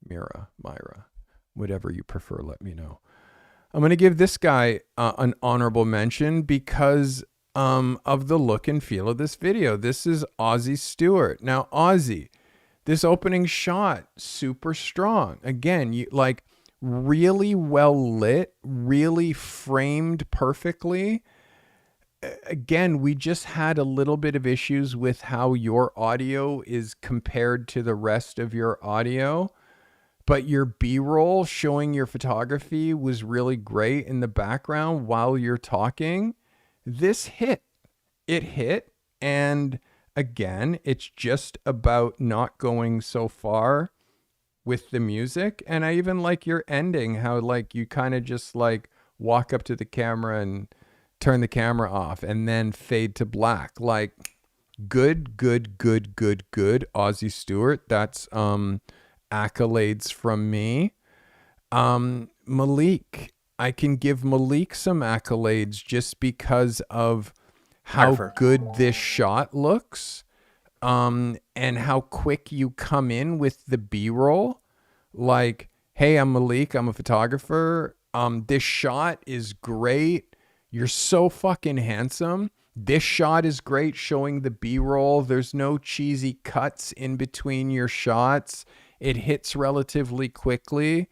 Mira, Myra, whatever you prefer, let me know. I'm going to give this guy an honorable mention because of the look and feel of this video. This is Ozzy Stewart. Now, Ozzy, this opening shot, super strong. Again, you like really well lit, really framed perfectly. Again, we just had a little bit of issues with how your audio is compared to the rest of your audio, but your B-roll showing your photography was really great in the background while you're talking. This hit. It hit. And again, it's just about not going so far with the music. And I even like your ending, how like you kind of just like walk up to the camera and turn the camera off and then fade to black. Like good, Ozzy Stewart. That's accolades from me. Malik, I can give Malik some accolades just because of how good this shot looks, and how quick you come in with the B-roll. Like, hey, I'm Malik, I'm a photographer. This shot is great. You're so fucking handsome. This shot is great, showing the B-roll. There's no cheesy cuts in between your shots. It hits relatively quickly.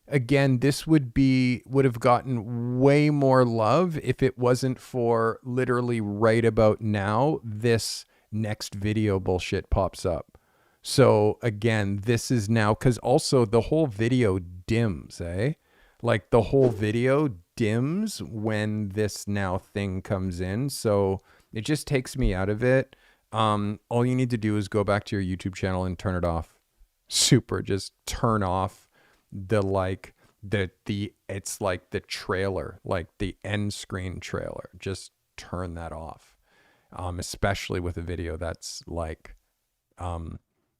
Again, this would have gotten way more love if it wasn't for literally right about now, this next video bullshit pops up. So again, this is now, because also the whole video dims, like the whole video dims when this now thing comes in. So it just takes me out of it. All you need to do is go back to your YouTube channel and turn it off. Super, just turn off it's like the trailer, like the end screen trailer. Just turn that off. Especially with a video that's like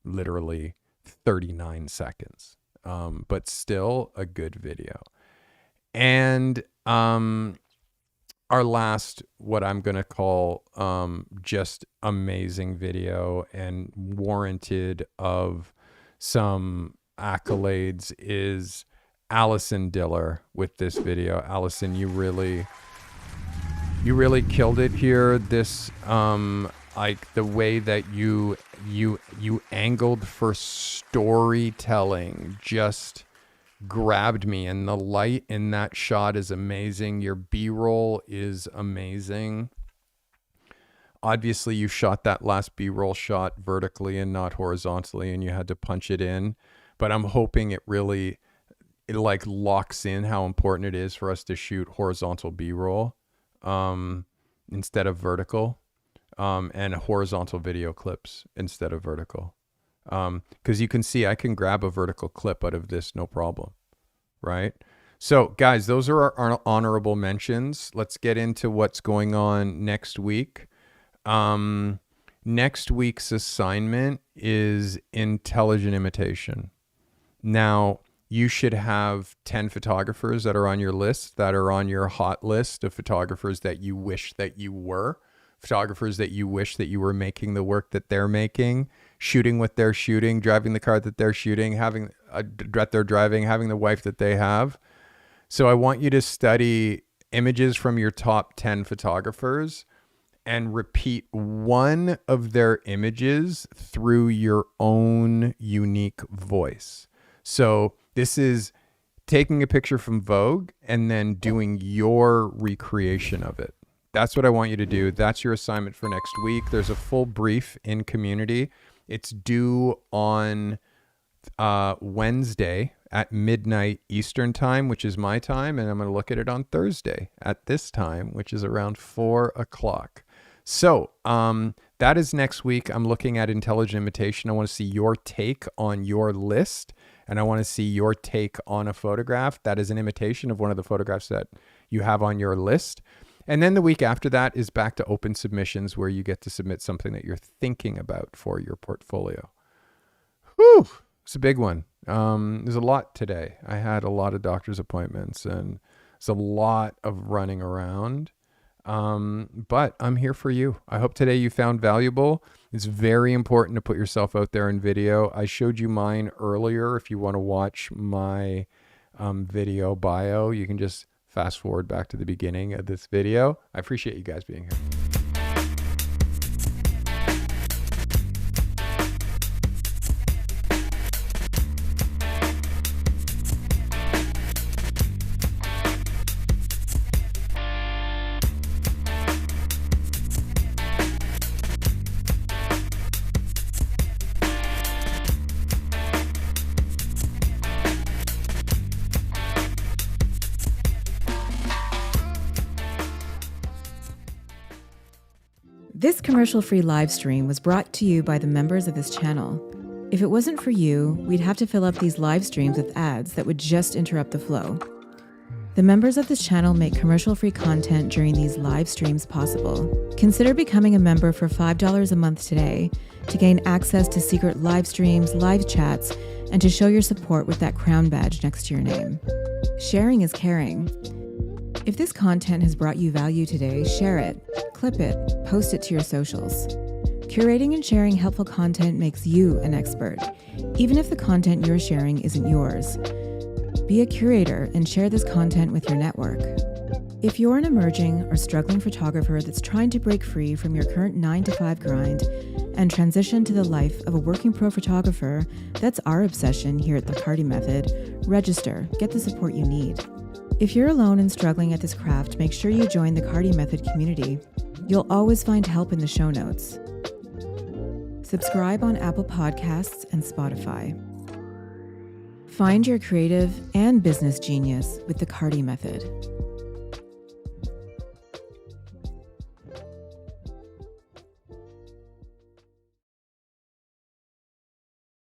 literally 39 seconds. But still a good video. And our last, what I'm going to call just amazing video and warranted of some accolades is Allison Diller with this video. Allison, you really killed it here. This like the way that you angled for storytelling just grabbed me, and the light in that shot is amazing. Your B-roll is amazing. Obviously, you shot that last B-roll shot vertically and not horizontally, and you had to punch it in. But I'm hoping it like locks in how important it is for us to shoot horizontal B-roll instead of vertical, and horizontal video clips instead of vertical. Because you can see I can grab a vertical clip out of this, no problem, right? So, guys, those are our honorable mentions. Let's get into what's going on next week. Next week's assignment is intelligent imitation. Now, you should have 10 photographers that are on your list, that are on your hot list of photographers that you wish that you were, photographers that you wish that you were making the work that they're making, shooting what they're shooting, driving the car that they're shooting, having that they're driving, having the wife that they have. So I want you to study images from your top 10 photographers and repeat one of their images through your own unique voice. So this is taking a picture from Vogue and then doing your recreation of it. That's what I want you to do. That's your assignment for next week. There's a full brief in community. It's due on Wednesday at midnight Eastern time, which is my time. And I'm going to look at it on Thursday at this time, which is around 4 o'clock. So that is next week. I'm looking at intelligent imitation. I want to see your take on your list, and I want to see your take on a photograph that is an imitation of one of the photographs that you have on your list. And then the week after that is back to open submissions, where you get to submit something that you're thinking about for your portfolio. Whew, it's a big one. There's a lot today. I had a lot of doctor's appointments and it's a lot of running around. But I'm here for you. I hope today you found valuable. It's very important to put yourself out there in video. I showed you mine earlier. If you want to watch my video bio, you can just fast forward back to the beginning of this video. I appreciate you guys being here. This commercial-free live stream was brought to you by the members of this channel. If it wasn't for you, we'd have to fill up these live streams with ads that would just interrupt the flow. The members of this channel make commercial-free content during these live streams possible. Consider becoming a member for $5 a month today to gain access to secret live streams, live chats, and to show your support with that crown badge next to your name. Sharing is caring. If this content has brought you value today, share it, clip it, post it to your socials. Curating and sharing helpful content makes you an expert, even if the content you're sharing isn't yours. Be a curator and share this content with your network. If you're an emerging or struggling photographer that's trying to break free from your current 9-to-5 grind and transition to the life of a working pro photographer, that's our obsession here at the Carty Method. Register, get the support you need. If you're alone and struggling at this craft, make sure you join the Carty Method community. You'll always find help in the show notes. Subscribe on Apple Podcasts and Spotify. Find your creative and business genius with the Carty Method.